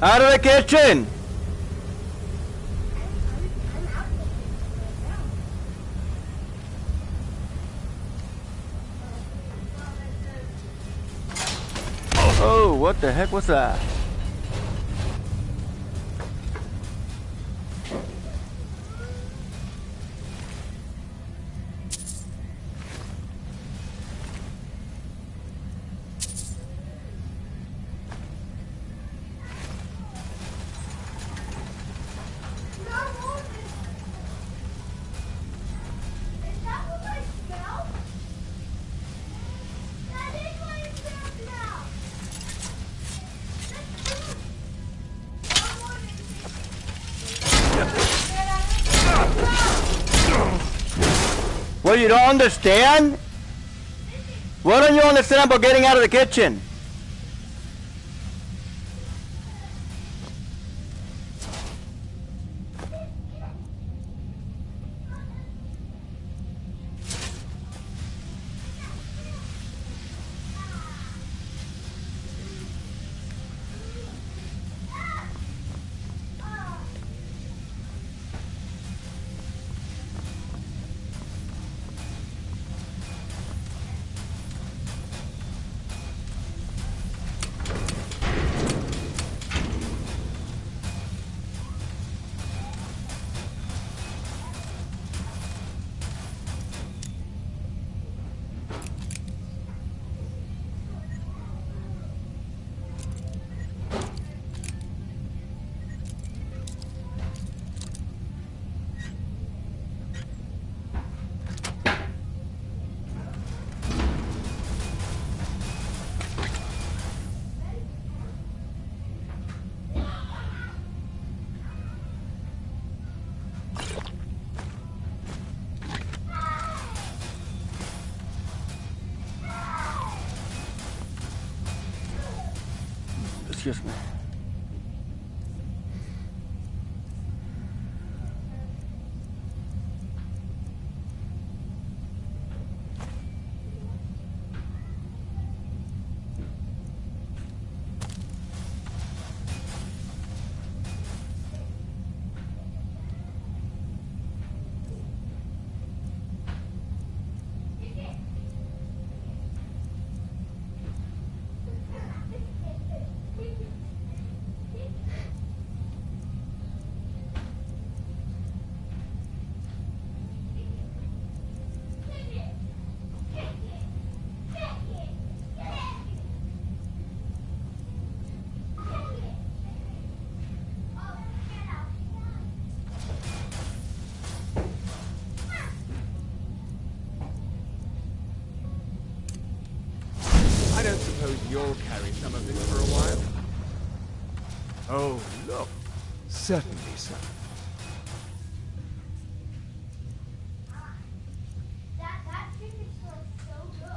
Out of the kitchen! Oh, what the heck was that? What, you don't understand? What don't you understand about getting out of the kitchen? Excuse me. I don't suppose you'll carry some of this for a while? Oh, look. Certainly, sir. That chicken smells so good.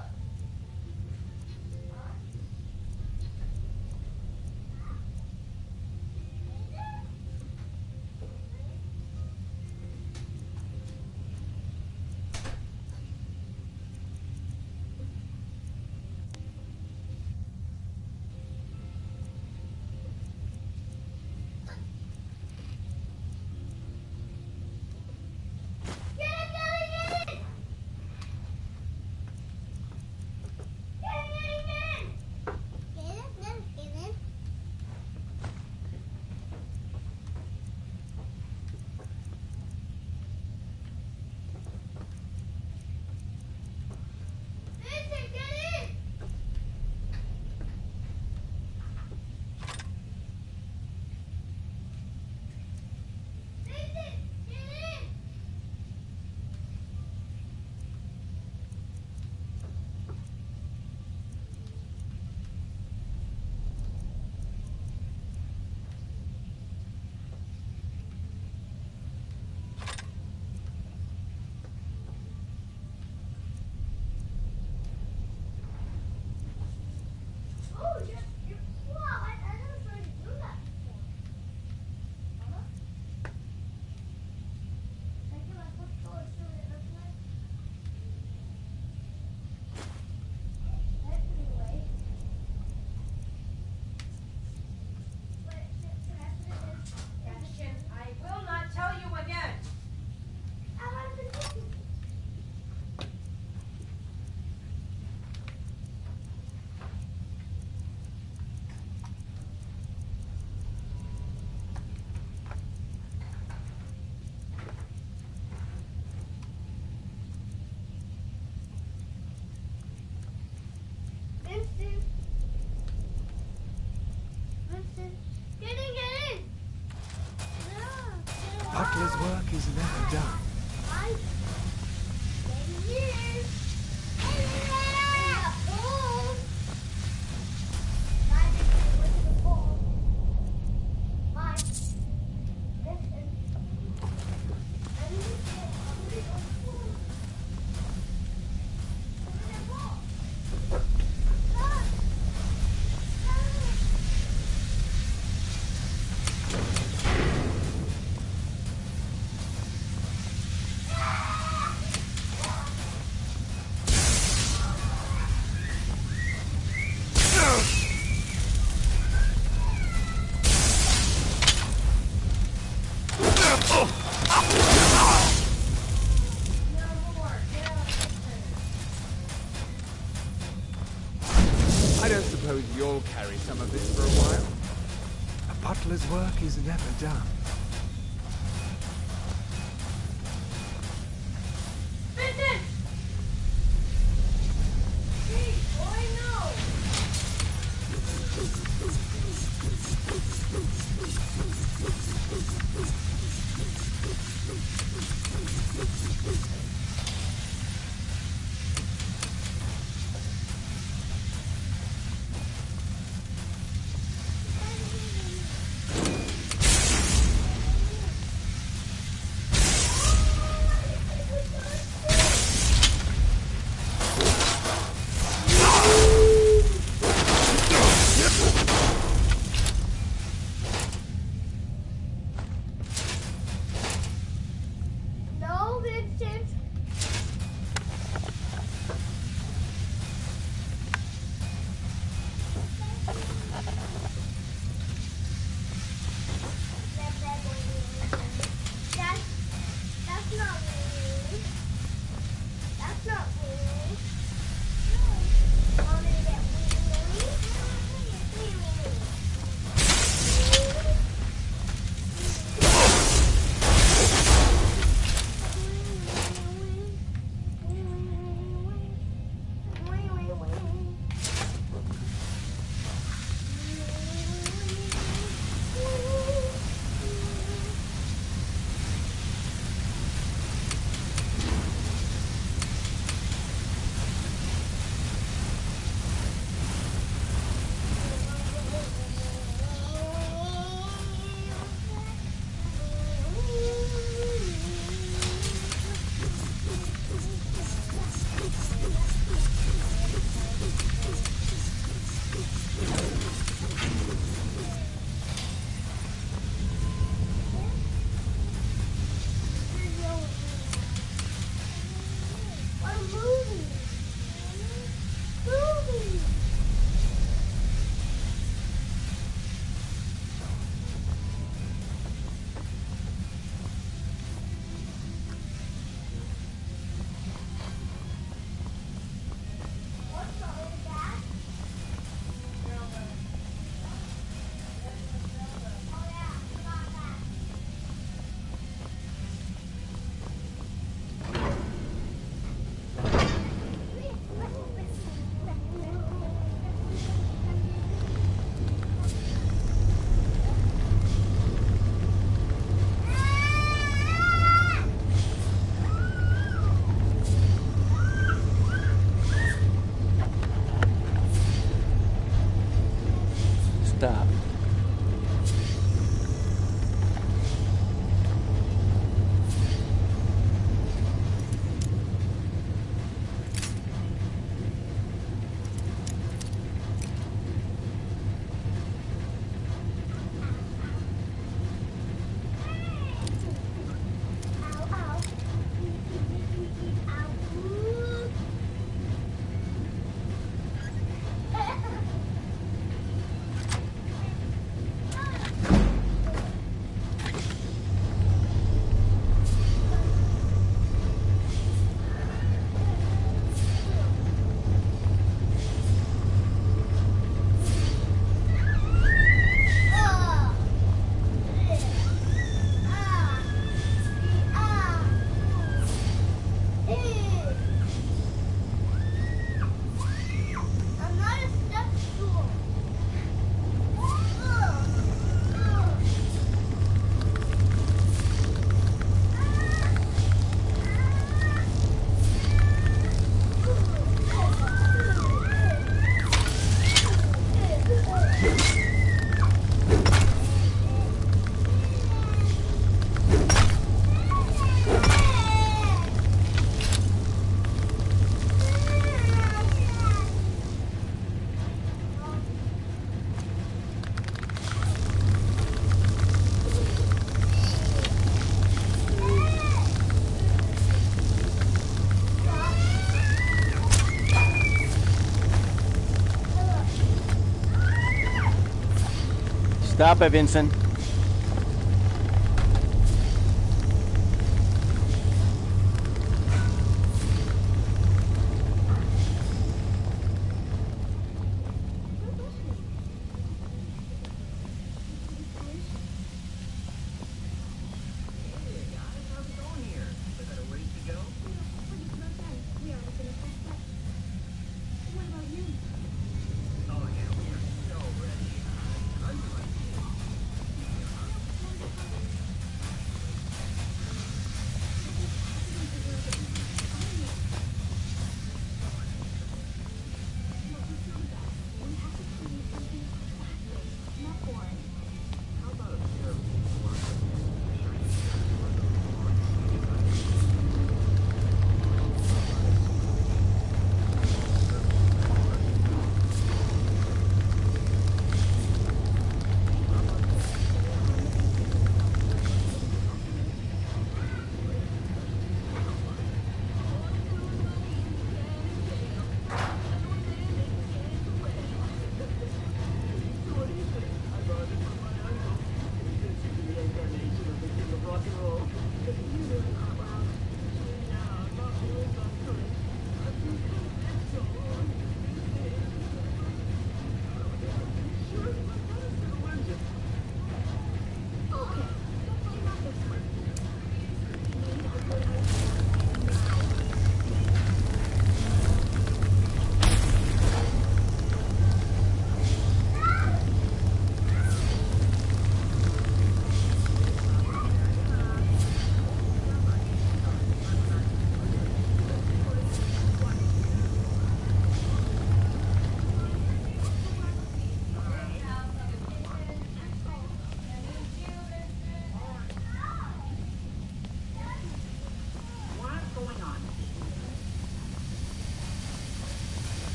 butler's work is never done. I don't suppose you'll carry some of this for a while? A butler's work is never done. Vincent! Hey, boy, no! Stop it, Vincent.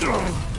Ugh.